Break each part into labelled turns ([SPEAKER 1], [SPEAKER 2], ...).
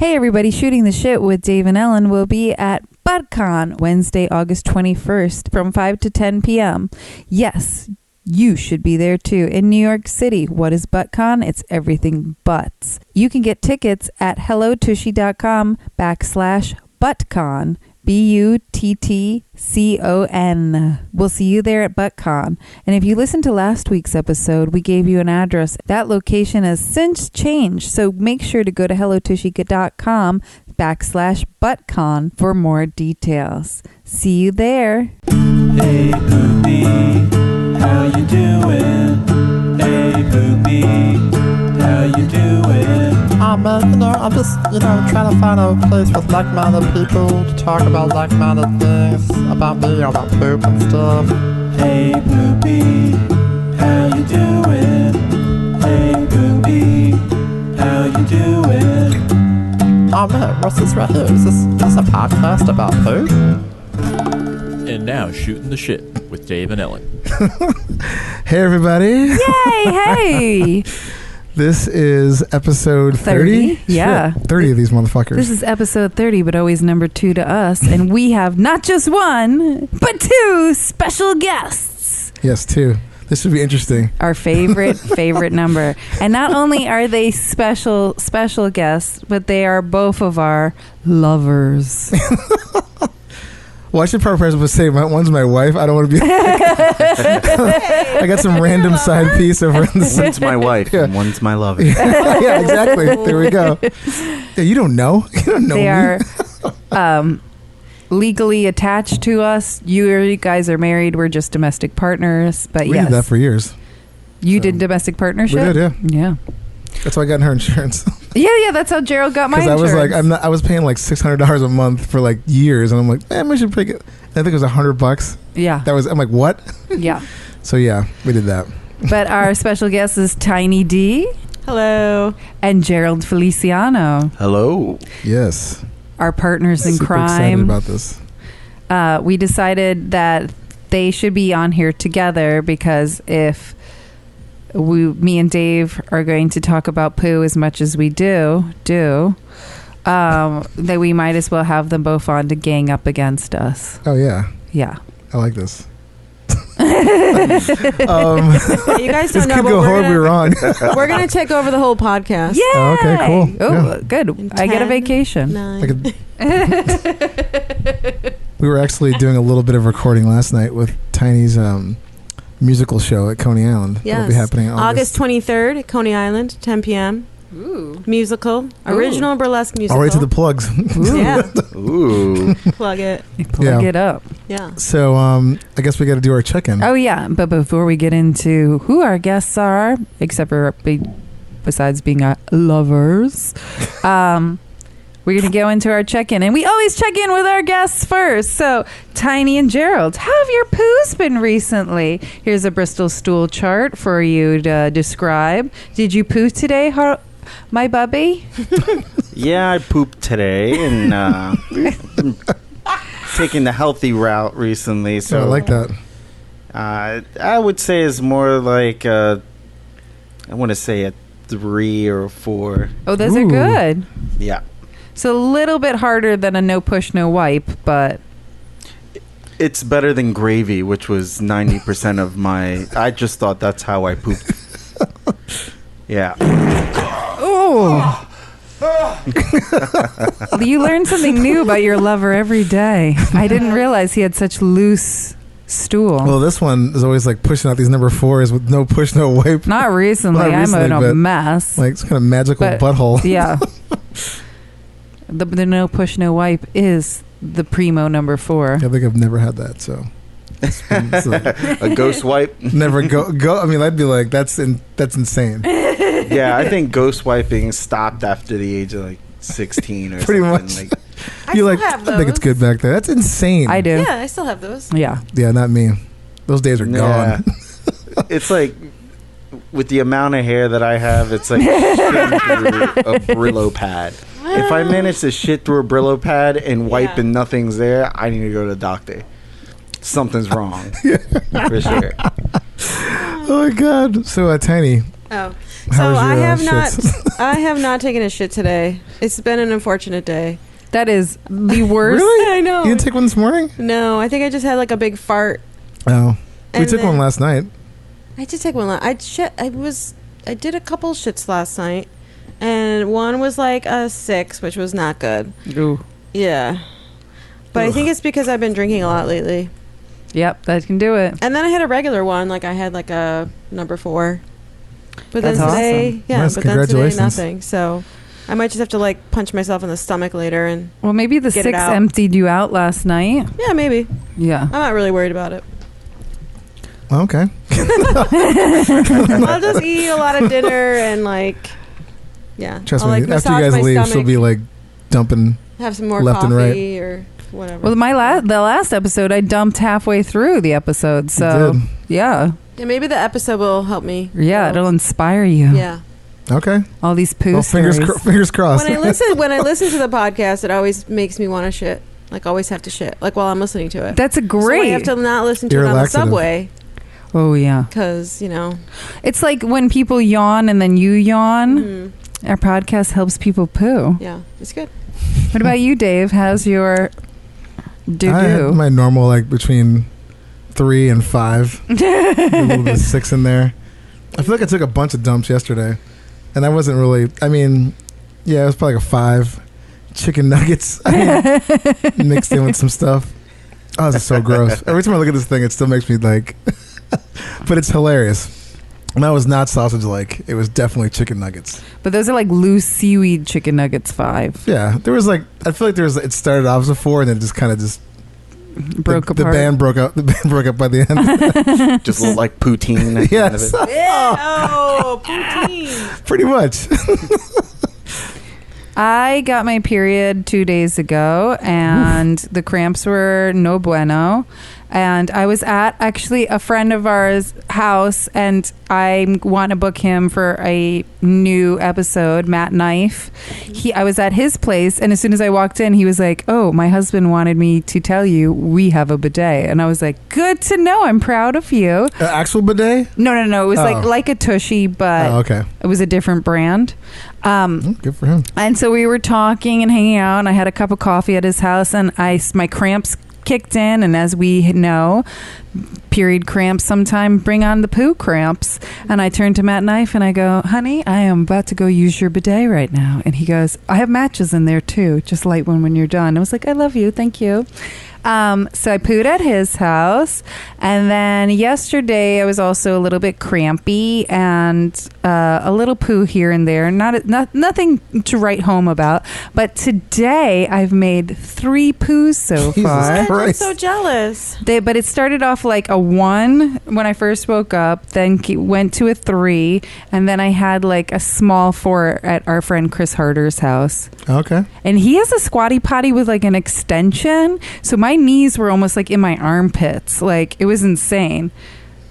[SPEAKER 1] Hey everybody, Shooting the Shit with Dave and Ellen will be at ButtCon Wednesday, August 21st from 5 to 10 p.m. Yes, you should be there too. In New York City, what is ButtCon? It's everything butts. You can get tickets at hellotushy.com/ButtCon. BUTTCON. We'll see you there at ButtCon. And if you listened to last week's episode, we gave you an address. That location has since changed, so make sure to go to hellotushy.com/ButtCon for more details. See you there.
[SPEAKER 2] Hey Poopy, how you doing? Hey Poopy, how you doing?
[SPEAKER 3] I'm just, trying to find a place with like-minded people to talk about like-minded things about me, about poop and stuff.
[SPEAKER 2] Hey Poopy, how you doing? Hey Poopy, how you doing?
[SPEAKER 3] Oh man, what's this right here? Is this a podcast about poop?
[SPEAKER 4] And now, Shooting the Shit with Dave and Ellen.
[SPEAKER 5] Hey everybody.
[SPEAKER 1] Yay, hey.
[SPEAKER 5] This is episode 30?
[SPEAKER 1] Yeah.
[SPEAKER 5] Shit, 30 of these motherfuckers.
[SPEAKER 1] This is episode 30, but always number 2 to us. And we have not just one, but 2 special guests.
[SPEAKER 5] Yes, 2. This should be interesting.
[SPEAKER 1] Our favorite number. And not only are they special guests, but they are both of our lovers.
[SPEAKER 5] Well, I should probably say one's my wife. I don't want to be. I got some random side piece over in the.
[SPEAKER 6] One's my wife and one's my lover.
[SPEAKER 5] Yeah, exactly. There we go. Yeah, you don't know. You don't know.
[SPEAKER 1] They
[SPEAKER 5] me.
[SPEAKER 1] are legally attached to us. You guys are married. We're just domestic partners. But
[SPEAKER 5] We
[SPEAKER 1] yes,
[SPEAKER 5] did that for years.
[SPEAKER 1] You did domestic partnership.
[SPEAKER 5] We did, yeah.
[SPEAKER 1] Yeah.
[SPEAKER 5] That's why I got her insurance.
[SPEAKER 1] Yeah. That's how Gerald got my
[SPEAKER 5] Because
[SPEAKER 1] insurance.
[SPEAKER 5] I was like, I was paying like $600 a month for like years, and I'm like, man, we should pick it. I think it was $100.
[SPEAKER 1] Yeah.
[SPEAKER 5] I'm like, what?
[SPEAKER 1] Yeah.
[SPEAKER 5] So yeah, we did that.
[SPEAKER 1] But our special guest is Tiny D.
[SPEAKER 7] Hello.
[SPEAKER 1] And Gerald Feliciano.
[SPEAKER 6] Hello.
[SPEAKER 5] Yes.
[SPEAKER 1] Our partners in
[SPEAKER 5] Super
[SPEAKER 1] crime.
[SPEAKER 5] excited about this.
[SPEAKER 1] We decided that they should be on here together because if me and Dave are going to talk about poo as much as we do, that we might as well have them both on to gang up against us.
[SPEAKER 5] Oh yeah.
[SPEAKER 1] Yeah.
[SPEAKER 5] I like this.
[SPEAKER 7] You guys
[SPEAKER 5] This
[SPEAKER 7] don't know,
[SPEAKER 5] could
[SPEAKER 7] but
[SPEAKER 5] go horribly wrong.
[SPEAKER 7] we're gonna take over the whole podcast.
[SPEAKER 1] Yeah.
[SPEAKER 5] Oh, okay, cool.
[SPEAKER 1] Oh,
[SPEAKER 5] Yeah.
[SPEAKER 1] good.
[SPEAKER 7] In
[SPEAKER 1] I get a
[SPEAKER 7] 10,
[SPEAKER 1] vacation.
[SPEAKER 7] 9.
[SPEAKER 5] We were actually doing a little bit of recording last night with Tiny's musical show at Coney Island.
[SPEAKER 7] Yes.
[SPEAKER 5] That'll be happening
[SPEAKER 7] August 23rd at Coney Island, 10 p.m.
[SPEAKER 1] Ooh.
[SPEAKER 7] Musical. Original burlesque musical.
[SPEAKER 5] All right to the plugs.
[SPEAKER 7] Yeah.
[SPEAKER 6] Ooh.
[SPEAKER 7] Plug it.
[SPEAKER 1] Plug it up.
[SPEAKER 7] Yeah.
[SPEAKER 5] So I guess we got to do our check-in.
[SPEAKER 1] Oh, yeah. But before we get into who our guests are, except for besides being our lovers, we're going to go into our check-in. And we always check in with our guests first. So, Tiny and Gerald, how have your poos been recently? Here's a Bristol stool chart for you to describe. Did you poo today, my bubby?
[SPEAKER 6] Yeah, I pooped today and taking the healthy route recently. So
[SPEAKER 5] I like that.
[SPEAKER 6] I would say it's more like I want to say a 3 or a 4.
[SPEAKER 1] Oh, those are good.
[SPEAKER 6] Yeah.
[SPEAKER 1] So a little bit harder than a no push, no wipe, but
[SPEAKER 6] It's better than gravy, which was 90% of my... I just thought that's how I pooped. Yeah.
[SPEAKER 1] oh, you learn something new about your lover every day. I didn't realize he had such loose stool.
[SPEAKER 5] Well, this one is always like pushing out these number 4s with no push, no wipe.
[SPEAKER 1] Not recently.
[SPEAKER 5] Not recently,
[SPEAKER 1] I'm in a
[SPEAKER 5] but,
[SPEAKER 1] mess.
[SPEAKER 5] Like, it's kind of magical
[SPEAKER 1] But,
[SPEAKER 5] butthole.
[SPEAKER 1] Yeah. The no push, no wipe is the primo number 4.
[SPEAKER 5] I think I've never had that, so. It's like,
[SPEAKER 6] A ghost wipe?
[SPEAKER 5] never go. I mean, I'd be like, that's insane.
[SPEAKER 6] Yeah, I think ghost wiping stopped after the age of like 16 or
[SPEAKER 5] Pretty
[SPEAKER 6] something.
[SPEAKER 5] much.
[SPEAKER 6] Like,
[SPEAKER 5] You're like,
[SPEAKER 7] have
[SPEAKER 5] I think it's
[SPEAKER 7] those.
[SPEAKER 5] good back there. That's insane.
[SPEAKER 1] I do.
[SPEAKER 7] Yeah, I still have those.
[SPEAKER 1] Yeah.
[SPEAKER 5] Yeah, not me. Those days are
[SPEAKER 6] Yeah.
[SPEAKER 5] gone.
[SPEAKER 6] It's like with the amount of hair that I have, it's like shitting through a Brillo pad. If I manage to shit through a Brillo pad and wipe
[SPEAKER 7] Yeah.
[SPEAKER 6] and nothing's there, I need to go to the doctor. Something's wrong. For sure.
[SPEAKER 5] Oh my god. So Tiny.
[SPEAKER 7] Oh,
[SPEAKER 5] How was your,
[SPEAKER 7] I have
[SPEAKER 5] shits?
[SPEAKER 7] I have not taken a shit today. It's been an unfortunate day.
[SPEAKER 1] That is the worst.
[SPEAKER 5] Really?
[SPEAKER 7] I know.
[SPEAKER 5] You didn't take one this morning?
[SPEAKER 7] No, I think I just had like a big fart.
[SPEAKER 5] Oh. We
[SPEAKER 7] And
[SPEAKER 5] took one
[SPEAKER 7] then-
[SPEAKER 5] last night.
[SPEAKER 7] I did take one. I did a couple shits last night, and one was like a 6, which was not good.
[SPEAKER 1] Ooh.
[SPEAKER 7] Yeah, but I think it's because I've been drinking a lot lately.
[SPEAKER 1] Yep, that can do it.
[SPEAKER 7] And then I had a regular one, like I had like a number 4. But
[SPEAKER 1] That's
[SPEAKER 7] then today,
[SPEAKER 1] awesome.
[SPEAKER 7] yeah,
[SPEAKER 5] Nice,
[SPEAKER 7] but then today
[SPEAKER 5] congratulations.
[SPEAKER 7] nothing. So I might just have to like punch myself in the stomach later, and
[SPEAKER 1] Well, maybe the
[SPEAKER 7] Get it
[SPEAKER 1] 6
[SPEAKER 7] out.
[SPEAKER 1] emptied you out last night.
[SPEAKER 7] yeah, maybe.
[SPEAKER 1] Yeah.
[SPEAKER 7] I'm not really worried about it.
[SPEAKER 5] Okay.
[SPEAKER 7] I'll just eat a lot of dinner and like, yeah.
[SPEAKER 5] Trust
[SPEAKER 7] I'll,
[SPEAKER 5] me,
[SPEAKER 7] like,
[SPEAKER 5] after you
[SPEAKER 7] massage
[SPEAKER 5] guys
[SPEAKER 7] my
[SPEAKER 5] leave, she'll
[SPEAKER 7] stomach,
[SPEAKER 5] be like dumping.
[SPEAKER 7] have some more
[SPEAKER 5] left and
[SPEAKER 7] coffee or whatever.
[SPEAKER 1] Well, the last episode, I dumped halfway through the episode. So,
[SPEAKER 5] did.
[SPEAKER 1] yeah.
[SPEAKER 7] Yeah, maybe the episode will help me.
[SPEAKER 1] Yeah, it'll inspire you.
[SPEAKER 7] Yeah.
[SPEAKER 5] Okay.
[SPEAKER 1] All these poo
[SPEAKER 5] Well, fingers
[SPEAKER 1] stories.
[SPEAKER 5] fingers crossed.
[SPEAKER 7] When I listen to the podcast, it always makes me want to shit. Like always have to shit. Like while I'm listening to it.
[SPEAKER 1] That's a
[SPEAKER 7] So I
[SPEAKER 1] great.
[SPEAKER 7] have to not listen to
[SPEAKER 5] You're
[SPEAKER 7] it on the
[SPEAKER 5] laxative.
[SPEAKER 7] subway
[SPEAKER 1] Oh, yeah.
[SPEAKER 7] because
[SPEAKER 1] It's like when people yawn and then you yawn.
[SPEAKER 7] mhm,
[SPEAKER 1] Our podcast helps people poo.
[SPEAKER 7] yeah, it's good.
[SPEAKER 1] What about you, Dave? How's your
[SPEAKER 5] I had
[SPEAKER 1] do-do?
[SPEAKER 5] my normal like between 3 and 5. A little bit of 6 in there. I feel like I took a bunch of dumps yesterday, and I wasn't really. I mean, yeah, it was probably like a 5. Chicken nuggets mixed in with some stuff. Oh, this is so gross. Every time I look at this thing, it still makes me like. But it's hilarious. And that was not sausage like. It was definitely chicken nuggets.
[SPEAKER 1] But those are like loose seaweed chicken nuggets 5.
[SPEAKER 5] Yeah, there was like. I feel like there was. It started off as a 4, and then it just kind of just
[SPEAKER 1] Broke
[SPEAKER 5] the
[SPEAKER 1] apart.
[SPEAKER 5] band broke up. The band broke up by the end.
[SPEAKER 6] Just look like poutine at the end of
[SPEAKER 5] Yes.
[SPEAKER 6] it.
[SPEAKER 7] Oh, poutine.
[SPEAKER 5] Pretty much.
[SPEAKER 1] I got my period 2 days ago, and the cramps were no bueno. And I was at actually a friend of ours' house, and I want to book him for a new episode, Matt Knife. I was at his place, and as soon as I walked in, he was like, "Oh, my husband wanted me to tell you we have a bidet." And I was like, "Good to know. I'm proud of you."
[SPEAKER 5] Actual bidet?
[SPEAKER 1] No. It was
[SPEAKER 5] Oh.
[SPEAKER 1] like a Tushy, but
[SPEAKER 5] Oh, okay.
[SPEAKER 1] it was a different brand.
[SPEAKER 5] Good for him.
[SPEAKER 1] And so we were talking and hanging out, and I had a cup of coffee at his house, and my cramps kicked in, and as we know, period cramps sometime bring on the poo cramps. And I turned to Matt Knife and I go, "Honey, I am about to go use your bidet right now." And he goes, "I have matches in there too, just light one when you're done." I was like, "I love you, thank you." So I pooed at his house, and then yesterday I was also a little bit crampy and a little poo here and there. Nothing to write home about. But today I've made 3 poos so
[SPEAKER 5] Jesus
[SPEAKER 1] far.
[SPEAKER 7] I'm
[SPEAKER 5] Christ.
[SPEAKER 7] so jealous.
[SPEAKER 1] But it started off like a 1 when I first woke up, then went to a 3, and then I had like a small 4 at our friend Chris Harder's house.
[SPEAKER 5] Okay.
[SPEAKER 1] And he has a squatty potty with like an extension, so my knees were almost like in my armpits. Like it was insane.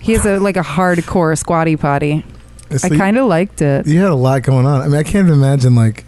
[SPEAKER 1] He has like a hardcore squatty potty.
[SPEAKER 5] So
[SPEAKER 1] I kind of liked it.
[SPEAKER 5] You had a lot going on. I mean, I can't even imagine like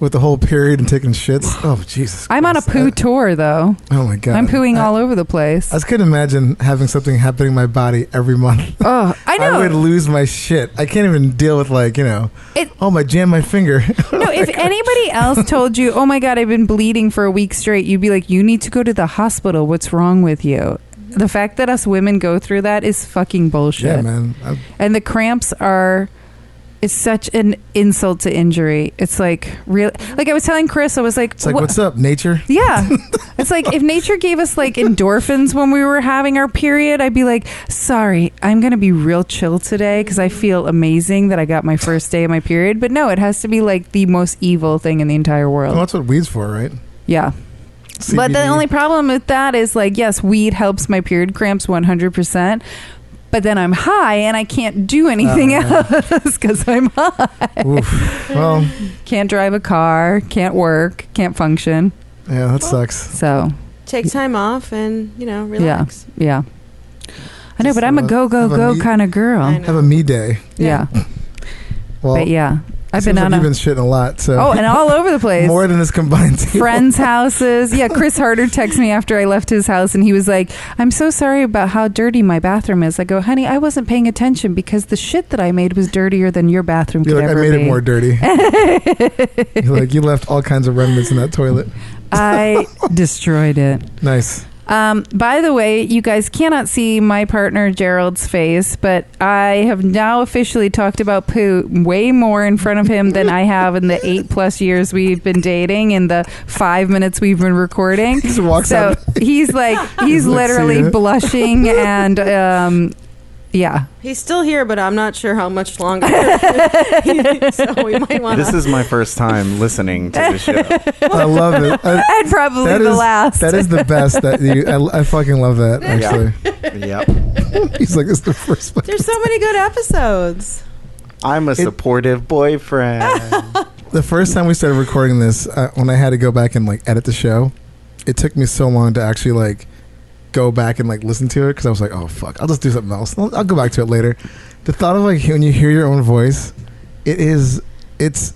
[SPEAKER 5] with the whole period and taking shits. Oh Jesus!
[SPEAKER 1] I'm on a
[SPEAKER 5] Christ.
[SPEAKER 1] poo tour though.
[SPEAKER 5] Oh my God!
[SPEAKER 1] I'm pooing all over the place.
[SPEAKER 5] I just couldn't imagine having something happening in my body every month.
[SPEAKER 1] Oh, I know.
[SPEAKER 5] I would lose my shit. I can't even deal with like I jammed my finger.
[SPEAKER 1] No, if anybody else told you, "Oh my God, I've been bleeding for a week straight," you'd be like, "You need to go to the hospital. What's wrong with you?" The fact that us women go through that is fucking bullshit.
[SPEAKER 5] Yeah, man.
[SPEAKER 1] And the cramps it's such an insult to injury. It's like real. Like I was telling Chris, I was like,
[SPEAKER 5] It's like,
[SPEAKER 1] "What-
[SPEAKER 5] what's up, nature?
[SPEAKER 1] Yeah. It's like if nature gave us like endorphins when we were having our period, I'd be like, "Sorry, I'm going to be real chill today because I feel amazing that I got my first day of my period." But no, it has to be like the most evil thing in the entire world.
[SPEAKER 5] Well, that's what weed's for, right?
[SPEAKER 1] Yeah. But the
[SPEAKER 5] CBD.
[SPEAKER 1] only problem with that is like, yes, weed helps my period cramps 100%. But then I'm high and I can't do anything else because I'm high.
[SPEAKER 5] Oof. Well,
[SPEAKER 1] Can't drive a car, can't work, can't function.
[SPEAKER 5] yeah, that sucks.
[SPEAKER 1] So,
[SPEAKER 7] Take time off and relax.
[SPEAKER 1] yeah. I know,
[SPEAKER 5] Just,
[SPEAKER 1] but I'm a go
[SPEAKER 5] have a me-
[SPEAKER 1] kind of girl.
[SPEAKER 7] I know.
[SPEAKER 5] Have a me day.
[SPEAKER 1] Yeah.
[SPEAKER 5] Well,
[SPEAKER 1] But yeah. I've
[SPEAKER 5] Seems
[SPEAKER 1] been on
[SPEAKER 5] like you've been shitting a lot. So
[SPEAKER 1] Oh, and all over the place.
[SPEAKER 5] more than this combined table.
[SPEAKER 1] Friends' houses. Yeah, Chris Harder texted me after I left his house, and he was like, "I'm so sorry about how dirty my bathroom is." I go, "Honey, I wasn't paying attention because the shit that I made was dirtier than your bathroom
[SPEAKER 5] You're
[SPEAKER 1] could
[SPEAKER 5] like,
[SPEAKER 1] ever
[SPEAKER 5] I made
[SPEAKER 1] be."
[SPEAKER 5] it more dirty. You're like, you left all kinds of remnants in that toilet.
[SPEAKER 1] I destroyed it.
[SPEAKER 5] Nice.
[SPEAKER 1] By the way, you guys cannot see my partner Gerald's face, but I have now officially talked about poo way more in front of him than I have in the 8+ years we've been dating, in the 5 minutes we've been recording.
[SPEAKER 5] He just walks
[SPEAKER 1] So
[SPEAKER 5] out.
[SPEAKER 1] he's like, he's
[SPEAKER 5] Let's
[SPEAKER 1] literally
[SPEAKER 5] see it.
[SPEAKER 1] blushing, and yeah.
[SPEAKER 7] He's still here, but I'm not sure how much longer. So we might want
[SPEAKER 6] This is my first time listening to the show.
[SPEAKER 5] I love it.
[SPEAKER 1] And probably
[SPEAKER 5] That
[SPEAKER 1] the
[SPEAKER 5] is-
[SPEAKER 1] last.
[SPEAKER 5] That is the best. I fucking love that, actually.
[SPEAKER 6] Yep.
[SPEAKER 5] He's like, it's the first one.
[SPEAKER 7] There's so many good episodes.
[SPEAKER 6] I'm a supportive boyfriend.
[SPEAKER 5] The first time we started recording this, when I had to go back and like edit the show, it took me so long to actually like go back and like listen to it, because I was like, oh fuck, I'll just do something else. I'll go back to it later. The thought of like when you hear your own voice, it's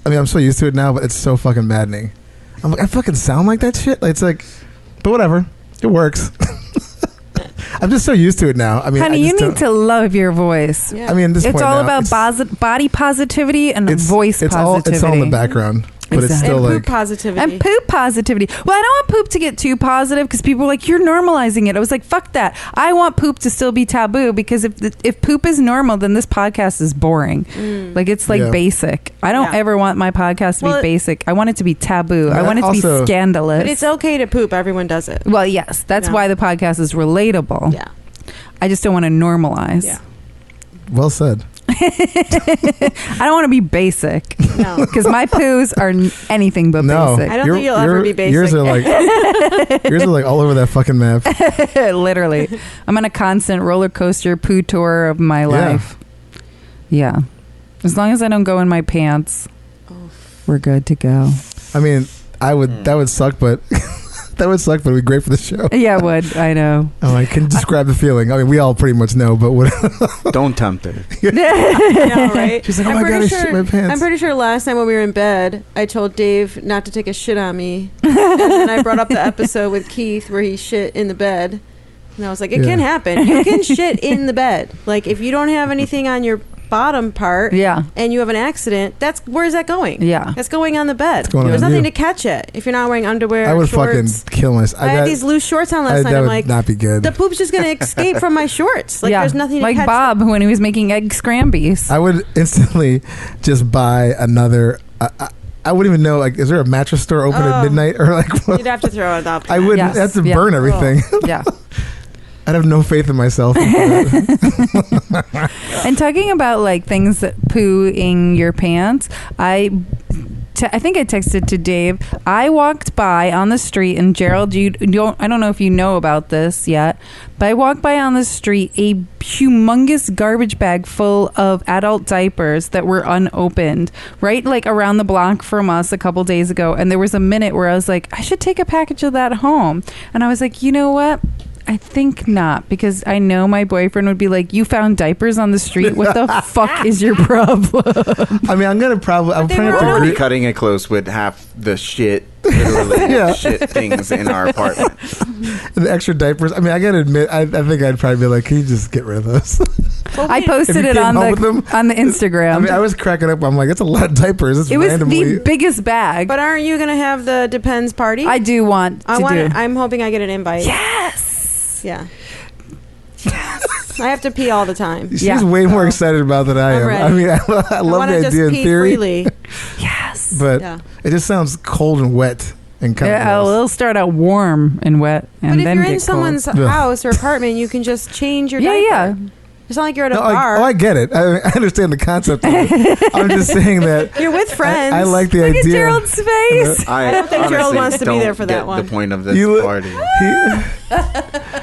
[SPEAKER 5] I mean, I'm so used to it now, but it's so fucking maddening. I'm like, I fucking sound like that shit. Like, it's like, but whatever, it works. I'm just so used to it now. I mean,
[SPEAKER 1] Honey, you need to love your voice.
[SPEAKER 7] Yeah.
[SPEAKER 5] I mean, at this
[SPEAKER 1] It's
[SPEAKER 5] point
[SPEAKER 1] all
[SPEAKER 5] now,
[SPEAKER 1] about body positivity and voice
[SPEAKER 5] it's
[SPEAKER 1] positivity.
[SPEAKER 5] It's all in the background, but it's
[SPEAKER 1] Exactly.
[SPEAKER 5] still
[SPEAKER 7] And
[SPEAKER 5] like
[SPEAKER 7] poop positivity.
[SPEAKER 1] And poop positivity. Well, I don't want poop to get too positive, because people are like, you're normalizing it. I was like, fuck that. I want poop to still be taboo, because if poop is normal, then this podcast is boring. Like, it's like
[SPEAKER 5] Yeah.
[SPEAKER 1] basic. I don't
[SPEAKER 7] Yeah.
[SPEAKER 1] ever want my podcast to
[SPEAKER 7] Well,
[SPEAKER 1] be basic. I want it to be taboo. I
[SPEAKER 5] Yeah,
[SPEAKER 1] want it to
[SPEAKER 5] also-
[SPEAKER 1] be scandalous.
[SPEAKER 7] But it's okay to poop. Everyone does it.
[SPEAKER 1] Well, yes. That's
[SPEAKER 7] Yeah.
[SPEAKER 1] why the podcast is relatable.
[SPEAKER 7] Yeah.
[SPEAKER 1] I just don't want to normalize.
[SPEAKER 7] Yeah.
[SPEAKER 5] well said.
[SPEAKER 1] I don't want to be basic,
[SPEAKER 7] No.
[SPEAKER 1] because my poos are anything but
[SPEAKER 5] No,
[SPEAKER 1] basic.
[SPEAKER 7] I don't think you'll ever be basic.
[SPEAKER 5] Yours are like all over that fucking map.
[SPEAKER 1] Literally. I'm on a constant roller coaster poo tour of my life. Yeah. As long as I don't go in my pants, we're good to go.
[SPEAKER 5] I mean, that would suck, but that would suck, but it'd be great for the show.
[SPEAKER 1] Yeah, it would. I know.
[SPEAKER 5] I'm like, can you describe the feeling? I mean, we all pretty much know, but what?
[SPEAKER 6] Don't tempt her.
[SPEAKER 7] Yeah, right?
[SPEAKER 5] She's like, oh
[SPEAKER 7] I'm
[SPEAKER 5] my god, I
[SPEAKER 7] pretty
[SPEAKER 5] shit my pants.
[SPEAKER 7] I'm pretty sure last night when we were in bed, I told Dave not to take a shit on me. And then I brought up the episode with Keith where he shit in the bed. And I was like, it can happen. You can shit in the bed. Like, if you don't have anything on your bottom part
[SPEAKER 1] Yeah.
[SPEAKER 7] and you have an accident, where's that going?
[SPEAKER 1] Yeah.
[SPEAKER 7] That's going on the bed.
[SPEAKER 5] It's going
[SPEAKER 7] There's
[SPEAKER 5] on
[SPEAKER 7] nothing
[SPEAKER 5] you.
[SPEAKER 7] to catch it if you're not wearing underwear.
[SPEAKER 5] I would
[SPEAKER 7] shorts.
[SPEAKER 5] fucking kill myself.
[SPEAKER 7] I had these loose shorts on last night.
[SPEAKER 5] That
[SPEAKER 7] I'm
[SPEAKER 5] would
[SPEAKER 7] like,
[SPEAKER 5] not be good.
[SPEAKER 7] the poop's just going to escape from my shorts. Like,
[SPEAKER 1] yeah.
[SPEAKER 7] there's nothing to
[SPEAKER 1] like
[SPEAKER 7] catch.
[SPEAKER 1] Bob when he was making egg scrambies.
[SPEAKER 5] I would instantly just buy another. I wouldn't even know. Like, is there a mattress store open at midnight or like? What?
[SPEAKER 7] You'd have to throw it up.
[SPEAKER 5] I would
[SPEAKER 1] Yes.
[SPEAKER 5] have to
[SPEAKER 1] Yeah.
[SPEAKER 5] burn everything.
[SPEAKER 1] Yeah.
[SPEAKER 5] I'd have no faith in myself.
[SPEAKER 1] And talking about like things that pooing your pants, I think I texted to Dave. I walked by on the street, and Gerald, I don't know if you know about this yet, but I walked by on the street a humongous garbage bag full of adult diapers that were unopened, right like around the block from us a couple days ago. And there was a minute where I was like, I should take a package of that home. And I was like, you know what? I think not, because I know my boyfriend would be like, you found diapers on the street? What the fuck is your problem?
[SPEAKER 5] I mean, I'm trying to
[SPEAKER 6] Already
[SPEAKER 5] agree.
[SPEAKER 6] cutting it close with half the shit, literally
[SPEAKER 5] Yeah.
[SPEAKER 6] shit things in our apartment.
[SPEAKER 5] The extra diapers. I mean, I gotta admit, I think I'd probably be like, can you just get rid of those?
[SPEAKER 1] I posted
[SPEAKER 5] If you
[SPEAKER 1] it
[SPEAKER 5] came
[SPEAKER 1] on
[SPEAKER 5] home with them-
[SPEAKER 1] the Instagram.
[SPEAKER 5] I mean, I was cracking up. I'm like, it's a lot of diapers. It's
[SPEAKER 1] it was
[SPEAKER 5] randomly.
[SPEAKER 1] the biggest bag.
[SPEAKER 7] But aren't you going to have the Depends party?
[SPEAKER 1] I do want to do.
[SPEAKER 7] I'm hoping I get an invite.
[SPEAKER 1] Yes.
[SPEAKER 7] Yeah. I have to pee all the time.
[SPEAKER 5] She's
[SPEAKER 1] Yeah.
[SPEAKER 5] way more excited about than I
[SPEAKER 7] I'm
[SPEAKER 5] am.
[SPEAKER 7] ready.
[SPEAKER 5] I mean, I
[SPEAKER 7] I
[SPEAKER 5] love
[SPEAKER 7] want
[SPEAKER 5] the
[SPEAKER 7] to just
[SPEAKER 5] idea in
[SPEAKER 7] pee
[SPEAKER 5] theory,
[SPEAKER 7] freely.
[SPEAKER 1] Yes.
[SPEAKER 5] but
[SPEAKER 7] Yeah.
[SPEAKER 5] it just sounds cold and wet and kind
[SPEAKER 1] Yeah,
[SPEAKER 5] of.
[SPEAKER 1] it'll start out warm and wet, and
[SPEAKER 7] But if
[SPEAKER 1] then
[SPEAKER 7] you're
[SPEAKER 1] get
[SPEAKER 7] in someone's
[SPEAKER 5] Ugh.
[SPEAKER 7] house or apartment, you can just change your
[SPEAKER 1] cold.
[SPEAKER 7] diaper.
[SPEAKER 1] Yeah.
[SPEAKER 7] It's not like you're at a
[SPEAKER 5] No,
[SPEAKER 7] bar.
[SPEAKER 5] I get it. I understand the concept of it. I'm just saying that
[SPEAKER 7] You're with friends.
[SPEAKER 5] I like the
[SPEAKER 1] Look
[SPEAKER 5] idea.
[SPEAKER 1] at Gerald's face.
[SPEAKER 7] I don't think Gerald
[SPEAKER 6] honestly
[SPEAKER 7] wants to be
[SPEAKER 6] don't
[SPEAKER 7] there for that
[SPEAKER 6] get
[SPEAKER 7] one.
[SPEAKER 6] The point of this
[SPEAKER 5] You-
[SPEAKER 6] party.
[SPEAKER 5] He-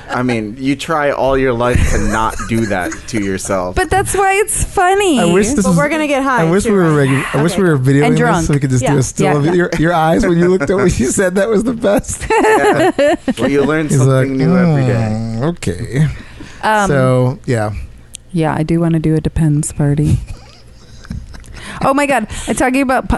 [SPEAKER 6] I mean, you try all your life to not do that to yourself.
[SPEAKER 1] But that's why it's funny.
[SPEAKER 5] I wish this
[SPEAKER 7] But
[SPEAKER 5] was.
[SPEAKER 7] we're gonna get high.
[SPEAKER 5] I wish
[SPEAKER 7] too,
[SPEAKER 5] we were.
[SPEAKER 7] right?
[SPEAKER 5] I wish
[SPEAKER 7] Okay.
[SPEAKER 5] we were videoing
[SPEAKER 1] And
[SPEAKER 5] this
[SPEAKER 1] drunk.
[SPEAKER 5] so we could just do
[SPEAKER 7] Yeah.
[SPEAKER 5] a still of
[SPEAKER 1] Yeah.
[SPEAKER 5] your eyes when you looked at what you said. That was the best.
[SPEAKER 6] Yeah. Well, you learn
[SPEAKER 5] He's
[SPEAKER 6] something
[SPEAKER 5] like,
[SPEAKER 6] new every day.
[SPEAKER 5] Okay.
[SPEAKER 1] Um,
[SPEAKER 5] So yeah,
[SPEAKER 1] yeah, I do want to do a Depends party. Oh my God! I'm talking about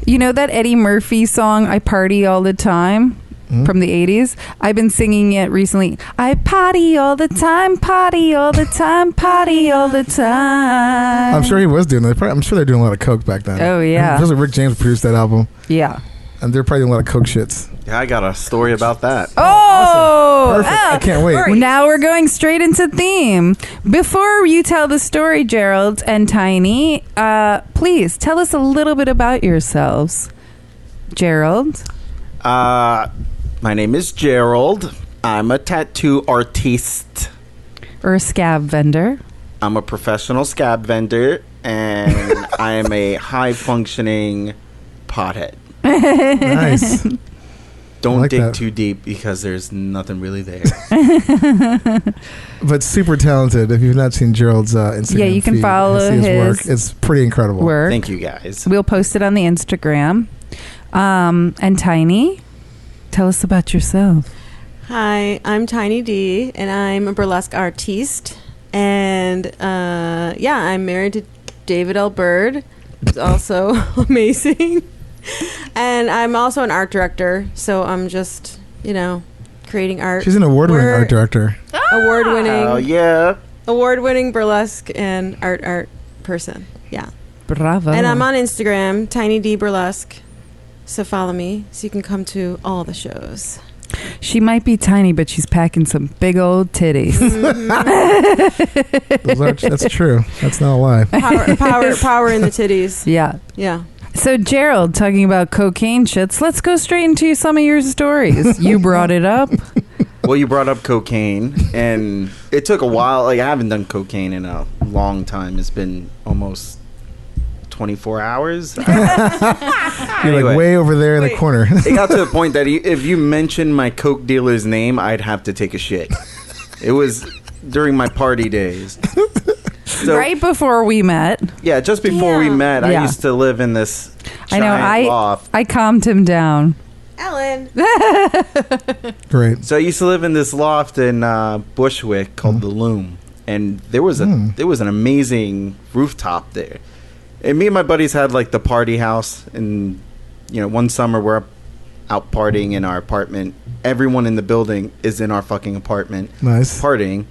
[SPEAKER 1] you know that Eddie Murphy song "I Party All the Time" from the 80s. I've been singing it recently. I party all the time, party all the time, party all the time.
[SPEAKER 5] I'm sure he was doing that. I'm sure they're doing a lot of coke back then.
[SPEAKER 1] Oh yeah.
[SPEAKER 5] Especially Rick James produced that album.
[SPEAKER 1] Yeah.
[SPEAKER 5] And they're probably doing a lot of coke shits.
[SPEAKER 6] Yeah, I got a story about that.
[SPEAKER 1] Oh,
[SPEAKER 5] Perfect. I can't wait.
[SPEAKER 1] Now we're going straight into theme. Before you tell the story, Gerald and Tiny, please tell us a little bit about yourselves. Gerald?
[SPEAKER 6] My name is Gerald. I'm a tattoo artist.
[SPEAKER 1] Or a scab vendor.
[SPEAKER 6] I'm a professional scab vendor, and I am a high-functioning pothead.
[SPEAKER 5] Nice.
[SPEAKER 6] Don't
[SPEAKER 5] like
[SPEAKER 6] dig
[SPEAKER 5] that.
[SPEAKER 6] too deep because there's nothing really there.
[SPEAKER 5] But super talented. If you've not seen Gerald's Instagram
[SPEAKER 1] Yeah, you can
[SPEAKER 5] feed,
[SPEAKER 1] follow
[SPEAKER 5] see his work.
[SPEAKER 1] his
[SPEAKER 5] It's pretty incredible.
[SPEAKER 1] Work.
[SPEAKER 6] Thank you, guys.
[SPEAKER 1] We'll post it on the Instagram. And Tiny, tell us about yourself.
[SPEAKER 7] Hi, I'm Tiny D, and I'm a burlesque artiste. And I'm married to David L. Bird, who's also amazing. And I'm also an art director, so I'm just, creating art.
[SPEAKER 5] She's an award-winning art director.
[SPEAKER 7] Award-winning.
[SPEAKER 6] Oh, yeah.
[SPEAKER 7] Award-winning burlesque and art person. Yeah.
[SPEAKER 1] Bravo.
[SPEAKER 7] And I'm on Instagram, Tiny D Burlesque. So follow me so you can come to all the shows.
[SPEAKER 1] She might be tiny, but she's packing some big old titties.
[SPEAKER 5] That's true. That's not a lie.
[SPEAKER 7] Power in the titties.
[SPEAKER 1] Yeah.
[SPEAKER 7] Yeah.
[SPEAKER 1] So, Gerald, talking about cocaine shits, let's go straight into some of your stories. You brought it up.
[SPEAKER 6] Well, you brought up cocaine, and it took a while. Like, I haven't done cocaine in a long time. It's been almost 24 hours.
[SPEAKER 5] You're
[SPEAKER 6] Anyway.
[SPEAKER 5] like way over there in the corner.
[SPEAKER 6] It got to the point that if you mentioned my coke dealer's name, I'd have to take a shit. It was during my party days. So,
[SPEAKER 1] Right before we met.
[SPEAKER 6] yeah, just before we met,
[SPEAKER 1] Yeah.
[SPEAKER 6] I used to live in this
[SPEAKER 1] I know.
[SPEAKER 6] giant loft.
[SPEAKER 1] I calmed him down.
[SPEAKER 7] Ellen.
[SPEAKER 5] Great.
[SPEAKER 6] So I used to live in this loft in Bushwick called the Loom, and there was an amazing rooftop there. And me and my buddies had like the party house, and one summer we're out partying in our apartment. Everyone in the building is in our fucking apartment
[SPEAKER 5] Nice.
[SPEAKER 6] partying,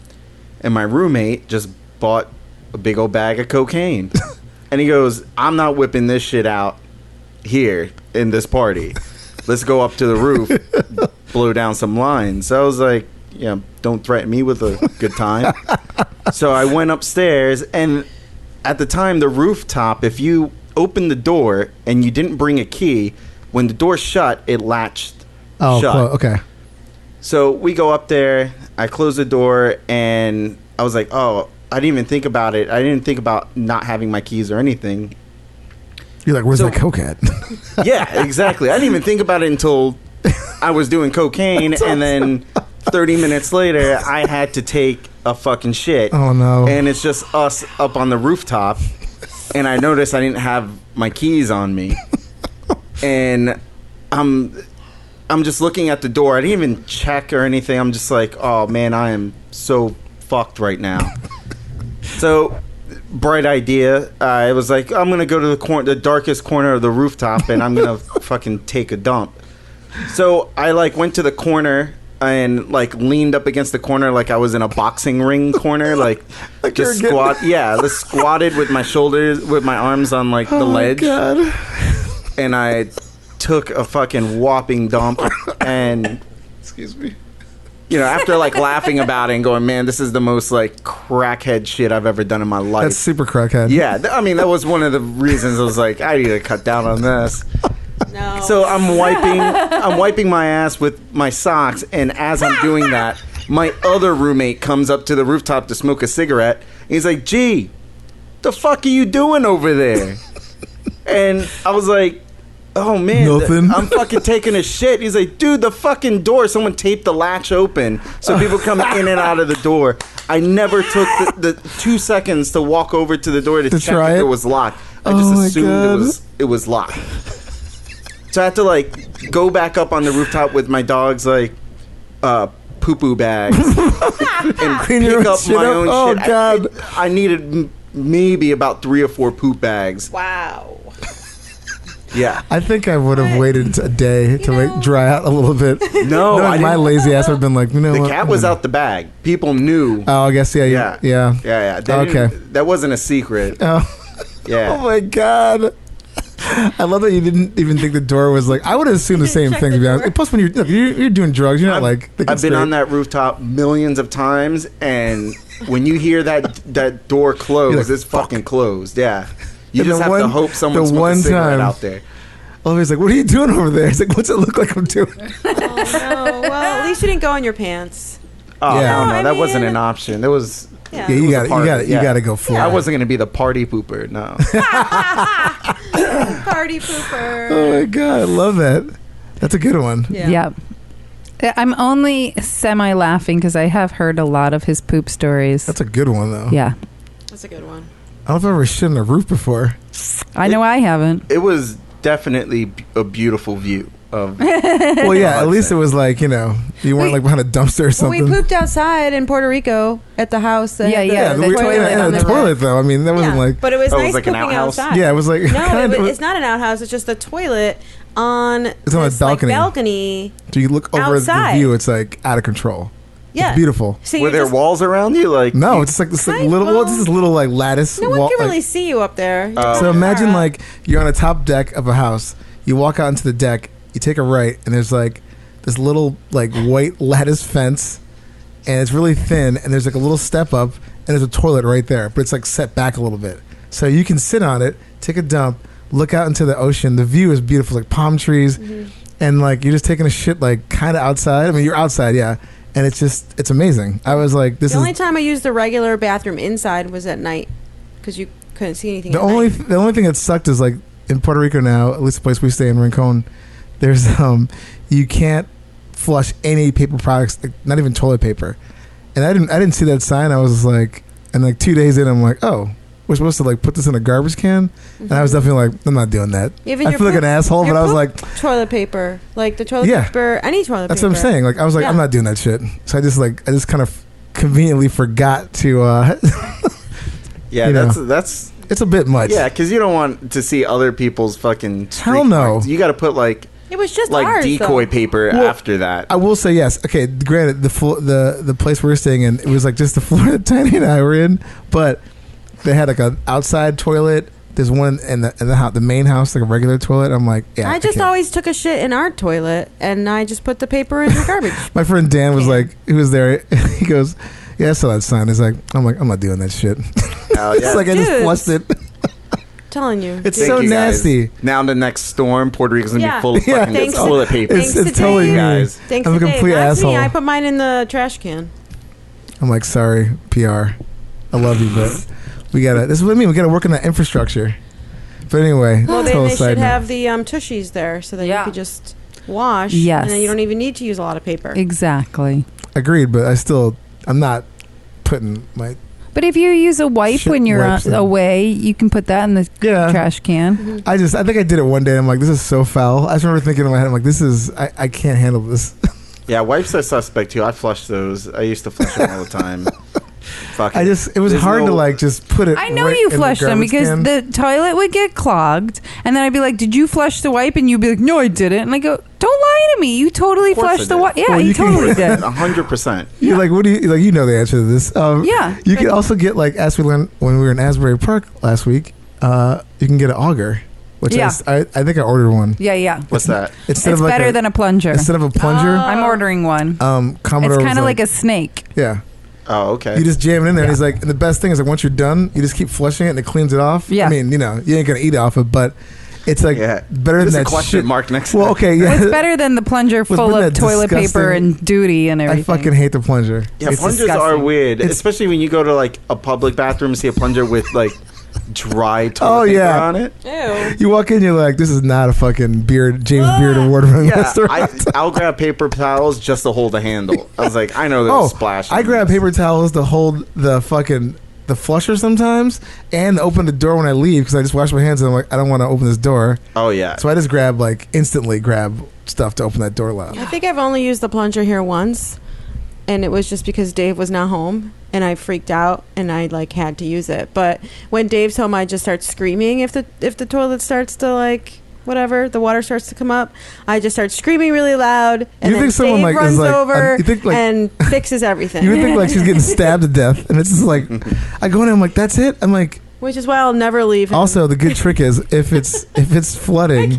[SPEAKER 6] and my roommate just bought a big old bag of cocaine, and he goes, "I'm not whipping this shit out here in this party. Let's go up to the roof, blow down some lines." So I was like, don't threaten me with a good time. So I went upstairs, and at the time, the rooftop, if you opened the door and you didn't bring a key, when the door shut, it latched shut.
[SPEAKER 5] Okay.
[SPEAKER 6] So we go up there, I close the door, and I was like, oh, I didn't even think about it. I didn't think about not having my keys or anything.
[SPEAKER 5] You're like, where's
[SPEAKER 6] So-
[SPEAKER 5] that coke at?
[SPEAKER 6] Yeah, exactly. I didn't even think about it until I was doing cocaine, and then 30 minutes later, I had to take a fucking shit.
[SPEAKER 5] Oh, no.
[SPEAKER 6] And it's just us up on the rooftop, and I noticed I didn't have my keys on me. And I'm just looking at the door. I didn't even check or anything. I'm just like, oh man, I am so fucked right now. So, bright idea. It was like, I'm gonna go to the darkest corner of the rooftop, and I'm gonna fucking take a dump. So I went to the corner and leaned up against the corner like I was in a boxing ring corner, just squatted with my shoulders, with my arms on the ledge.
[SPEAKER 5] God.
[SPEAKER 6] And I took a fucking whopping dump, and
[SPEAKER 5] Excuse me.
[SPEAKER 6] after laughing about it and going, man, this is the most crackhead shit I've ever done in my life.
[SPEAKER 5] That's super crackhead.
[SPEAKER 6] Yeah, that was one of the reasons I was like, I need to cut down on this.
[SPEAKER 7] No.
[SPEAKER 6] So I'm wiping my ass with my socks, and as I'm doing that, my other roommate comes up to the rooftop to smoke a cigarette. And he's like, "Gee, the fuck are you doing over there?" And I was like, "Oh man,
[SPEAKER 5] Nothing.
[SPEAKER 6] I'm fucking taking a shit." He's like, "Dude, the fucking door. Someone taped the latch open so people come in and out of the door." I never took the 2 seconds to walk over to the door to check
[SPEAKER 5] try
[SPEAKER 6] if
[SPEAKER 5] it?
[SPEAKER 6] it was locked. I
[SPEAKER 5] Oh
[SPEAKER 6] just
[SPEAKER 5] my
[SPEAKER 6] assumed
[SPEAKER 5] God.
[SPEAKER 6] it was locked. So I had to go back up on the rooftop with my dog's poo-poo bags and
[SPEAKER 5] Clean your
[SPEAKER 6] pick
[SPEAKER 5] own
[SPEAKER 6] up
[SPEAKER 5] shit
[SPEAKER 6] my
[SPEAKER 5] up?
[SPEAKER 6] own
[SPEAKER 5] Oh,
[SPEAKER 6] shit.
[SPEAKER 5] God.
[SPEAKER 6] I needed maybe about 3 or 4 poop bags.
[SPEAKER 7] Wow.
[SPEAKER 6] Yeah.
[SPEAKER 5] I think I would have waited a day to like dry out a little bit.
[SPEAKER 6] No,
[SPEAKER 5] Knowing my lazy ass would have been like, you know
[SPEAKER 6] the
[SPEAKER 5] what?
[SPEAKER 6] cat was out the bag. People knew.
[SPEAKER 5] Oh, I guess
[SPEAKER 6] Yeah.
[SPEAKER 5] yeah.
[SPEAKER 6] They
[SPEAKER 5] Okay.
[SPEAKER 6] That wasn't a secret.
[SPEAKER 5] Oh.
[SPEAKER 6] Yeah.
[SPEAKER 5] Oh my god. I love that you didn't even think the door was like. I would have assumed the same
[SPEAKER 7] Check
[SPEAKER 5] thing.
[SPEAKER 7] the
[SPEAKER 5] To be honest,
[SPEAKER 7] door.
[SPEAKER 5] plus when you're doing drugs, you're not like. thinking
[SPEAKER 6] I've been
[SPEAKER 5] straight.
[SPEAKER 6] on that rooftop millions of times, and when you hear that door close,
[SPEAKER 5] You're like,
[SPEAKER 6] it's fucking closed. Yeah. You
[SPEAKER 5] And
[SPEAKER 6] just
[SPEAKER 5] the
[SPEAKER 6] have to
[SPEAKER 5] one-
[SPEAKER 6] hope someone
[SPEAKER 5] the
[SPEAKER 6] smokes
[SPEAKER 5] one
[SPEAKER 6] a cigarette
[SPEAKER 5] time-
[SPEAKER 6] out there.
[SPEAKER 5] Oh, he's like, "What are you doing over there?" He's like, "What's it look like I'm doing?"
[SPEAKER 7] Oh no. Well, at least you didn't go in your pants.
[SPEAKER 6] Oh
[SPEAKER 5] Yeah.
[SPEAKER 6] no,
[SPEAKER 7] No, I
[SPEAKER 6] that wasn't
[SPEAKER 7] mean-
[SPEAKER 6] an option. There was.
[SPEAKER 7] Yeah.
[SPEAKER 5] Yeah, you
[SPEAKER 6] was a
[SPEAKER 5] got it.
[SPEAKER 6] part
[SPEAKER 5] You
[SPEAKER 6] of
[SPEAKER 5] got
[SPEAKER 6] it,
[SPEAKER 5] it. You
[SPEAKER 6] yeah.
[SPEAKER 5] got to go for
[SPEAKER 6] I
[SPEAKER 5] it.
[SPEAKER 6] wasn't gonna be the party pooper. No.
[SPEAKER 7] Party pooper.
[SPEAKER 5] Oh my god, I love that. That's a good one.
[SPEAKER 1] Yeah. I'm only semi laughing because I have heard a lot of his poop stories.
[SPEAKER 5] That's a good one though.
[SPEAKER 1] Yeah.
[SPEAKER 7] That's a good one.
[SPEAKER 5] I don't know if I've ever shit on a roof before.
[SPEAKER 1] I know I haven't.
[SPEAKER 6] It was definitely a beautiful view of.
[SPEAKER 5] Well, yeah, at
[SPEAKER 6] I'd
[SPEAKER 5] least
[SPEAKER 6] say.
[SPEAKER 5] it was like, you know, you weren't like behind a dumpster or
[SPEAKER 7] Well,
[SPEAKER 5] something.
[SPEAKER 7] we pooped outside in Puerto Rico at the house. That
[SPEAKER 1] Yeah,
[SPEAKER 7] had
[SPEAKER 1] yeah,
[SPEAKER 7] The,
[SPEAKER 1] the
[SPEAKER 7] toilet
[SPEAKER 5] in
[SPEAKER 7] on
[SPEAKER 5] a
[SPEAKER 7] the
[SPEAKER 5] toilet
[SPEAKER 7] roof.
[SPEAKER 5] though. I mean, that wasn't
[SPEAKER 7] Yeah,
[SPEAKER 5] like.
[SPEAKER 7] but it was
[SPEAKER 6] Oh, it was
[SPEAKER 7] nice
[SPEAKER 6] like an
[SPEAKER 7] pooping
[SPEAKER 6] outhouse?
[SPEAKER 7] outside.
[SPEAKER 5] Yeah, it was like.
[SPEAKER 7] No,
[SPEAKER 5] kind of,
[SPEAKER 7] it's not an outhouse. It's just a toilet on.
[SPEAKER 5] It's on a
[SPEAKER 7] this, like,
[SPEAKER 5] balcony.
[SPEAKER 7] balcony.
[SPEAKER 5] So you look over
[SPEAKER 7] outside.
[SPEAKER 5] the view, it's like out of control.
[SPEAKER 7] Yeah,
[SPEAKER 5] It's beautiful.
[SPEAKER 7] So
[SPEAKER 6] Were
[SPEAKER 7] you
[SPEAKER 6] there
[SPEAKER 7] just,
[SPEAKER 6] walls around you? Like
[SPEAKER 5] No, it's just like this like
[SPEAKER 7] Kind
[SPEAKER 5] little.
[SPEAKER 7] of.
[SPEAKER 5] Well, it's this little like lattice.
[SPEAKER 7] No one
[SPEAKER 5] wall,
[SPEAKER 7] can
[SPEAKER 5] like-
[SPEAKER 7] really see you up there.
[SPEAKER 5] So imagine like you're on a top deck of a house. You walk out into the deck. You take a right, and there's like this little like white lattice fence, and it's really thin. And there's like a little step up, and there's a toilet right there, but it's like set back a little bit, so you can sit on it, take a dump, look out into the ocean. The view is beautiful, like palm trees, and like you're just taking a shit like kind of outside. I mean, you're outside, yeah, and it's amazing. I was like, this
[SPEAKER 7] the
[SPEAKER 5] is
[SPEAKER 7] only time I used the regular bathroom inside was at night because you couldn't see anything.
[SPEAKER 5] the
[SPEAKER 7] at
[SPEAKER 5] only
[SPEAKER 7] night.
[SPEAKER 5] the only thing that sucked is like in Puerto Rico now, at least the place we stay in Rincon, there's you can't flush any paper products, like, not even toilet paper. And I didn't see that sign. I was like, and like 2 days in, I'm like, oh, we're supposed to like put this in a garbage can, and I was definitely like, I'm not doing that.
[SPEAKER 7] Even
[SPEAKER 5] I
[SPEAKER 7] your
[SPEAKER 5] feel like
[SPEAKER 7] poop-
[SPEAKER 5] an asshole,
[SPEAKER 7] your
[SPEAKER 5] but I was
[SPEAKER 7] poop
[SPEAKER 5] like,
[SPEAKER 7] toilet paper, like the toilet
[SPEAKER 5] Yeah.
[SPEAKER 7] paper, any toilet
[SPEAKER 5] that's
[SPEAKER 7] paper.
[SPEAKER 5] what I'm saying. Like I was like, I'm
[SPEAKER 7] Yeah.
[SPEAKER 5] not doing that shit. So I just kind of conveniently forgot to.
[SPEAKER 6] yeah,
[SPEAKER 5] you know.
[SPEAKER 6] that's
[SPEAKER 5] It's a bit much.
[SPEAKER 6] yeah, because you don't want to see other people's fucking. street
[SPEAKER 5] Hell no.
[SPEAKER 6] marks. You got to put like
[SPEAKER 7] It was just
[SPEAKER 6] like
[SPEAKER 7] ours,
[SPEAKER 6] decoy
[SPEAKER 7] though.
[SPEAKER 6] paper
[SPEAKER 5] Well,
[SPEAKER 6] after that.
[SPEAKER 5] I will say yes. Okay, granted, the place we were staying in, it was like just the floor that Tiny and I were in, but they had like an outside toilet. There's one in the house, the main house, like a regular toilet. I'm like, yeah.
[SPEAKER 7] I just
[SPEAKER 5] can't.
[SPEAKER 7] always took a shit in our toilet, and I just put the paper in the garbage.
[SPEAKER 5] My friend Dan was
[SPEAKER 7] Yeah.
[SPEAKER 5] like, he was there. He goes, yeah, I saw that sign. He's like, I'm not doing that shit.
[SPEAKER 6] Oh,
[SPEAKER 5] It's
[SPEAKER 6] yeah.
[SPEAKER 5] like I just
[SPEAKER 7] Dude.
[SPEAKER 5] flushed it.
[SPEAKER 7] Telling you,
[SPEAKER 5] It's
[SPEAKER 7] dude.
[SPEAKER 5] so
[SPEAKER 6] Thank you, guys.
[SPEAKER 5] nasty.
[SPEAKER 6] Now the next storm, Puerto Rico's gonna
[SPEAKER 7] Yeah.
[SPEAKER 6] be full of
[SPEAKER 5] Yeah.
[SPEAKER 6] fucking
[SPEAKER 7] Thanks to-
[SPEAKER 6] toilet paper.
[SPEAKER 5] It's
[SPEAKER 7] Thanks to
[SPEAKER 5] totally
[SPEAKER 7] Dave.
[SPEAKER 5] me.
[SPEAKER 6] Guys.
[SPEAKER 7] Thanks
[SPEAKER 5] I'm
[SPEAKER 7] to
[SPEAKER 5] a
[SPEAKER 7] Dave.
[SPEAKER 5] complete
[SPEAKER 7] That's me.
[SPEAKER 5] asshole.
[SPEAKER 7] I put mine in the trash can.
[SPEAKER 5] I'm like, sorry, PR. I love you, but we gotta. This is what I mean. We gotta work on that infrastructure. But anyway,
[SPEAKER 7] Well,
[SPEAKER 5] total
[SPEAKER 7] they
[SPEAKER 5] side
[SPEAKER 7] should
[SPEAKER 5] note.
[SPEAKER 7] have the tushies there so that
[SPEAKER 1] Yeah.
[SPEAKER 7] you could just wash.
[SPEAKER 1] Yes.
[SPEAKER 7] And then you don't even need to use a lot of paper.
[SPEAKER 1] Exactly.
[SPEAKER 5] Agreed, but I'm not putting my
[SPEAKER 1] But if you use a wipe
[SPEAKER 5] Shit
[SPEAKER 1] when you're
[SPEAKER 5] wipes in.
[SPEAKER 1] away, you can put that in the
[SPEAKER 5] yeah.
[SPEAKER 1] trash can.
[SPEAKER 5] I think I did it one day. I'm like, this is so foul. I just remember thinking in my head, I'm like, this is I can't handle this.
[SPEAKER 6] Yeah, wipes are suspect too. I flush those. I used to flush them all the time. Fuck
[SPEAKER 5] it was
[SPEAKER 6] There's
[SPEAKER 5] hard to
[SPEAKER 6] no-
[SPEAKER 5] like just put it.
[SPEAKER 1] I know
[SPEAKER 5] right
[SPEAKER 1] you
[SPEAKER 5] in the
[SPEAKER 1] flushed them
[SPEAKER 5] garbage
[SPEAKER 1] because
[SPEAKER 5] can.
[SPEAKER 1] the toilet would get clogged, and then I'd be like, "Did you flush the wipe?" And you'd be like, "No, I didn't." And I go, "Don't lie to me. You totally
[SPEAKER 6] Of course
[SPEAKER 1] flushed
[SPEAKER 6] I
[SPEAKER 1] the
[SPEAKER 6] did.
[SPEAKER 1] wipe. Yeah,
[SPEAKER 5] Well,
[SPEAKER 1] you
[SPEAKER 5] you can-
[SPEAKER 1] totally did."
[SPEAKER 6] 100%.
[SPEAKER 5] You're like, what do you like? You know the answer to this.
[SPEAKER 1] Yeah.
[SPEAKER 5] You can also get like, as we learned when we were in Asbury Park last week. You can get an auger, which
[SPEAKER 1] Yeah.
[SPEAKER 5] I think I ordered one.
[SPEAKER 1] Yeah, yeah.
[SPEAKER 6] What's that?
[SPEAKER 5] Instead
[SPEAKER 1] It's
[SPEAKER 5] of like
[SPEAKER 1] better than a plunger.
[SPEAKER 5] instead of a plunger.
[SPEAKER 1] I'm ordering one.
[SPEAKER 5] Commodore
[SPEAKER 1] It's
[SPEAKER 5] was
[SPEAKER 1] kind of like a snake.
[SPEAKER 5] yeah.
[SPEAKER 6] Oh, okay.
[SPEAKER 5] You just jam it in there, and
[SPEAKER 1] Yeah.
[SPEAKER 5] he's like, and the best thing is like once you're done, you just keep flushing it, and it cleans it off.
[SPEAKER 1] Yeah.
[SPEAKER 5] I mean, you ain't gonna eat off it, but it's like
[SPEAKER 6] yeah.
[SPEAKER 5] better
[SPEAKER 6] There's
[SPEAKER 5] than
[SPEAKER 6] a
[SPEAKER 5] that
[SPEAKER 6] question
[SPEAKER 5] shit.
[SPEAKER 6] mark next.
[SPEAKER 5] Well, okay, yeah.
[SPEAKER 1] It's better than the plunger full
[SPEAKER 5] Wasn't
[SPEAKER 1] of
[SPEAKER 5] that
[SPEAKER 1] toilet paper
[SPEAKER 5] disgusting?
[SPEAKER 1] and duty and
[SPEAKER 5] I
[SPEAKER 1] everything.
[SPEAKER 5] fucking hate the plunger.
[SPEAKER 6] Yeah,
[SPEAKER 1] It's
[SPEAKER 6] plungers
[SPEAKER 1] disgusting.
[SPEAKER 6] are weird,
[SPEAKER 5] It's-
[SPEAKER 6] especially when you go to like a public bathroom and see a plunger with like dry toilet
[SPEAKER 5] Oh,
[SPEAKER 6] paper
[SPEAKER 5] yeah.
[SPEAKER 6] on it.
[SPEAKER 7] Ew.
[SPEAKER 5] You walk in, you're like, this is not a fucking James Beard award-winning
[SPEAKER 6] Yeah,
[SPEAKER 5] restaurant.
[SPEAKER 6] I'll grab paper towels just to hold the handle. I was like, I know there's
[SPEAKER 5] Oh,
[SPEAKER 6] a splash.
[SPEAKER 5] I grab paper towels to hold the flusher sometimes, and open the door when I leave because I just wash my hands and I'm like, I don't want to open this door,
[SPEAKER 6] Oh yeah.
[SPEAKER 5] so I just instantly grab stuff to open that door loud.
[SPEAKER 7] I think I've only used the plunger here once, and it was just because Dave was not home, and I freaked out, and I like had to use it. But when Dave's home, I just start screaming if the toilet starts to like whatever, the water starts to come up. I just start screaming really loud, and then Dave runs over and fixes everything.
[SPEAKER 5] You would think like she's getting stabbed to death, and it's just like I go in and I'm like, that's it. I'm like,
[SPEAKER 7] which is why I'll never leave him.
[SPEAKER 5] Also, the good trick is if it's flooding,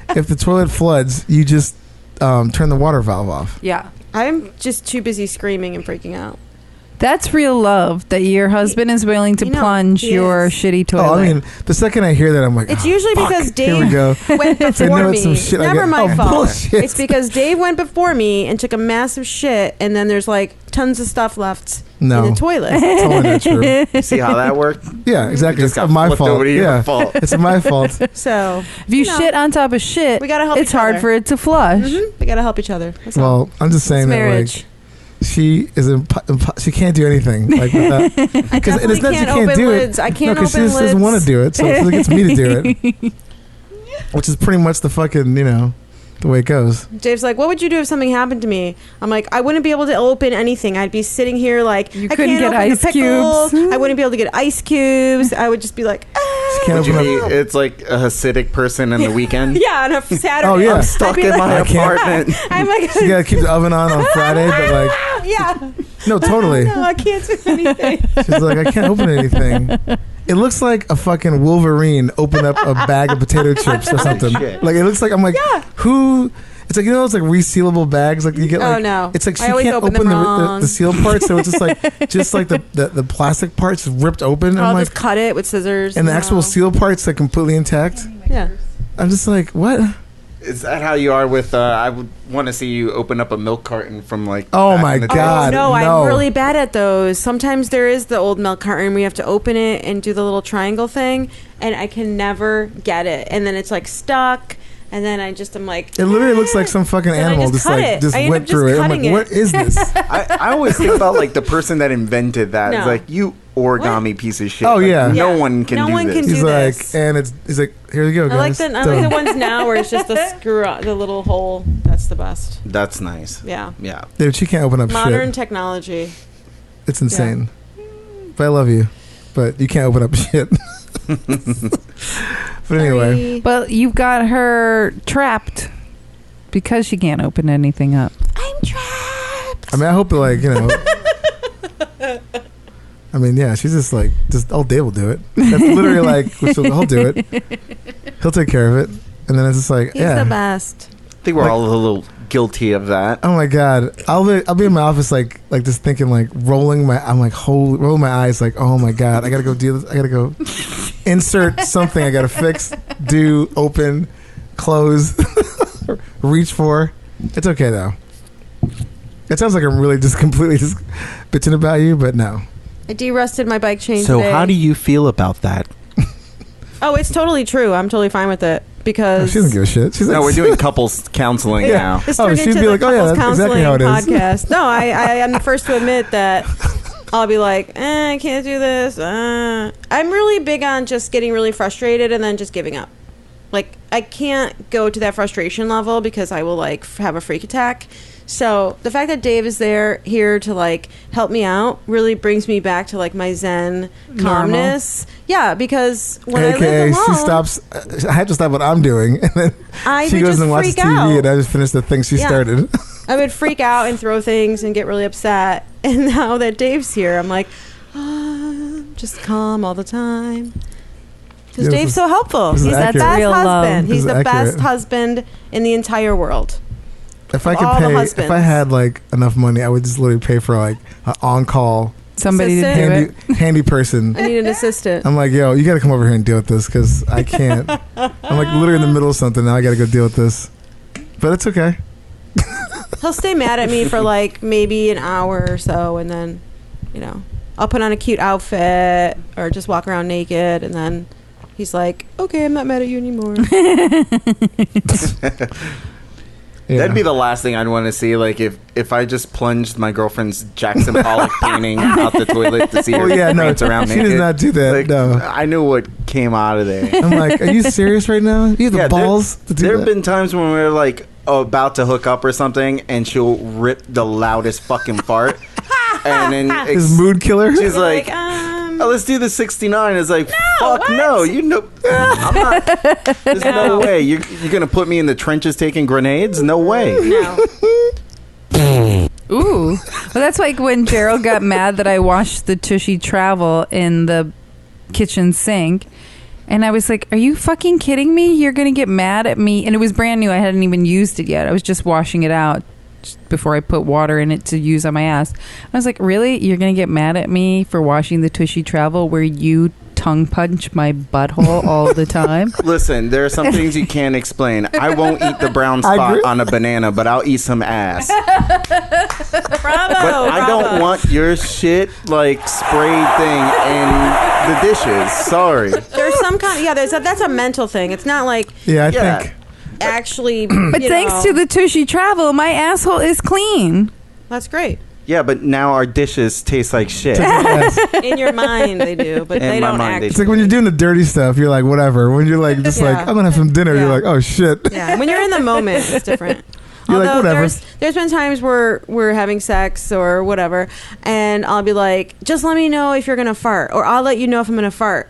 [SPEAKER 5] if the toilet floods, you just turn the water valve off.
[SPEAKER 1] Yeah.
[SPEAKER 7] I'm just too busy screaming and freaking out.
[SPEAKER 1] That's real love, that your husband is willing to plunge your shitty toilet.
[SPEAKER 5] Oh, I mean, the second I hear that, I'm like,
[SPEAKER 7] it's usually because Dave went
[SPEAKER 5] I
[SPEAKER 7] before
[SPEAKER 5] know
[SPEAKER 7] me.
[SPEAKER 5] it's some shit
[SPEAKER 7] Never my fault.
[SPEAKER 5] Bullshit.
[SPEAKER 7] It's because Dave went before me and took a massive shit, and then there's like tons of stuff left in the toilet.
[SPEAKER 5] It's totally not true.
[SPEAKER 6] See how that worked?
[SPEAKER 5] Yeah, exactly.
[SPEAKER 6] It's
[SPEAKER 5] It's my fault.
[SPEAKER 6] Yeah, fault.
[SPEAKER 5] It's my fault.
[SPEAKER 7] So
[SPEAKER 1] if you shit on top of shit,
[SPEAKER 7] we gotta help.
[SPEAKER 1] It's hard for it to flush.
[SPEAKER 7] We gotta help each other. That's all.
[SPEAKER 5] Well, I'm just saying
[SPEAKER 7] It's
[SPEAKER 5] that
[SPEAKER 7] marriage.
[SPEAKER 5] like she is she can't do anything like that.
[SPEAKER 7] I definitely can't open lids. I can't open
[SPEAKER 5] she just doesn't want to do it, so it gets me to do it, which is pretty much the fucking the way it goes.
[SPEAKER 7] Dave's like, what would you do if something happened to me? I'm like, I wouldn't be able to open anything. I'd be sitting here like,
[SPEAKER 1] you
[SPEAKER 7] I
[SPEAKER 1] couldn't
[SPEAKER 7] can't
[SPEAKER 1] get
[SPEAKER 7] open
[SPEAKER 1] ice
[SPEAKER 7] a pickle.
[SPEAKER 1] cubes.
[SPEAKER 7] I wouldn't be able to get ice cubes. I would just be like,
[SPEAKER 6] It's like a Hasidic person in the weekend.
[SPEAKER 7] Yeah, on a Saturday.
[SPEAKER 5] Oh, yeah.
[SPEAKER 6] I'm stuck in
[SPEAKER 7] like,
[SPEAKER 6] my apartment.
[SPEAKER 7] I'm like,
[SPEAKER 5] So you gotta keep the oven on Friday, but like,
[SPEAKER 7] yeah.
[SPEAKER 5] no, totally.
[SPEAKER 7] No, I can't do anything.
[SPEAKER 5] She's like, I can't open anything. It looks like a fucking Wolverine opened up a bag of potato chips or something. Like it looks like, I'm like, who? It's like, those like resealable bags like you get. Like,
[SPEAKER 7] no!
[SPEAKER 5] It's like she
[SPEAKER 7] I always
[SPEAKER 5] can't open
[SPEAKER 7] them
[SPEAKER 5] the sealed part, so it's just like the plastic parts ripped open.
[SPEAKER 7] I'll
[SPEAKER 5] I'm
[SPEAKER 7] just cut it with scissors.
[SPEAKER 5] and the actual sealed parts like completely intact.
[SPEAKER 7] Yeah.
[SPEAKER 5] I'm just like, what?
[SPEAKER 6] Is that how you are with? I would want to see you open up a milk carton from like.
[SPEAKER 5] Oh my god!
[SPEAKER 7] No, I'm really bad at those. Sometimes there is the old milk carton. We have to open it and do the little triangle thing, and I can never get it. And then it's like stuck. And then I'm like,
[SPEAKER 5] it literally looks like some fucking animal just went through it. I'm like, what is this?
[SPEAKER 6] I always think about like the person that invented that. It's like, you origami piece of shit.
[SPEAKER 5] Oh
[SPEAKER 6] like,
[SPEAKER 5] yeah,
[SPEAKER 6] no one can do this.
[SPEAKER 5] He's like, and he's like, here you go, guys.
[SPEAKER 7] I like the ones now where it's just the screw, the little hole. That's the best.
[SPEAKER 6] That's nice.
[SPEAKER 7] Yeah.
[SPEAKER 6] Yeah.
[SPEAKER 5] Dude, she can't open up
[SPEAKER 7] modern
[SPEAKER 5] shit.
[SPEAKER 7] technology.
[SPEAKER 5] It's insane. Yeah. But I love you. But you can't open up shit. But anyway.
[SPEAKER 1] But you've got her trapped because she can't open anything up.
[SPEAKER 7] I'm trapped.
[SPEAKER 5] I mean, I hope I mean, yeah, she's just like, all Dave will do it. That's literally like, he'll do it. He'll take care of it. And then it's just like,
[SPEAKER 7] He's
[SPEAKER 5] yeah.
[SPEAKER 7] the best.
[SPEAKER 6] I think we're all a little guilty of that.
[SPEAKER 5] Oh my god, I'll be in my office like just thinking like rolling my eyes like, oh my god, I gotta go do this. I gotta go insert something. I gotta fix, do, open, close, reach for. It's okay though. It sounds like I'm really just completely just bitching about you, but no.
[SPEAKER 7] I de-rusted my bike chain
[SPEAKER 6] So
[SPEAKER 7] today.
[SPEAKER 6] how do you feel about that?
[SPEAKER 7] Oh, it's totally true. I'm totally fine with it because
[SPEAKER 5] she doesn't give a shit. She's like,
[SPEAKER 6] no, we're doing couples counseling now.
[SPEAKER 7] This turned
[SPEAKER 5] she'd
[SPEAKER 7] into
[SPEAKER 5] be
[SPEAKER 7] the
[SPEAKER 5] like, oh yeah,
[SPEAKER 7] couples
[SPEAKER 5] that's exactly
[SPEAKER 7] counseling
[SPEAKER 5] how it is.
[SPEAKER 7] podcast. No, I am the first to admit that I'll be like, I can't do this. I'm really big on just getting really frustrated and then just giving up. Like, I can't go to that frustration level because I will like have a freak attack. So the fact that Dave is here to like help me out really brings me back to like my Zen calmness. Yeah, because when I live alone,
[SPEAKER 5] she stops. I have to stop what I'm doing, and then she goes and watches TV, and I just finish the thing she started.
[SPEAKER 7] I would freak out and throw things and get really upset. And now that Dave's here, I'm like, just calm all the time. Because Dave's so helpful. He's the best husband. He's the best husband in the entire world.
[SPEAKER 5] If I could pay, if I had like enough money, I would just literally pay for like an on-call
[SPEAKER 1] somebody to do it.
[SPEAKER 5] Handy person.
[SPEAKER 7] I need an assistant.
[SPEAKER 5] I'm like, yo, you got to come over here and deal with this because I can't. I'm like literally in the middle of something now. I got to go deal with this, but it's okay.
[SPEAKER 7] He'll stay mad at me for like maybe an hour or so, and then, I'll put on a cute outfit or just walk around naked, and then he's like, okay, I'm not mad at you anymore.
[SPEAKER 5] Yeah.
[SPEAKER 6] That'd be the last thing I'd want to see. Like if I just plunged my girlfriend's Jackson Pollock painting out the toilet to see her dance around naked.
[SPEAKER 5] She does not do that.
[SPEAKER 6] Like,
[SPEAKER 5] no,
[SPEAKER 6] I knew what came out of there.
[SPEAKER 5] I'm like, are you serious right now? You have the balls to do that?
[SPEAKER 6] There have been times when we're like about to hook up or something, and she'll rip the loudest fucking fart. And then
[SPEAKER 5] His mood killer.
[SPEAKER 6] she's like, oh, let's do the 69. It's like, fuck no. You know, I'm not. There's no way. You're going to put me in the trenches taking grenades? No way.
[SPEAKER 7] No.
[SPEAKER 1] Ooh. Well, that's like when Gerald got mad that I washed the Tushy Travel in the kitchen sink. And I was like, are you fucking kidding me? You're going to get mad at me. And it was brand new. I hadn't even used it yet. I was just washing it out before I put water in it to use on my ass. I was like, really? You're going to get mad at me for washing the Tushy Travel where you tongue punch my butthole all the time?
[SPEAKER 6] Listen, there are some things you can't explain. I won't eat the brown spot on a banana, but I'll eat some ass.
[SPEAKER 7] Bravo.
[SPEAKER 6] But I don't want your shit like sprayed thing in the dishes. Sorry.
[SPEAKER 7] There's some kind. Yeah, that's a mental thing. It's not like
[SPEAKER 5] Yeah, I think.
[SPEAKER 7] actually.
[SPEAKER 1] But thanks to the Tushy Travel, my asshole is clean.
[SPEAKER 7] That's great.
[SPEAKER 6] Yeah, but now our dishes taste like shit.
[SPEAKER 7] In your mind, they do, but
[SPEAKER 6] In
[SPEAKER 7] they
[SPEAKER 6] my
[SPEAKER 7] don't
[SPEAKER 6] mind,
[SPEAKER 7] act.
[SPEAKER 6] they
[SPEAKER 5] It's like when you're doing the dirty stuff, you're like, whatever. When you're like, just like,
[SPEAKER 7] Yeah.
[SPEAKER 5] I'm gonna have some dinner,
[SPEAKER 7] Yeah.
[SPEAKER 5] you're like, oh shit.
[SPEAKER 7] Yeah, when you're in the moment, it's different.
[SPEAKER 5] You're like,
[SPEAKER 7] Although
[SPEAKER 5] whatever.
[SPEAKER 7] there's been times where we're having sex or whatever, and I'll be like, just let me know if you're gonna fart, or I'll let you know if I'm gonna fart.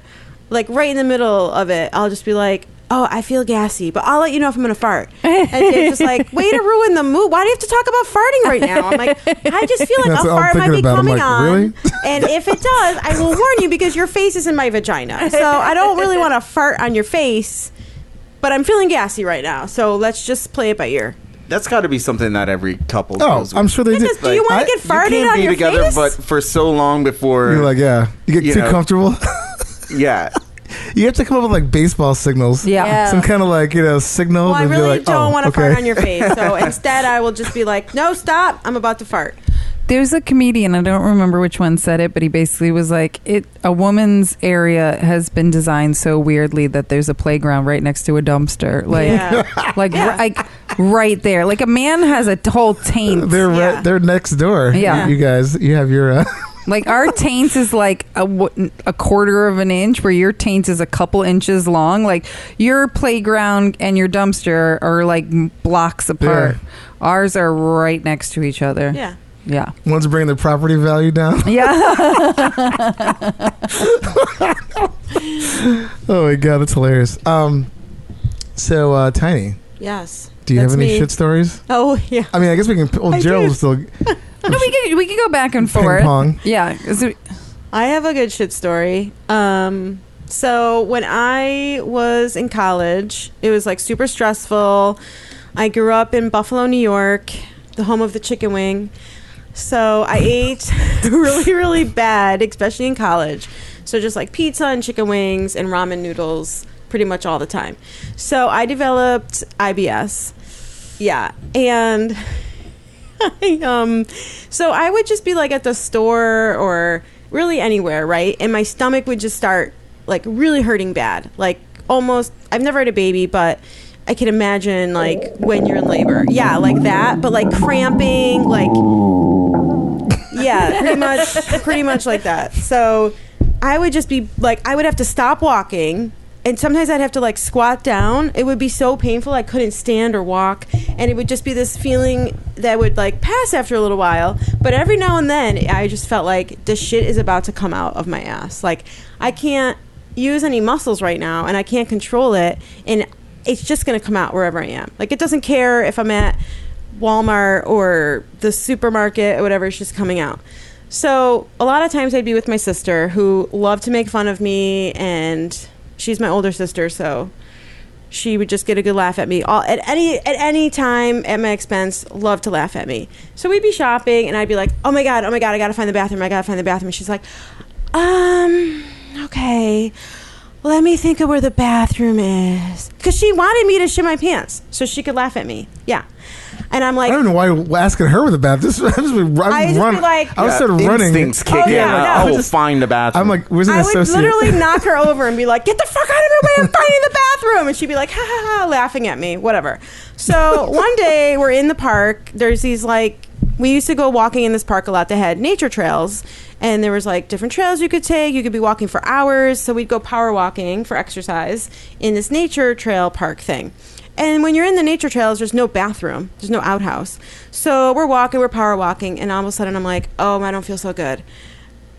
[SPEAKER 7] Like right in the middle of it, I'll just be like, oh, I feel gassy, but I'll let you know if I'm gonna fart. And Dave's just like, way to ruin the mood. Why do you have to talk about farting right now? I'm like, I just feel like
[SPEAKER 5] That's
[SPEAKER 7] a
[SPEAKER 5] what I'm
[SPEAKER 7] fart might
[SPEAKER 5] thinking
[SPEAKER 7] be
[SPEAKER 5] about. I'm
[SPEAKER 7] coming
[SPEAKER 5] like,
[SPEAKER 7] on.
[SPEAKER 5] really?
[SPEAKER 7] And if it does, I will warn you because your face is in my vagina. So I don't really want to fart on your face, but I'm feeling gassy right now. So let's just play it by ear.
[SPEAKER 6] That's got to be something that every couple
[SPEAKER 5] Oh,
[SPEAKER 6] goes
[SPEAKER 5] I'm
[SPEAKER 6] with.
[SPEAKER 5] sure they do.
[SPEAKER 7] Because do you want to get
[SPEAKER 6] You
[SPEAKER 7] farted
[SPEAKER 6] can't
[SPEAKER 7] on
[SPEAKER 6] be
[SPEAKER 7] your
[SPEAKER 6] together,
[SPEAKER 7] face?
[SPEAKER 6] but for so long before.
[SPEAKER 5] You're like, yeah. You get
[SPEAKER 6] You
[SPEAKER 5] too
[SPEAKER 6] know.
[SPEAKER 5] comfortable.
[SPEAKER 6] Yeah.
[SPEAKER 5] You have to come up with like baseball signals.
[SPEAKER 1] Yeah.
[SPEAKER 5] Some kind of like, signal.
[SPEAKER 7] Well, I
[SPEAKER 5] and be
[SPEAKER 7] really
[SPEAKER 5] like,
[SPEAKER 7] don't
[SPEAKER 5] oh,
[SPEAKER 7] want to
[SPEAKER 5] okay.
[SPEAKER 7] fart on your face. So instead, I will just be like, no, stop. I'm about to fart.
[SPEAKER 1] There's a comedian, I don't remember which one said it, but he basically was like, a woman's area has been designed so weirdly that there's a playground right next to a dumpster. Like,
[SPEAKER 7] Yeah.
[SPEAKER 1] like right there. Like a man has a whole taint.
[SPEAKER 5] They're next door.
[SPEAKER 1] Yeah.
[SPEAKER 5] You guys, you have your.
[SPEAKER 1] Like our taint is like a quarter of an inch, where your taint is a couple inches long. Like your playground and your dumpster are like blocks apart.
[SPEAKER 5] Yeah.
[SPEAKER 1] Ours are right next to each other.
[SPEAKER 7] Yeah.
[SPEAKER 1] Yeah.
[SPEAKER 5] One's bringing the property value down.
[SPEAKER 1] Yeah.
[SPEAKER 5] Oh my god, that's hilarious. So Tiny,
[SPEAKER 7] Yes.
[SPEAKER 5] do you have
[SPEAKER 7] That's
[SPEAKER 5] any
[SPEAKER 7] me.
[SPEAKER 5] shit stories?
[SPEAKER 7] Oh, yeah.
[SPEAKER 5] I mean, I guess we can. Oh,
[SPEAKER 7] I
[SPEAKER 5] Gerald
[SPEAKER 7] do.
[SPEAKER 5] was still
[SPEAKER 1] No, we could go back and
[SPEAKER 5] ping
[SPEAKER 1] forth.
[SPEAKER 5] pong.
[SPEAKER 1] Yeah.
[SPEAKER 7] I have a good shit story. So when I was in college, it was like super stressful. I grew up in Buffalo, New York, the home of the chicken wing. So I ate really, really bad, especially in college. So just like pizza and chicken wings and ramen noodles pretty much all the time. So I developed IBS. Yeah. And so I would just be like at the store or really anywhere, right? And my stomach would just start like really hurting bad. Like almost, I've never had a baby, but I can imagine like when you're in labor. Yeah, like that, but like cramping, like yeah, pretty much like that. So I would just be like, I would have to stop walking. And sometimes I'd have to like squat down. It would be so painful. I couldn't stand or walk. And it would just be this feeling that would like pass after a little while. But every now and then I just felt like the shit is about to come out of my ass. Like I can't use any muscles right now and I can't control it. And it's just going to come out wherever I am. Like it doesn't care if I'm at Walmart or the supermarket or whatever, it's just coming out. So a lot of times I'd be with my sister who loved to make fun of me, and she's my older sister, so she would just get a good laugh at me at any time at my expense. Loved to laugh at me. So we'd be shopping and I'd be like, oh my god, I gotta find the bathroom. And she's like, okay, let me think of where the bathroom is, because she wanted me to shit my pants so she could laugh at me. Yeah. And I'm like,
[SPEAKER 5] I don't know why you're asking her where the bathroom.
[SPEAKER 7] I just be like,
[SPEAKER 5] I would start running.
[SPEAKER 6] Instincts kick
[SPEAKER 7] Oh,
[SPEAKER 6] in.
[SPEAKER 7] yeah,
[SPEAKER 6] I
[SPEAKER 7] no.
[SPEAKER 6] will find the bathroom.
[SPEAKER 5] I'm like, where's an
[SPEAKER 7] I would
[SPEAKER 5] associate?
[SPEAKER 7] literally knock her over and be like, get the fuck out of my way, I'm finding the bathroom. And she'd be like, ha ha ha, laughing at me, whatever. So one day we're in the park. There's these like, we used to go walking in this park a lot that had nature trails. And there was like different trails you could take. You could be walking for hours. So we'd go power walking for exercise in this nature trail park thing. And when you're in the nature trails, there's no bathroom. There's no outhouse. So we're power walking, and all of a sudden I'm like, oh, I don't feel so good.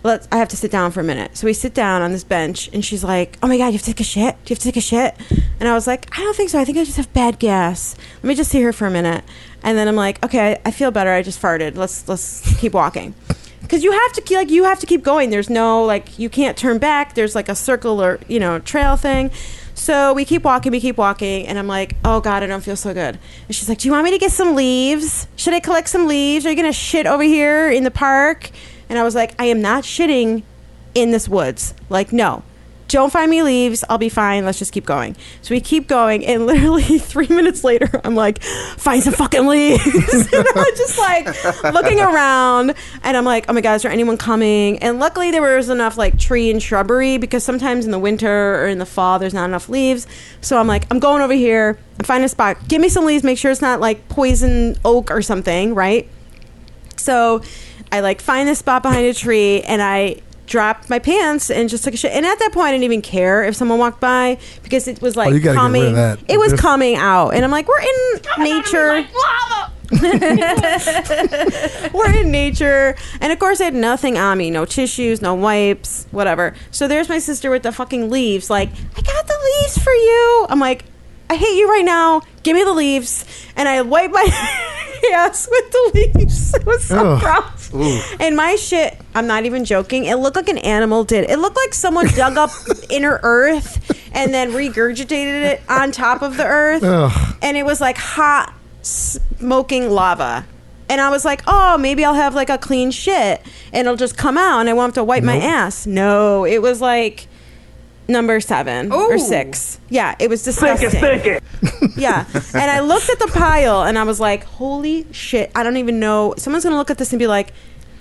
[SPEAKER 7] I have to sit down for a minute. So we sit down on this bench, and she's like, oh my God, you have to take a shit? Do you have to take a shit? And I was like, I don't think so. I think I just have bad gas. Let me just see her for a minute. And then I'm like, okay, I feel better. I just farted. Let's keep walking. Because you have to keep going. There's no, you can't turn back. There's a circle or, trail thing. So we keep walking, and I'm like, oh God, I don't feel so good. And she's like, do you want me to get some leaves? Should I collect some leaves? Are you going to shit over here in the park? And I was like, I am not shitting in this woods. No. Don't find me leaves. I'll be fine. Let's just keep going. So we keep going, and literally 3 minutes later, I'm like, find some fucking leaves. And I'm just looking around, and I'm like, oh my God, is there anyone coming? And luckily there was enough tree and shrubbery, because sometimes in the winter or in the fall there's not enough leaves. So I'm like, I'm going over here. I'm finding a spot. Give me some leaves. Make sure it's not poison oak or something, right? So I find this spot behind a tree, and I dropped my pants and just took a shit. And at that point, I didn't even care if someone walked by, because it was
[SPEAKER 5] you gotta
[SPEAKER 7] coming.
[SPEAKER 5] get rid of that.
[SPEAKER 7] It was coming out, and I'm like, we're in nature. We're in nature, and of course I had nothing on me, no tissues, no wipes, whatever. So there's my sister with the fucking leaves. I got the leaves for you. I'm like, I hate you right now. Give me the leaves. And I wipe my ass with the leaves. It was so gross.
[SPEAKER 6] Ooh.
[SPEAKER 7] And my shit, I'm not even joking, it looked like an animal did. It looked like someone dug up inner earth and then regurgitated it on top of the earth.
[SPEAKER 5] Ugh.
[SPEAKER 7] And it was hot, smoking lava. And I was like, oh, maybe I'll have a clean shit and it'll just come out and I won't have to wipe my ass. No, it was number 7 or 6. Yeah, it was disgusting. Yeah. And I looked at the pile and I was like, holy shit, I don't even know. Someone's going to look at this and be like,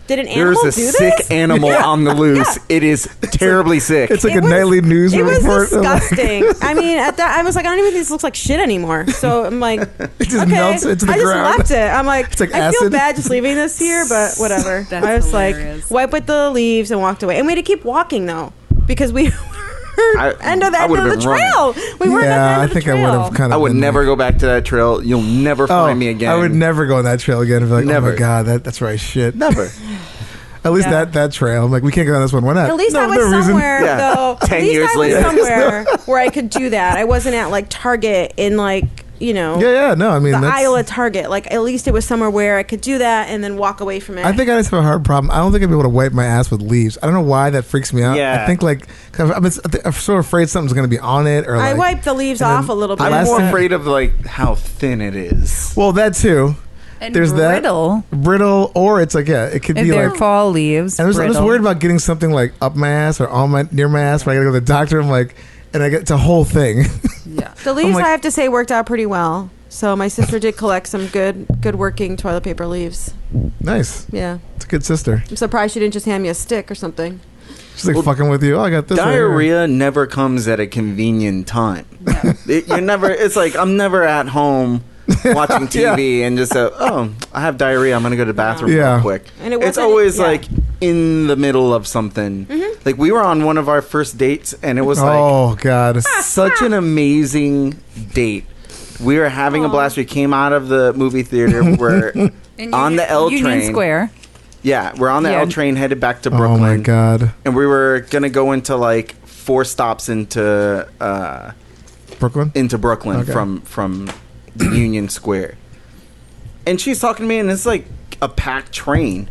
[SPEAKER 7] did an animal do this?
[SPEAKER 6] There's a sick animal on the loose. Yeah. It is terribly sick.
[SPEAKER 5] It's a nightly news report.
[SPEAKER 7] It was disgusting. I mean, at that, I was like, I don't even think this looks like shit anymore. So I'm like,
[SPEAKER 5] it just melts into the ground.
[SPEAKER 7] I just left it. I'm like, I
[SPEAKER 5] acid.
[SPEAKER 7] feel bad just leaving this here, but whatever. I was
[SPEAKER 1] hilarious.
[SPEAKER 7] wipe with the leaves and walked away. And we had to keep walking though, because we end of the trail. We weren't at the end of the trail.
[SPEAKER 5] I would have kind of.
[SPEAKER 6] I would never go back to that trail. You'll never find me again.
[SPEAKER 5] I would never go on that trail again. And be like,
[SPEAKER 6] never.
[SPEAKER 5] Oh my God, that's where I shit.
[SPEAKER 6] Never.
[SPEAKER 5] At least that trail. I'm like, we can't go on this one. Why not?
[SPEAKER 7] At least I was somewhere though.
[SPEAKER 6] 10 years later,
[SPEAKER 7] somewhere where I could do that. I wasn't at Target in
[SPEAKER 5] Yeah, no, I mean,
[SPEAKER 7] the aisle at Target. At least it was somewhere where I could do that and then walk away from it.
[SPEAKER 5] I think I just have a hard problem. I don't think I'd be able to wipe my ass with leaves. I don't know why that freaks me out.
[SPEAKER 6] Yeah.
[SPEAKER 5] I think I'm so afraid something's going to be on it. Or
[SPEAKER 7] I wipe the leaves off a little bit.
[SPEAKER 6] I'm more afraid of how thin it is.
[SPEAKER 5] Well, that too.
[SPEAKER 1] And
[SPEAKER 5] there's brittle, or it's it could
[SPEAKER 1] if
[SPEAKER 5] be
[SPEAKER 1] they're fall leaves.
[SPEAKER 5] And I'm just worried about getting something up my ass or near my ass. When I got to go to the doctor, I'm like, and it's a whole thing.
[SPEAKER 1] Yeah,
[SPEAKER 7] the leaves I have to say worked out pretty well. So my sister did collect some good working toilet paper leaves.
[SPEAKER 5] Nice.
[SPEAKER 7] Yeah,
[SPEAKER 5] it's a good sister.
[SPEAKER 7] I'm surprised she didn't just hand me a stick or something.
[SPEAKER 5] She's fucking with you. Oh, I got this.
[SPEAKER 6] Diarrhea never comes at a convenient time. Yeah. You're never. It's I'm never at home watching TV and just I have diarrhea. I'm gonna go to the bathroom real quick. And it's always in the middle of something. Mm-hmm. We were on one of our first dates, and it was
[SPEAKER 5] oh God,
[SPEAKER 6] such an amazing date. We were having a blast. We came out of the movie theater. We're on the L train.
[SPEAKER 1] Union Square.
[SPEAKER 6] Yeah, we're on the L train headed back to Brooklyn.
[SPEAKER 5] Oh my God.
[SPEAKER 6] And we were gonna go into 4 stops into
[SPEAKER 5] Brooklyn.
[SPEAKER 6] Okay. from the Union Square. And she's talking to me, and it's a packed train.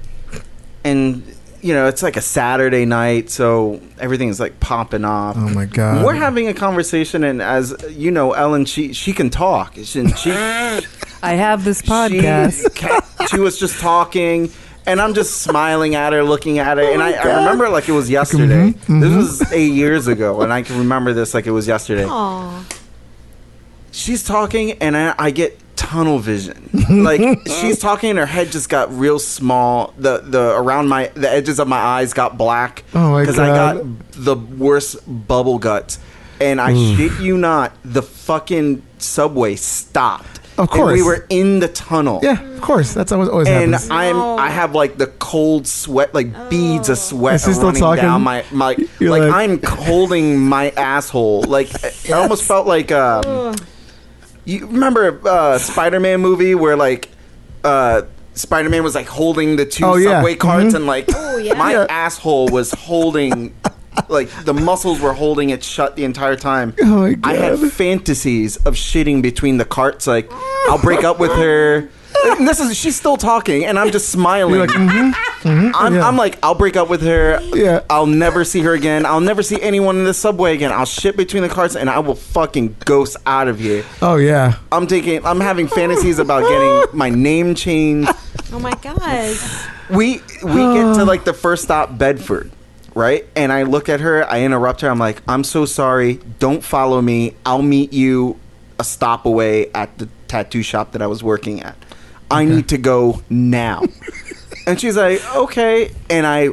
[SPEAKER 6] And it's a Saturday night, so everything is popping off.
[SPEAKER 5] Oh my God.
[SPEAKER 6] We're having a conversation, and as you know, Ellen, she can talk.
[SPEAKER 1] I have this podcast.
[SPEAKER 6] She was just talking, and I'm just smiling at her, looking at her, and I remember it it was yesterday.
[SPEAKER 5] Mm-hmm.
[SPEAKER 6] This was 8 years ago, and I can remember this it was yesterday.
[SPEAKER 7] Aww.
[SPEAKER 6] She's talking, and I get tunnel vision. She's talking, and her head just got real small. The edges of my eyes got black.
[SPEAKER 5] Oh my God!
[SPEAKER 6] Because I got the worst bubble guts, and I shit you not, the fucking subway stopped.
[SPEAKER 5] Of course,
[SPEAKER 6] and we were in the tunnel.
[SPEAKER 5] Yeah, of course. That's always
[SPEAKER 6] and
[SPEAKER 5] happens.
[SPEAKER 6] I have the cold sweat, beads of sweat running down my I'm holding my asshole. I almost felt You remember Spider-Man movie where like Spider-Man was like holding the two subway carts and like my asshole was holding like the muscles were holding it shut the entire time.
[SPEAKER 5] Oh my God.
[SPEAKER 6] I had fantasies of shitting between the carts. Like I'll break up with her. And she's still talking, and I'm just smiling.
[SPEAKER 5] You're like,
[SPEAKER 6] I'm like, I'll break up with her.
[SPEAKER 5] Yeah.
[SPEAKER 6] I'll never see her again. I'll never see anyone in the subway again. I'll shit between the carts, and I will fucking ghost out of here.
[SPEAKER 5] Oh yeah.
[SPEAKER 6] I'm having fantasies about getting my name changed.
[SPEAKER 7] Oh my God.
[SPEAKER 6] We get to like the first stop, Bedford, right? And I look at her. I interrupt her. I'm like, I'm so sorry. Don't follow me. I'll meet you a stop away at the tattoo shop that I was working at. I need to go now. And she's like, okay. And I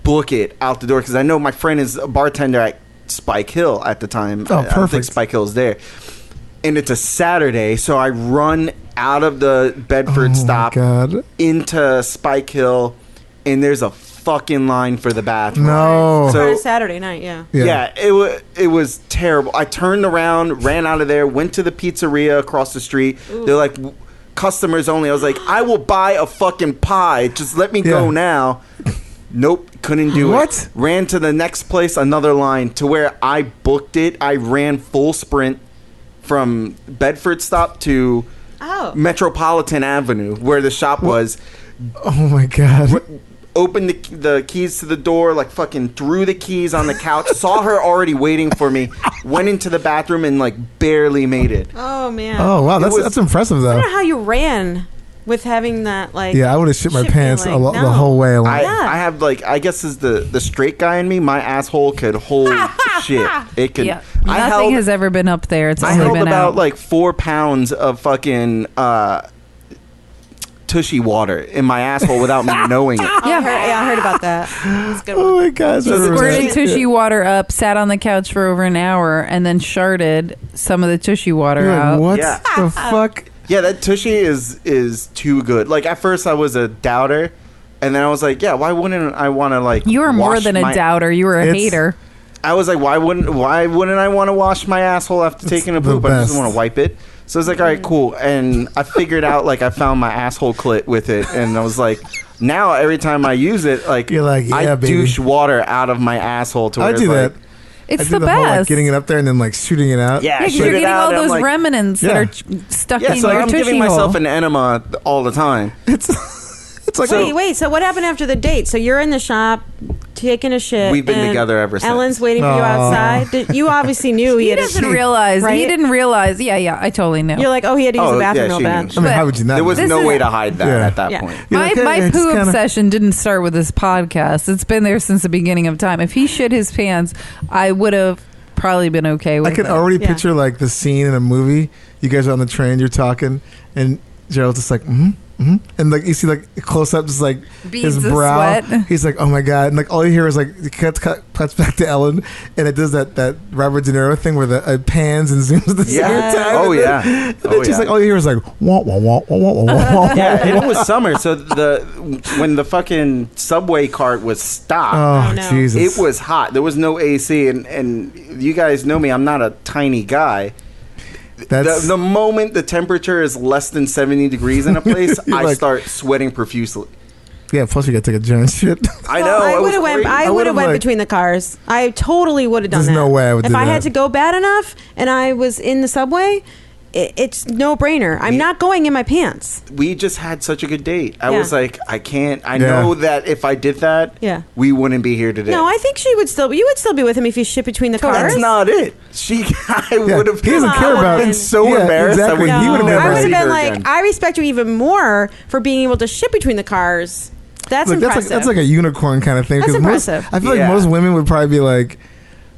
[SPEAKER 6] book it out the door because I know my friend is a bartender at Spike Hill at the time.
[SPEAKER 5] Oh,
[SPEAKER 6] I don't think
[SPEAKER 5] perfect.
[SPEAKER 6] Spike Hill's there. And it's a Saturday, so I run out of the Bedford stop into Spike Hill, and there's a fucking line for the bathroom.
[SPEAKER 5] No.
[SPEAKER 7] So Saturday night,
[SPEAKER 6] Yeah, it was terrible. I turned around, ran out of there, went to the pizzeria across the street.
[SPEAKER 7] Ooh.
[SPEAKER 6] They're like, customers only. I was like, I will buy a fucking pie. Just let me go now. Nope, couldn't do it. Ran to the next place, another line to where I booked it. I ran full sprint from Bedford stop to Metropolitan Avenue where the shop was.
[SPEAKER 5] Oh my God.
[SPEAKER 6] Opened the keys to the door, like fucking threw the keys on the couch, saw her already waiting for me, went into the bathroom and like barely made it.
[SPEAKER 7] Oh man.
[SPEAKER 5] Oh wow, that's impressive though.
[SPEAKER 7] I don't know how you ran with having that like.
[SPEAKER 5] Yeah, I would have shit my pants
[SPEAKER 7] feeling.
[SPEAKER 5] the whole way along.
[SPEAKER 6] I have like, I guess is the straight guy in me. My asshole could hold shit. It could.
[SPEAKER 1] Yeah. Nothing has ever been up there. It's
[SPEAKER 6] I
[SPEAKER 1] only
[SPEAKER 6] held
[SPEAKER 1] been
[SPEAKER 6] about
[SPEAKER 1] out.
[SPEAKER 6] like 4 pounds of fucking tushy water in my asshole without me knowing it.
[SPEAKER 7] I heard about that. That's a good one.
[SPEAKER 5] Oh my God.
[SPEAKER 1] Squirted tushy water up, sat on the couch for over an hour, and then sharded some of the tushy water
[SPEAKER 5] You're like,
[SPEAKER 1] out.
[SPEAKER 5] what
[SPEAKER 6] Yeah.
[SPEAKER 5] the fuck?
[SPEAKER 6] Yeah, that tushy is too good. Like at first I was a doubter, and then I was like, yeah, why wouldn't I want to like?
[SPEAKER 1] You were more
[SPEAKER 6] wash
[SPEAKER 1] than a
[SPEAKER 6] my-
[SPEAKER 1] doubter. You were a hater.
[SPEAKER 6] I was like, why wouldn't I want to wash my asshole after taking a poop? I just want to wipe it. So I was like, all right, cool. And I figured out, like, I found my asshole clit with it. And I was like, now every time I use it, like,
[SPEAKER 5] You're like,
[SPEAKER 6] I
[SPEAKER 5] yeah, baby.
[SPEAKER 6] douche water out of my asshole to where
[SPEAKER 5] I do that.
[SPEAKER 1] It's
[SPEAKER 5] I do
[SPEAKER 1] the
[SPEAKER 5] whole, like,
[SPEAKER 1] best.
[SPEAKER 5] getting it up there and then like shooting it out.
[SPEAKER 6] Yeah,
[SPEAKER 1] Yeah, 'cause
[SPEAKER 6] shoot
[SPEAKER 1] you're
[SPEAKER 6] it
[SPEAKER 1] getting
[SPEAKER 6] out,
[SPEAKER 1] all
[SPEAKER 6] and I'm
[SPEAKER 1] those
[SPEAKER 6] like-
[SPEAKER 1] remnants that are stuck
[SPEAKER 6] Yeah,
[SPEAKER 1] in
[SPEAKER 6] so
[SPEAKER 1] your
[SPEAKER 6] I'm
[SPEAKER 1] tushy
[SPEAKER 6] giving myself
[SPEAKER 1] hole.
[SPEAKER 6] an enema all the time.
[SPEAKER 5] It's like
[SPEAKER 7] Wait. So what happened after the date? So you're in the shop taking a shit.
[SPEAKER 6] We've been
[SPEAKER 7] and
[SPEAKER 6] together ever since.
[SPEAKER 7] Ellen's waiting for you outside. You obviously knew he
[SPEAKER 1] He
[SPEAKER 7] had
[SPEAKER 1] doesn't
[SPEAKER 7] a
[SPEAKER 1] realize.
[SPEAKER 7] right?
[SPEAKER 1] He didn't realize. Yeah, I totally knew.
[SPEAKER 7] You're like, oh, he had to use the bathroom real
[SPEAKER 6] she
[SPEAKER 7] bad.
[SPEAKER 6] knew.
[SPEAKER 5] I mean, how would you not?
[SPEAKER 6] There was
[SPEAKER 1] This
[SPEAKER 6] no
[SPEAKER 1] is-
[SPEAKER 6] way to hide that
[SPEAKER 5] Yeah.
[SPEAKER 6] at that
[SPEAKER 7] Yeah.
[SPEAKER 6] point.
[SPEAKER 5] You're
[SPEAKER 1] My
[SPEAKER 5] like,
[SPEAKER 1] my
[SPEAKER 5] it's
[SPEAKER 1] poo
[SPEAKER 5] kinda-
[SPEAKER 1] obsession didn't start with this podcast. It's been there since the beginning of time. If he shit his pants, I would have probably been okay with
[SPEAKER 5] I can
[SPEAKER 1] it.
[SPEAKER 5] already
[SPEAKER 7] Yeah.
[SPEAKER 5] picture like the scene in a movie. You guys are on the train, you're talking, and Gerald's just like, and like you see like close up, just like
[SPEAKER 1] Beads
[SPEAKER 5] his
[SPEAKER 1] of
[SPEAKER 5] brow.
[SPEAKER 1] sweat.
[SPEAKER 5] He's like, oh my God, and like all you hear is like it cuts back to Ellen, and it does that Robert De Niro thing where the pans and zooms at the same time.
[SPEAKER 6] Oh
[SPEAKER 5] and
[SPEAKER 6] yeah.
[SPEAKER 5] then, and
[SPEAKER 6] Oh,
[SPEAKER 5] then just
[SPEAKER 6] yeah.
[SPEAKER 5] like all you hear is like wah wah wah wah wah wah wah.
[SPEAKER 6] Yeah, and it was summer, so when the fucking subway cart was stopped,
[SPEAKER 5] Oh,
[SPEAKER 7] Oh, no.
[SPEAKER 5] Jesus!
[SPEAKER 6] it was hot. There was no AC, and you guys know me. I'm not a tiny guy.
[SPEAKER 5] That's
[SPEAKER 6] The moment the temperature is less than 70 degrees in a place,
[SPEAKER 5] You're
[SPEAKER 6] I
[SPEAKER 5] like-
[SPEAKER 6] start sweating profusely.
[SPEAKER 5] yeah. Plus, you got to take a giant shit.
[SPEAKER 6] I
[SPEAKER 7] Well,
[SPEAKER 6] know.
[SPEAKER 7] I
[SPEAKER 6] it
[SPEAKER 7] would
[SPEAKER 6] was
[SPEAKER 7] have went.
[SPEAKER 6] crazy.
[SPEAKER 7] I would have went
[SPEAKER 5] like-
[SPEAKER 7] between the cars. I totally would have done
[SPEAKER 5] There's
[SPEAKER 7] that.
[SPEAKER 5] no way I would
[SPEAKER 7] If
[SPEAKER 5] do
[SPEAKER 7] I
[SPEAKER 5] that.
[SPEAKER 7] had to go bad enough and I was in the subway, it's no brainer. I'm not going in my pants.
[SPEAKER 6] We just had such a good date. I
[SPEAKER 7] Yeah.
[SPEAKER 6] was like, I can't. I
[SPEAKER 5] Yeah.
[SPEAKER 6] know that if I did that,
[SPEAKER 7] Yeah.
[SPEAKER 6] we wouldn't be here today.
[SPEAKER 7] No, I think she would still. You would still be with him if you shit between the cars.
[SPEAKER 6] That's not it. I would have.
[SPEAKER 5] He doesn't care about-
[SPEAKER 6] been so
[SPEAKER 5] Yeah,
[SPEAKER 6] embarrassed.
[SPEAKER 5] exactly.
[SPEAKER 6] That
[SPEAKER 5] He
[SPEAKER 6] we
[SPEAKER 5] would've
[SPEAKER 6] never
[SPEAKER 5] been
[SPEAKER 7] I would have
[SPEAKER 6] see
[SPEAKER 7] been
[SPEAKER 6] her
[SPEAKER 7] like,
[SPEAKER 6] again.
[SPEAKER 7] I respect you even more for being able to shit between the cars. That's
[SPEAKER 5] Like,
[SPEAKER 7] impressive.
[SPEAKER 5] that's like a unicorn kind of thing.
[SPEAKER 7] That's
[SPEAKER 5] 'cause most,
[SPEAKER 7] impressive.
[SPEAKER 5] I feel like
[SPEAKER 6] Yeah.
[SPEAKER 5] most women would probably be like,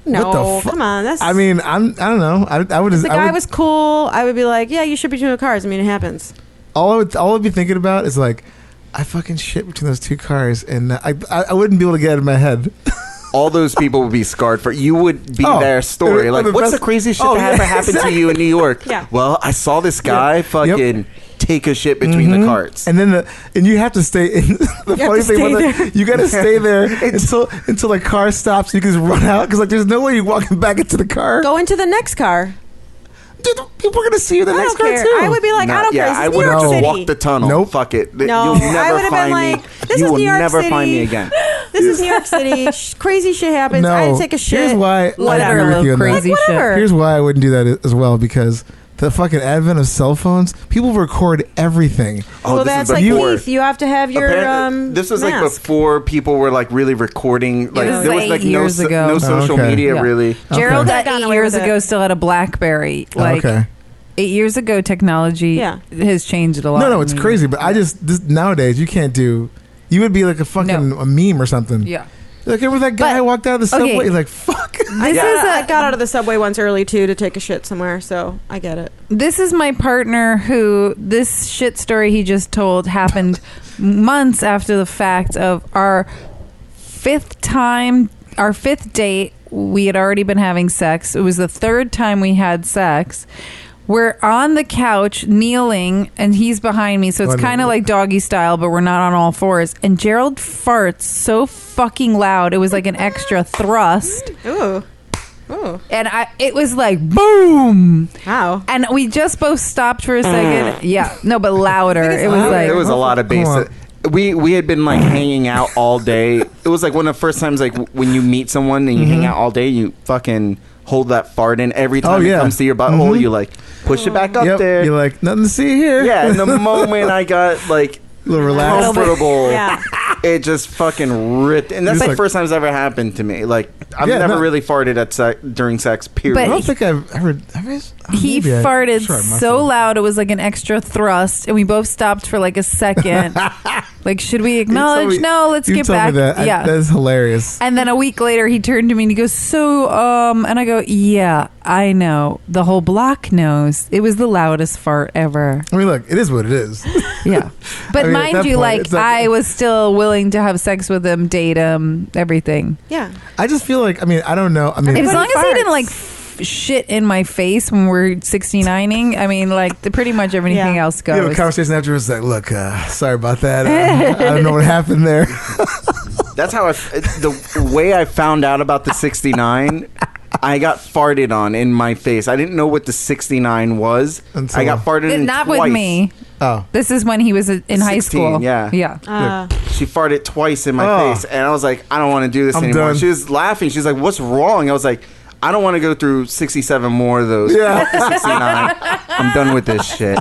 [SPEAKER 7] no,
[SPEAKER 5] what the fu-
[SPEAKER 7] come on. That's.
[SPEAKER 5] I mean, I don't know. I would
[SPEAKER 7] if
[SPEAKER 5] just.
[SPEAKER 7] the guy was cool, I would be like, yeah, you shit between the cars. I mean, it happens.
[SPEAKER 5] all I'd be thinking about is like, I fucking shit between those two cars, and I wouldn't be able to get it in my head.
[SPEAKER 6] All those people would be scarred for. You would be
[SPEAKER 5] Oh,
[SPEAKER 6] their story.
[SPEAKER 5] the
[SPEAKER 6] Like,
[SPEAKER 5] best-
[SPEAKER 6] what's the crazy shit
[SPEAKER 5] Oh,
[SPEAKER 6] that
[SPEAKER 5] yeah,
[SPEAKER 6] ever happened to you in New York?
[SPEAKER 7] Yeah.
[SPEAKER 6] Well, I saw this guy fucking take a shit between the carts.
[SPEAKER 5] And then and you have to stay. In, the funny
[SPEAKER 7] to
[SPEAKER 5] thing
[SPEAKER 7] stay
[SPEAKER 5] about
[SPEAKER 7] there.
[SPEAKER 5] that, you got to stay there until the car stops. You can just run out because like there's no way you're walking back into the car.
[SPEAKER 7] Go into the next car.
[SPEAKER 5] dude, people are gonna see you the
[SPEAKER 7] I
[SPEAKER 5] next
[SPEAKER 7] don't
[SPEAKER 5] car
[SPEAKER 7] care.
[SPEAKER 5] too.
[SPEAKER 7] I would be like, I don't care. This
[SPEAKER 6] I
[SPEAKER 7] is New
[SPEAKER 6] would
[SPEAKER 7] York
[SPEAKER 6] just
[SPEAKER 7] City.
[SPEAKER 6] walk the tunnel.
[SPEAKER 5] Nope.
[SPEAKER 6] Fuck it.
[SPEAKER 7] No,
[SPEAKER 6] You'll
[SPEAKER 7] I
[SPEAKER 6] never
[SPEAKER 7] would've been
[SPEAKER 6] find
[SPEAKER 7] like,
[SPEAKER 6] me.
[SPEAKER 7] this
[SPEAKER 6] You
[SPEAKER 7] is
[SPEAKER 6] will
[SPEAKER 7] New York
[SPEAKER 6] never find
[SPEAKER 7] City.
[SPEAKER 6] me again.
[SPEAKER 7] This is New York City. Crazy shit happens.
[SPEAKER 5] No.
[SPEAKER 7] I had to take a shit.
[SPEAKER 5] Here's why I
[SPEAKER 7] Whatever.
[SPEAKER 5] agree with you on that.
[SPEAKER 1] Crazy
[SPEAKER 7] Like, whatever.
[SPEAKER 5] Here's why I wouldn't do that as well, because the fucking advent of cell phones, people record everything.
[SPEAKER 6] Oh,
[SPEAKER 7] Well,
[SPEAKER 6] this
[SPEAKER 7] that's
[SPEAKER 6] is
[SPEAKER 7] like
[SPEAKER 6] before.
[SPEAKER 7] Keith. You have to have your
[SPEAKER 6] This was like
[SPEAKER 7] mask.
[SPEAKER 6] before people were like really recording. Like
[SPEAKER 1] was
[SPEAKER 6] there
[SPEAKER 1] like
[SPEAKER 6] was like
[SPEAKER 1] 8 years
[SPEAKER 6] no,
[SPEAKER 1] ago.
[SPEAKER 6] no social
[SPEAKER 5] okay.
[SPEAKER 6] media
[SPEAKER 1] Yeah.
[SPEAKER 6] really.
[SPEAKER 1] Gerald
[SPEAKER 5] Okay.
[SPEAKER 1] at
[SPEAKER 7] Got
[SPEAKER 1] 8
[SPEAKER 7] away
[SPEAKER 1] years
[SPEAKER 7] with it.
[SPEAKER 1] ago still had a BlackBerry. Like
[SPEAKER 5] Okay.
[SPEAKER 1] 8 years ago, technology
[SPEAKER 7] Yeah.
[SPEAKER 1] has changed a lot.
[SPEAKER 5] No, it's crazy, but I just nowadays you can't do. You would be like a fucking
[SPEAKER 1] No.
[SPEAKER 5] a meme or something.
[SPEAKER 1] Yeah.
[SPEAKER 5] Like remember that guy
[SPEAKER 1] But-
[SPEAKER 5] walked out of the subway?
[SPEAKER 1] okay.
[SPEAKER 5] He's like, fuck.
[SPEAKER 1] This
[SPEAKER 6] Yeah.
[SPEAKER 1] is
[SPEAKER 7] I got out of the subway once early too to take a shit somewhere, so I get it.
[SPEAKER 1] This is my partner who this shit story he just told happened months after the fact of our fifth date. We had already been having sex. It was the third time we had sex. We're on the couch kneeling and he's behind me, so it's
[SPEAKER 5] Wait a
[SPEAKER 1] kind of
[SPEAKER 5] minute.
[SPEAKER 1] like doggy style, but we're not on all fours. And Gerald farts so fucking loud. It was like an extra thrust.
[SPEAKER 7] Ooh. Ooh.
[SPEAKER 1] And it was like boom.
[SPEAKER 7] Wow.
[SPEAKER 1] And we just both stopped for a second. Yeah. No, but louder. It was like
[SPEAKER 6] There was a lot of bass.
[SPEAKER 5] Come on.
[SPEAKER 6] We had been like hanging out all day. It was like one of the first times like when you meet someone and you hang out all day, you fucking hold that fart in every time
[SPEAKER 5] yeah.
[SPEAKER 6] it comes to your butthole. You like push it back up
[SPEAKER 5] Yep.
[SPEAKER 6] there.
[SPEAKER 5] You're like, nothing to see here.
[SPEAKER 6] Yeah, and the moment I got like
[SPEAKER 5] A little relaxed.
[SPEAKER 6] comfortable,
[SPEAKER 7] Yeah.
[SPEAKER 6] it just fucking ripped. And that's
[SPEAKER 5] Just
[SPEAKER 6] the
[SPEAKER 5] like-
[SPEAKER 6] first time it's ever happened to me. Like I've
[SPEAKER 5] Yeah,
[SPEAKER 6] never
[SPEAKER 5] no.
[SPEAKER 6] really farted at during sex. Period.
[SPEAKER 5] I
[SPEAKER 1] But
[SPEAKER 5] don't think I've ever.
[SPEAKER 1] he
[SPEAKER 5] maybe I-
[SPEAKER 1] farted
[SPEAKER 5] sure, I must
[SPEAKER 1] so
[SPEAKER 5] have.
[SPEAKER 1] loud it was like an extra thrust, and we both stopped for like a second. Like, should we
[SPEAKER 5] You told
[SPEAKER 1] acknowledge?
[SPEAKER 5] me-
[SPEAKER 1] No, let's
[SPEAKER 5] you
[SPEAKER 1] get
[SPEAKER 5] told me
[SPEAKER 1] back.
[SPEAKER 5] that.
[SPEAKER 1] Yeah.
[SPEAKER 5] That is hilarious.
[SPEAKER 1] And then a week later, he turned to me and he goes, "So, and I go, "Yeah, I know. The whole block knows. It was the loudest fart ever."
[SPEAKER 5] I mean, look, it is what it is.
[SPEAKER 1] Yeah, but
[SPEAKER 5] I mean, at
[SPEAKER 1] mind
[SPEAKER 5] that
[SPEAKER 1] you,
[SPEAKER 5] point,
[SPEAKER 1] like
[SPEAKER 5] it's like-
[SPEAKER 1] I was still willing to have sex with him, date him, everything.
[SPEAKER 7] Yeah.
[SPEAKER 5] I just feel like, I mean, I don't know. I mean,
[SPEAKER 1] As
[SPEAKER 7] Everybody
[SPEAKER 1] long as he
[SPEAKER 7] farts.
[SPEAKER 1] didn't like shit in my face when we're 69ing, I mean, like pretty much everything
[SPEAKER 7] Yeah.
[SPEAKER 1] else
[SPEAKER 5] we have a
[SPEAKER 1] goes.
[SPEAKER 5] conversation afterwards. Like, look, sorry about that. I don't know what happened there.
[SPEAKER 6] That's how the way I found out about the 69. I got farted on in my face. I didn't know what the 69 was.
[SPEAKER 5] Until-
[SPEAKER 6] I got farted in
[SPEAKER 1] Not
[SPEAKER 6] twice.
[SPEAKER 1] with me.
[SPEAKER 5] Oh,
[SPEAKER 1] This is when he was in high
[SPEAKER 6] 16,
[SPEAKER 1] school.
[SPEAKER 6] yeah.
[SPEAKER 1] Yeah.
[SPEAKER 6] She farted twice in my
[SPEAKER 5] Oh.
[SPEAKER 6] face, and I was like, I don't want to do this
[SPEAKER 5] I'm
[SPEAKER 6] anymore.
[SPEAKER 5] done.
[SPEAKER 6] She was laughing. She's like, "What's wrong?" I was like, I don't want to go through 67 more of those.
[SPEAKER 5] Yeah.
[SPEAKER 6] Fuck the 69. I'm done with this shit.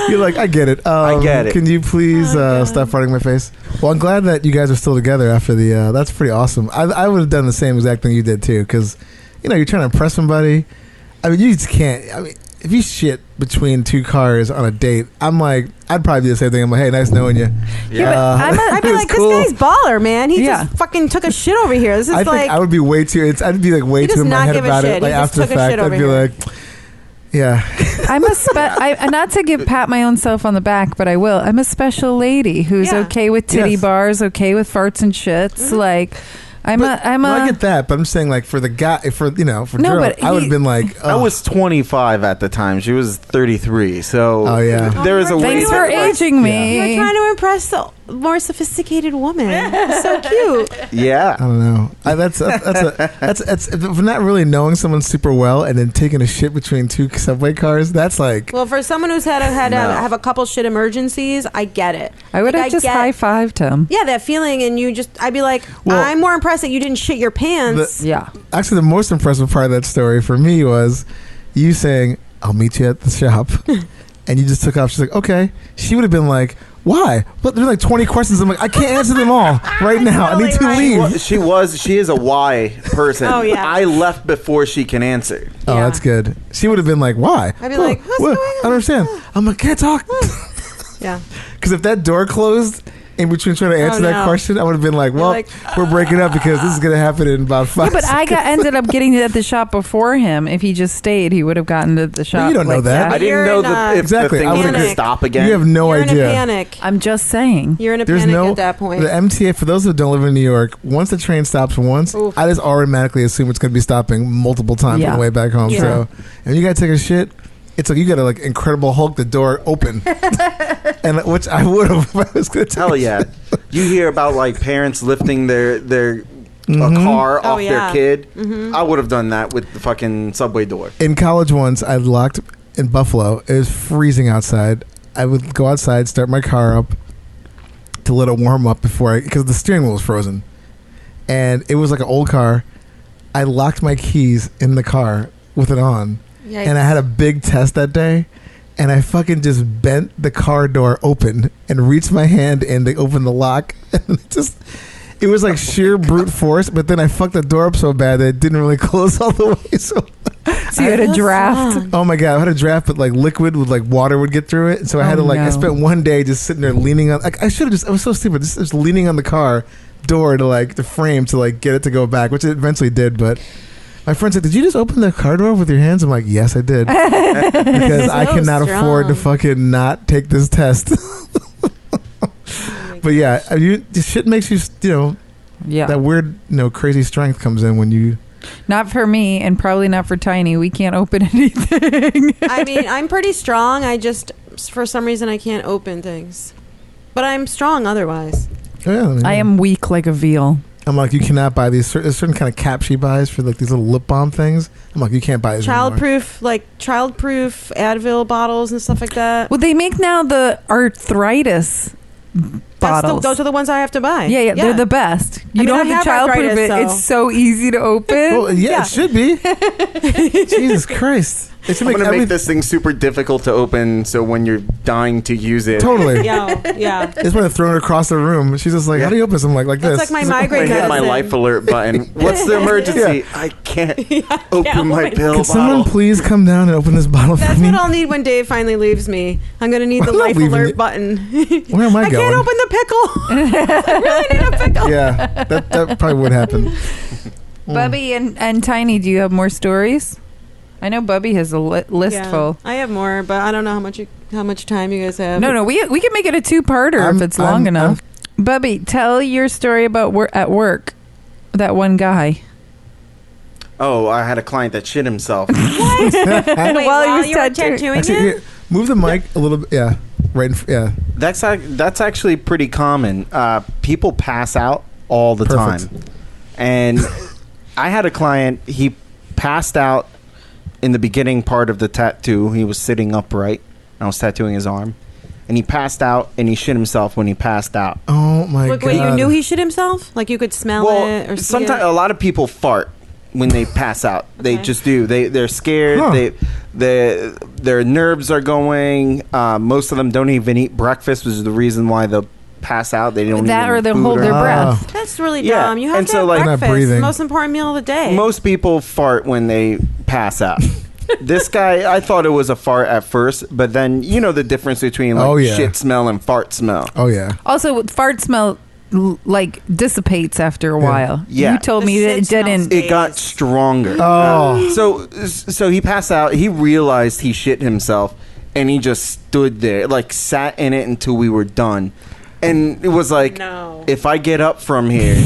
[SPEAKER 5] you're like, I get it.
[SPEAKER 6] I get it.
[SPEAKER 5] Can you please stop farting in my face? Well, I'm glad that you guys are still together after the. That's pretty awesome. I would have done the same exact thing you did too, because you're trying to impress somebody. I mean, you just can't. I mean, if you shit between two cars on a date, I'm like, I'd probably do the same thing. I'm like, hey, nice knowing you.
[SPEAKER 1] Yeah, but
[SPEAKER 7] I'd be
[SPEAKER 5] it was
[SPEAKER 7] like,
[SPEAKER 5] cool.
[SPEAKER 7] this guy's baller, man. He
[SPEAKER 1] Yeah.
[SPEAKER 7] just fucking took a shit over here. This is
[SPEAKER 5] I think
[SPEAKER 7] like,
[SPEAKER 5] I would be way too. I'd be like way
[SPEAKER 7] He does
[SPEAKER 5] too in my
[SPEAKER 7] not
[SPEAKER 5] head
[SPEAKER 7] give a
[SPEAKER 5] about
[SPEAKER 7] shit.
[SPEAKER 5] it. Like
[SPEAKER 7] He just
[SPEAKER 5] after the
[SPEAKER 7] took a
[SPEAKER 5] fact,
[SPEAKER 7] shit
[SPEAKER 5] I'd
[SPEAKER 7] over
[SPEAKER 5] be
[SPEAKER 7] here.
[SPEAKER 5] like, yeah.
[SPEAKER 1] I'm not to give pat my own self on the back, but I will. I'm a special lady who's
[SPEAKER 7] Yeah.
[SPEAKER 1] okay with titty
[SPEAKER 5] Yes.
[SPEAKER 1] bars, okay with farts and shits. Like, I'm
[SPEAKER 5] No, I
[SPEAKER 1] a.
[SPEAKER 5] get that, but I'm saying like for the guy, for
[SPEAKER 1] No,
[SPEAKER 5] Gerald,
[SPEAKER 1] but
[SPEAKER 5] I would
[SPEAKER 1] he-
[SPEAKER 5] have been like,
[SPEAKER 6] I
[SPEAKER 5] oh,
[SPEAKER 6] was 25 at the time. She was 33. So
[SPEAKER 5] Oh, yeah.
[SPEAKER 6] there is a way.
[SPEAKER 1] Thanks
[SPEAKER 6] to,
[SPEAKER 1] for
[SPEAKER 6] like-
[SPEAKER 1] aging me.
[SPEAKER 7] you're trying to impress the more sophisticated woman. So cute.
[SPEAKER 6] Yeah.
[SPEAKER 5] I don't know. That's for not really knowing someone super well and then taking a shit between two subway cars. That's like,
[SPEAKER 7] Well, for someone who's had to
[SPEAKER 6] No.
[SPEAKER 7] have a couple shit emergencies, I get it.
[SPEAKER 1] I would
[SPEAKER 7] Like,
[SPEAKER 1] have just
[SPEAKER 7] get-
[SPEAKER 1] high-fived him.
[SPEAKER 7] Yeah, that feeling, and I'd be like,
[SPEAKER 5] Well,
[SPEAKER 7] I'm more impressed that you didn't shit your pants.
[SPEAKER 1] Yeah.
[SPEAKER 5] actually the most impressive part of that story for me was you saying, "I'll meet you at the shop," and you just took off. She's like, "Okay." She would have been like, "Why?" But there's like 20 questions. I'm like, I can't answer them all right now. I need to
[SPEAKER 7] Really, right.
[SPEAKER 5] leave.
[SPEAKER 6] She is a why person.
[SPEAKER 7] Oh, yeah.
[SPEAKER 6] I left before she can answer.
[SPEAKER 5] Oh,
[SPEAKER 7] Yeah.
[SPEAKER 5] that's good. She would have been like, "Why?"
[SPEAKER 7] I'd be like, "What's
[SPEAKER 5] What?
[SPEAKER 7] going on?"
[SPEAKER 5] I don't understand. I'm like, can't talk.
[SPEAKER 7] Yeah.
[SPEAKER 5] Because if that door closed in between trying to answer that
[SPEAKER 7] no.
[SPEAKER 5] question, I would have been like, well,
[SPEAKER 7] like,
[SPEAKER 5] we're breaking up because this is going to happen in about 5
[SPEAKER 1] Yeah, but I ended up getting at the shop before him. If he just stayed, he would have gotten to the shop.
[SPEAKER 5] you don't know
[SPEAKER 1] like
[SPEAKER 5] that.
[SPEAKER 6] I didn't
[SPEAKER 7] You're
[SPEAKER 6] know
[SPEAKER 7] in a-
[SPEAKER 6] if
[SPEAKER 5] Exactly,
[SPEAKER 6] the
[SPEAKER 5] I
[SPEAKER 6] thing was
[SPEAKER 5] would've
[SPEAKER 6] going to
[SPEAKER 7] been-
[SPEAKER 6] stop again.
[SPEAKER 5] You have no
[SPEAKER 7] You're
[SPEAKER 5] idea.
[SPEAKER 7] in a panic.
[SPEAKER 1] I'm just saying.
[SPEAKER 7] You're in a
[SPEAKER 5] There's
[SPEAKER 7] panic
[SPEAKER 5] no
[SPEAKER 7] at that point.
[SPEAKER 5] The MTA for those who don't live in New York. Once the train stops once,
[SPEAKER 7] Oof.
[SPEAKER 5] I just automatically assume it's going to be stopping multiple times
[SPEAKER 1] Yeah.
[SPEAKER 5] on the way back home.
[SPEAKER 7] Yeah.
[SPEAKER 5] So, and you got to take a shit. It's like you got to like Incredible Hulk the door open, and which I would have if I was going to.
[SPEAKER 6] Hell yeah. You hear about like parents lifting their a car
[SPEAKER 7] Oh,
[SPEAKER 6] off
[SPEAKER 7] yeah.
[SPEAKER 6] their kid, I would have done that with the fucking subway door.
[SPEAKER 5] In college once, I locked in Buffalo. It was freezing outside. I would go outside, start my car up to let it warm up because the steering wheel was frozen. And it was like an old car. I locked my keys in the car with it on.
[SPEAKER 7] Yikes.
[SPEAKER 5] And I had a big test that day. And I fucking just bent the car door open and reached my hand in to open the lock. And it was like sheer brute force. But then I fucked the door up so bad that it didn't really close all the way. So
[SPEAKER 1] you had a draft.
[SPEAKER 5] oh my God, I had a draft, but like liquid with like water would get through it. So I had to I spent one day just sitting there leaning on, like I was so stupid, just leaning on the car door to like the frame to like get it to go back, which it eventually did. But my friend said, "Did you just open the car door with your hands?" I'm like, "Yes, I did," because I cannot afford to fucking not take this test. But yeah, this shit makes you,
[SPEAKER 1] Yeah.
[SPEAKER 5] that weird, crazy strength comes in when you.
[SPEAKER 1] Not for me, and probably not for Tiny. We can't open anything.
[SPEAKER 7] I mean, I'm pretty strong. I just, for some reason, I can't open things. But I'm strong otherwise.
[SPEAKER 5] Yeah,
[SPEAKER 1] I am weak like a veal.
[SPEAKER 5] I'm like, you cannot buy these. There's certain kind of cap she buys for like these little lip balm things. I'm like, you can't buy these anymore.
[SPEAKER 7] Childproof Advil bottles and stuff like that.
[SPEAKER 1] Well, they make now the arthritis bottles.
[SPEAKER 7] Those are the ones I have to buy.
[SPEAKER 1] Yeah, they're the best. You don't have to childproof it.
[SPEAKER 7] So.
[SPEAKER 1] It's so easy to open.
[SPEAKER 5] Well, yeah, it should be. Jesus Christ. It should
[SPEAKER 6] I'm going to
[SPEAKER 5] make
[SPEAKER 6] make this thing super difficult to open so when you're dying to use it.
[SPEAKER 5] Totally.
[SPEAKER 7] Yeah.
[SPEAKER 5] It's when I throw it across the room. She's just like, how do you open this? I'm like this.
[SPEAKER 7] That's like my
[SPEAKER 6] I
[SPEAKER 7] migraine
[SPEAKER 6] hit my
[SPEAKER 7] medicine.
[SPEAKER 6] life alert button. What's the emergency?
[SPEAKER 5] Yeah.
[SPEAKER 6] I can't open my pill
[SPEAKER 5] Can someone
[SPEAKER 6] bottle.
[SPEAKER 5] please come down and open this bottle
[SPEAKER 7] That's
[SPEAKER 5] for me?
[SPEAKER 7] what I'll need when Dave finally leaves me. I'm going to need the
[SPEAKER 5] I'm not
[SPEAKER 7] life
[SPEAKER 5] leaving
[SPEAKER 7] alert
[SPEAKER 5] you.
[SPEAKER 7] button.
[SPEAKER 5] Where am I
[SPEAKER 7] I
[SPEAKER 5] going?
[SPEAKER 7] can't open the pickle. I really need a pickle.
[SPEAKER 5] Yeah, that probably would happen.
[SPEAKER 1] Bubby and Tiny, do you have more stories? I know Bubby has a list full.
[SPEAKER 7] I have more, but I don't know how much time you guys have.
[SPEAKER 1] No, we can make it a two-parter if it's long enough. Bubby, tell your story about at work. That one guy.
[SPEAKER 6] Oh, I had a client that shit himself.
[SPEAKER 7] Wait, while you were
[SPEAKER 1] tattooing.
[SPEAKER 7] tattooing
[SPEAKER 5] Actually,
[SPEAKER 7] it?
[SPEAKER 5] here, move the mic a little bit. Yeah, right. Yeah.
[SPEAKER 6] That's actually pretty common. People pass out all the
[SPEAKER 5] Perfect.
[SPEAKER 6] time. And I had a client, he passed out in the beginning part of the tattoo. He was sitting upright. I was tattooing his arm. And he passed out and he shit himself when he passed out.
[SPEAKER 5] Oh my God.
[SPEAKER 7] Wait, you knew he shit himself? Like you could smell it or see
[SPEAKER 6] sometimes
[SPEAKER 7] it?
[SPEAKER 6] a lot of people fart when they pass out. They
[SPEAKER 7] Okay.
[SPEAKER 6] just do. They're scared.
[SPEAKER 5] Huh.
[SPEAKER 6] Their nerves are going. Most of them don't even eat breakfast, which is the reason why they'll pass out. They don't
[SPEAKER 1] That
[SPEAKER 6] eat
[SPEAKER 1] or they'll
[SPEAKER 6] food
[SPEAKER 1] hold their
[SPEAKER 5] Ah.
[SPEAKER 1] breath.
[SPEAKER 7] That's really
[SPEAKER 6] Yeah,
[SPEAKER 7] dumb. You have
[SPEAKER 6] and
[SPEAKER 7] to
[SPEAKER 6] so,
[SPEAKER 7] have
[SPEAKER 6] like-
[SPEAKER 5] Not
[SPEAKER 7] breakfast.
[SPEAKER 5] breathing.
[SPEAKER 7] Most important meal of the day.
[SPEAKER 6] Most people fart when they pass out. This guy, I thought it was a fart at first, but then you know the difference between like
[SPEAKER 5] Oh, yeah.
[SPEAKER 6] shit smell and fart smell.
[SPEAKER 5] Oh yeah.
[SPEAKER 1] Also, fart smell like dissipates after a while.
[SPEAKER 6] Yeah.
[SPEAKER 1] You told
[SPEAKER 7] The
[SPEAKER 1] me that
[SPEAKER 7] shit
[SPEAKER 1] it didn't.
[SPEAKER 7] smells
[SPEAKER 6] It got stronger.
[SPEAKER 5] Oh.
[SPEAKER 6] So he passed out. He realized he shit himself, and he just stood there, like sat in it until we were done. And it was like,
[SPEAKER 7] No.
[SPEAKER 6] if I get up from here,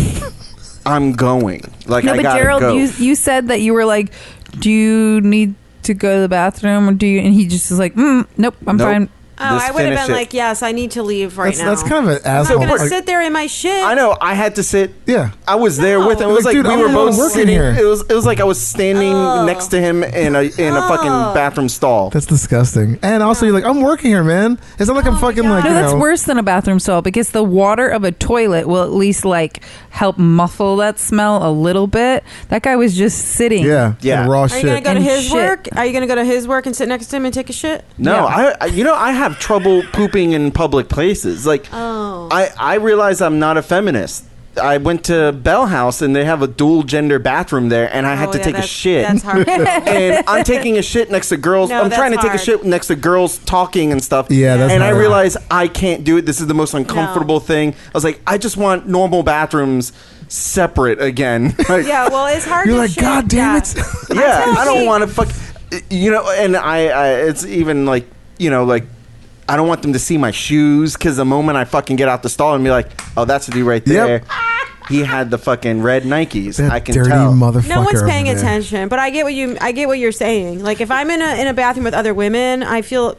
[SPEAKER 6] I'm going. Like
[SPEAKER 1] No,
[SPEAKER 6] I
[SPEAKER 1] but
[SPEAKER 6] gotta
[SPEAKER 1] Gerald,
[SPEAKER 6] go.
[SPEAKER 1] you said that you were like, do you need to go to the bathroom or do you? And he just was like, nope, I'm
[SPEAKER 6] Nope.
[SPEAKER 1] fine.
[SPEAKER 7] Oh,
[SPEAKER 6] Just
[SPEAKER 7] I would have
[SPEAKER 6] finish
[SPEAKER 7] been
[SPEAKER 6] it.
[SPEAKER 7] like, yes, I need to leave right now.
[SPEAKER 5] That's kind of an
[SPEAKER 7] I'm
[SPEAKER 5] asshole.
[SPEAKER 7] not going to
[SPEAKER 5] Like,
[SPEAKER 7] sit there in my shit.
[SPEAKER 6] I know. I had to sit.
[SPEAKER 5] yeah.
[SPEAKER 6] I was there
[SPEAKER 7] No.
[SPEAKER 6] with him. It was
[SPEAKER 5] Like,
[SPEAKER 6] like,
[SPEAKER 5] dude,
[SPEAKER 6] we
[SPEAKER 5] I'm
[SPEAKER 6] were
[SPEAKER 5] the
[SPEAKER 6] both
[SPEAKER 5] one working
[SPEAKER 6] sitting
[SPEAKER 5] here.
[SPEAKER 6] It was like I was standing
[SPEAKER 7] Oh.
[SPEAKER 6] next to him in a fucking bathroom stall.
[SPEAKER 5] That's disgusting. And also, you're like, I'm working here, man. It's not like I'm fucking like,
[SPEAKER 1] No,
[SPEAKER 5] you
[SPEAKER 1] that's
[SPEAKER 5] know.
[SPEAKER 1] worse than a bathroom stall because the water of a toilet will at least like help muffle that smell a little bit. That guy was just sitting.
[SPEAKER 5] Yeah.
[SPEAKER 6] Yeah.
[SPEAKER 5] And raw
[SPEAKER 7] Are you going to
[SPEAKER 5] shit.
[SPEAKER 7] go to
[SPEAKER 1] And
[SPEAKER 7] his
[SPEAKER 1] shit.
[SPEAKER 7] work? Are you going to go to his work and sit next to him and take a shit?
[SPEAKER 6] No,
[SPEAKER 1] Yeah.
[SPEAKER 6] I have trouble pooping in public places. Like,
[SPEAKER 7] Oh.
[SPEAKER 6] I realize I'm not a feminist. I went to Bell House and they have a dual gender bathroom there, and I had to take a shit.
[SPEAKER 7] That's hard.
[SPEAKER 6] And I'm taking a shit next to girls.
[SPEAKER 7] No,
[SPEAKER 6] I'm trying to
[SPEAKER 7] that's
[SPEAKER 6] take a
[SPEAKER 7] hard.
[SPEAKER 6] shit next to girls talking and stuff.
[SPEAKER 5] Yeah, that's
[SPEAKER 6] and I
[SPEAKER 5] hard.
[SPEAKER 6] realize I can't do it. This is the most uncomfortable thing. I was like, I just want normal bathrooms separate again. Like,
[SPEAKER 7] Yeah, well, it's hard
[SPEAKER 5] You're
[SPEAKER 7] to
[SPEAKER 5] like,
[SPEAKER 7] shit.
[SPEAKER 5] God damn it.
[SPEAKER 6] yeah, I don't
[SPEAKER 7] See-
[SPEAKER 6] want to fuck. You know, and I it's even like, you know, like, I don't want them to see my shoes because the moment I fucking get out the stall and be like, oh, that's the dude right there.
[SPEAKER 5] Yep.
[SPEAKER 6] He had the fucking red Nikes.
[SPEAKER 5] That
[SPEAKER 6] I can
[SPEAKER 5] dirty
[SPEAKER 6] tell.
[SPEAKER 5] motherfucker.
[SPEAKER 7] No one's paying
[SPEAKER 5] over there.
[SPEAKER 7] attention, but I get what you're saying. Like if I'm in a bathroom with other women, I feel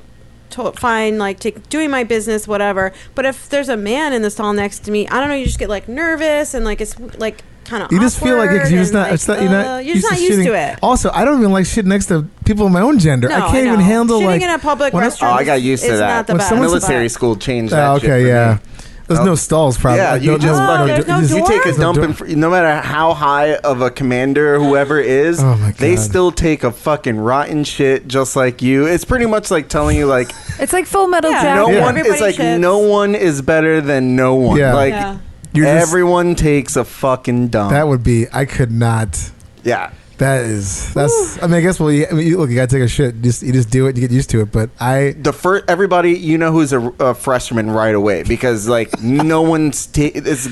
[SPEAKER 7] fine, like doing my business, whatever. But if there's a man in the stall next to me, I don't know. You just get like nervous and like it's like kind of
[SPEAKER 5] You just feel like it because you're just not. It's not. You're not.
[SPEAKER 7] You're just not used
[SPEAKER 5] shitting.
[SPEAKER 7] to it.
[SPEAKER 5] Also, I don't even like shit next to people of my own gender.
[SPEAKER 7] No,
[SPEAKER 5] I can't even
[SPEAKER 7] know.
[SPEAKER 5] handle
[SPEAKER 7] Shitting
[SPEAKER 5] like
[SPEAKER 7] in a public
[SPEAKER 5] when I-
[SPEAKER 7] restroom.
[SPEAKER 6] Oh, I got used to
[SPEAKER 7] is
[SPEAKER 6] that.
[SPEAKER 7] Not the
[SPEAKER 5] When
[SPEAKER 7] best.
[SPEAKER 5] someone's-
[SPEAKER 6] Military school changed that
[SPEAKER 5] Oh,
[SPEAKER 6] shit
[SPEAKER 5] okay,
[SPEAKER 6] for
[SPEAKER 5] yeah.
[SPEAKER 6] me.
[SPEAKER 5] There's no stalls, probably.
[SPEAKER 6] Yeah, you
[SPEAKER 5] no,
[SPEAKER 6] just
[SPEAKER 7] Oh, there's no
[SPEAKER 6] you take a
[SPEAKER 7] door?
[SPEAKER 6] dump, and no matter how high of a commander or whoever is,
[SPEAKER 5] Oh my
[SPEAKER 6] they
[SPEAKER 5] God.
[SPEAKER 6] still take a fucking rotten shit just like you. It's pretty much like telling you like
[SPEAKER 1] It's like Full Metal
[SPEAKER 7] Yeah.
[SPEAKER 1] Jacket.
[SPEAKER 6] no
[SPEAKER 5] Yeah.
[SPEAKER 6] one. It's
[SPEAKER 7] Everybody
[SPEAKER 6] like
[SPEAKER 7] shits.
[SPEAKER 6] no one is better than no one.
[SPEAKER 5] Yeah.
[SPEAKER 6] Like
[SPEAKER 7] Yeah.
[SPEAKER 5] You're just-
[SPEAKER 6] everyone takes a fucking dump.
[SPEAKER 5] That would be. I could not.
[SPEAKER 6] yeah.
[SPEAKER 5] That's. I mean, I guess. Well, look, you gotta take a shit. You just do it. You get used to it. But
[SPEAKER 6] The first everybody you know who's a freshman right away because like no one's it's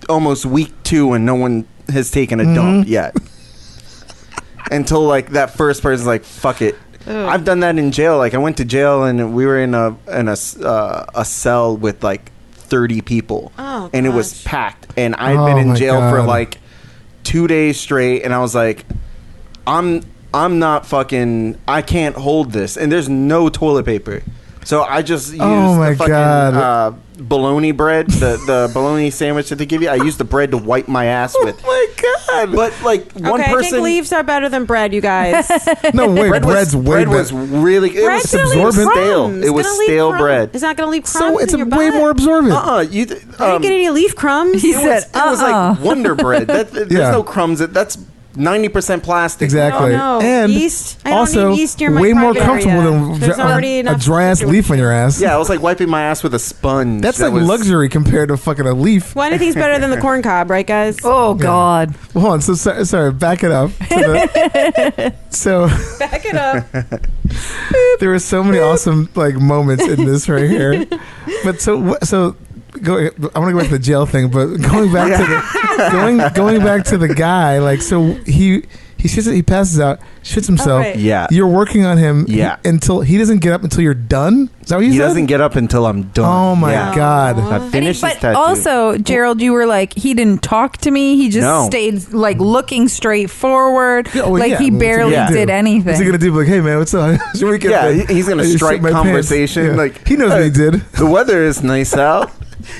[SPEAKER 6] almost week 2 and no one has taken a dump yet until like that first person's like fuck it. I've done that in jail. Like I went to jail and we were in a cell with like 30 people
[SPEAKER 7] Oh,
[SPEAKER 6] and it was
[SPEAKER 7] gosh.
[SPEAKER 6] packed and I'd
[SPEAKER 5] Oh,
[SPEAKER 6] been in
[SPEAKER 5] my
[SPEAKER 6] jail for
[SPEAKER 5] God.
[SPEAKER 6] like 2 days straight and I was like I'm not fucking. I can't hold this, and there's no toilet paper, so I just used
[SPEAKER 5] my
[SPEAKER 6] the fucking
[SPEAKER 5] God.
[SPEAKER 6] bologna bread, the bologna sandwich that they give you. I used the bread to wipe my ass with.
[SPEAKER 5] my God.
[SPEAKER 6] But like one
[SPEAKER 7] Okay, I
[SPEAKER 6] person,
[SPEAKER 7] think leaves are better than bread, you guys.
[SPEAKER 5] No, wait. Bread's way
[SPEAKER 6] bread was
[SPEAKER 5] better.
[SPEAKER 6] really. It
[SPEAKER 7] Bread's
[SPEAKER 6] was
[SPEAKER 7] gonna leave
[SPEAKER 5] absorbent.
[SPEAKER 6] stale.
[SPEAKER 7] crumbs.
[SPEAKER 6] It was
[SPEAKER 7] It's gonna leave
[SPEAKER 6] stale
[SPEAKER 7] crumbs.
[SPEAKER 6] bread.
[SPEAKER 7] It's not gonna leave crumbs
[SPEAKER 5] So it's
[SPEAKER 7] in your
[SPEAKER 5] way
[SPEAKER 7] butt.
[SPEAKER 5] more absorbent.
[SPEAKER 6] You.
[SPEAKER 7] I didn't get any leaf crumbs.
[SPEAKER 1] He
[SPEAKER 6] It
[SPEAKER 1] said,
[SPEAKER 6] was like Wonder Bread. There's
[SPEAKER 5] Yeah.
[SPEAKER 6] no crumbs. That's 90% plastic.
[SPEAKER 5] Exactly.
[SPEAKER 7] Oh, no.
[SPEAKER 5] And
[SPEAKER 7] Yeast? I don't
[SPEAKER 5] also
[SPEAKER 7] need yeast near my
[SPEAKER 5] way more
[SPEAKER 7] private
[SPEAKER 5] comfortable
[SPEAKER 7] area.
[SPEAKER 5] than
[SPEAKER 7] There's already
[SPEAKER 5] a
[SPEAKER 7] enough
[SPEAKER 5] dry ass leaf on your ass.
[SPEAKER 6] Yeah, I was like wiping my ass with a sponge.
[SPEAKER 5] That's
[SPEAKER 6] That
[SPEAKER 5] like
[SPEAKER 6] was-
[SPEAKER 5] luxury compared to fucking a leaf.
[SPEAKER 7] Well, anything's better than the corn cob, right, guys?
[SPEAKER 1] Oh God.
[SPEAKER 5] Well, hold on. So sorry. Back it up. So
[SPEAKER 7] Back it up.
[SPEAKER 5] there were so many awesome like moments in this right here. But I want to go back to the jail thing. But going back to the going back to the guy, like so he passes out, shits himself.
[SPEAKER 7] right.
[SPEAKER 6] Yeah.
[SPEAKER 5] You're working on him.
[SPEAKER 6] Yeah.
[SPEAKER 5] Until he doesn't get up until you're done. Is that what you
[SPEAKER 6] He
[SPEAKER 5] said?
[SPEAKER 6] doesn't get up until I'm done.
[SPEAKER 5] Oh my
[SPEAKER 6] Yeah.
[SPEAKER 5] God.
[SPEAKER 6] I finished his
[SPEAKER 1] But
[SPEAKER 6] tattoo.
[SPEAKER 1] also, Gerald, you were like, he didn't talk to me. He just
[SPEAKER 6] No.
[SPEAKER 1] stayed like looking straight forward.
[SPEAKER 5] Oh,
[SPEAKER 1] like
[SPEAKER 5] yeah.
[SPEAKER 1] he
[SPEAKER 5] What's he
[SPEAKER 1] barely
[SPEAKER 6] gonna
[SPEAKER 1] did
[SPEAKER 5] do?
[SPEAKER 1] anything.
[SPEAKER 5] What's he gonna do? Like, hey man, what's up? Should we get
[SPEAKER 6] Yeah,
[SPEAKER 5] the-
[SPEAKER 6] he's gonna
[SPEAKER 5] I just
[SPEAKER 6] strike
[SPEAKER 5] shit my pants.
[SPEAKER 6] conversation.
[SPEAKER 5] Yeah.
[SPEAKER 6] Like
[SPEAKER 5] he knows what he did.
[SPEAKER 6] The weather is nice out.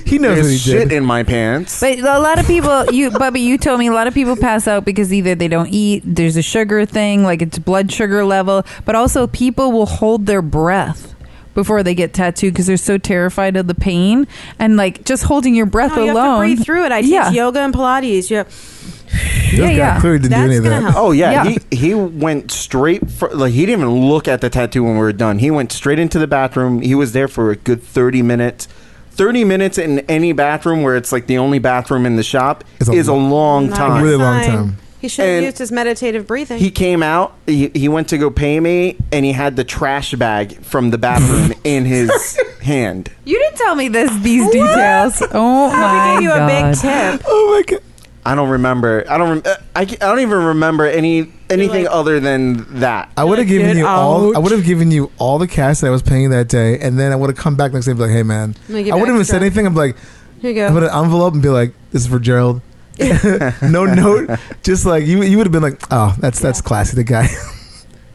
[SPEAKER 5] He knows what
[SPEAKER 6] There's
[SPEAKER 5] he
[SPEAKER 6] shit
[SPEAKER 5] did.
[SPEAKER 6] in my pants.
[SPEAKER 1] But a lot of people, Bubby, you told me a lot of people pass out because either they don't eat, there's a sugar thing, like it's blood sugar level, but also people will hold their breath before they get tattooed because they're so terrified of the pain, and like just holding your breath
[SPEAKER 7] No, you have to
[SPEAKER 1] alone.
[SPEAKER 7] breathe through it. I teach
[SPEAKER 1] Yeah.
[SPEAKER 7] yoga and Pilates. Yeah.
[SPEAKER 5] This guy
[SPEAKER 1] yeah.
[SPEAKER 5] clearly didn't do any
[SPEAKER 7] That's
[SPEAKER 5] of
[SPEAKER 7] gonna
[SPEAKER 5] that.
[SPEAKER 7] help.
[SPEAKER 6] Oh yeah,
[SPEAKER 1] Yeah.
[SPEAKER 6] he went straight for like he didn't even look at the tattoo when we were done. He went straight into the bathroom. He was there for a good 30 minutes. 30 minutes in any bathroom where it's like the only bathroom in the shop
[SPEAKER 5] It's a
[SPEAKER 6] is a long
[SPEAKER 7] Not
[SPEAKER 6] time.
[SPEAKER 7] a good
[SPEAKER 5] Really long
[SPEAKER 7] sign.
[SPEAKER 5] time.
[SPEAKER 7] He should have
[SPEAKER 6] And
[SPEAKER 7] used his meditative breathing.
[SPEAKER 6] He came out. He went to go pay me, and he had the trash bag from the bathroom in his hand.
[SPEAKER 1] You didn't tell me these details. Oh my
[SPEAKER 7] Probably gave you
[SPEAKER 1] God.
[SPEAKER 7] a big tip.
[SPEAKER 5] Oh my God.
[SPEAKER 6] I don't remember. I don't even remember anything
[SPEAKER 7] like-
[SPEAKER 6] other than that.
[SPEAKER 5] I would have
[SPEAKER 7] Like,
[SPEAKER 5] given
[SPEAKER 7] get
[SPEAKER 5] you all. I
[SPEAKER 7] out.
[SPEAKER 5] would have given you all the cash that I was paying that day, and then I would have come back next day and be like, "Hey, man."
[SPEAKER 7] I'm gonna give
[SPEAKER 5] I
[SPEAKER 7] you
[SPEAKER 5] wouldn't even
[SPEAKER 7] extra.
[SPEAKER 5] said anything. I'm like,
[SPEAKER 7] Here you
[SPEAKER 5] I put
[SPEAKER 7] go.
[SPEAKER 5] an envelope and be like, "This is for Gerald." No note. Just like you would have been like, "Oh, that's classy." The guy.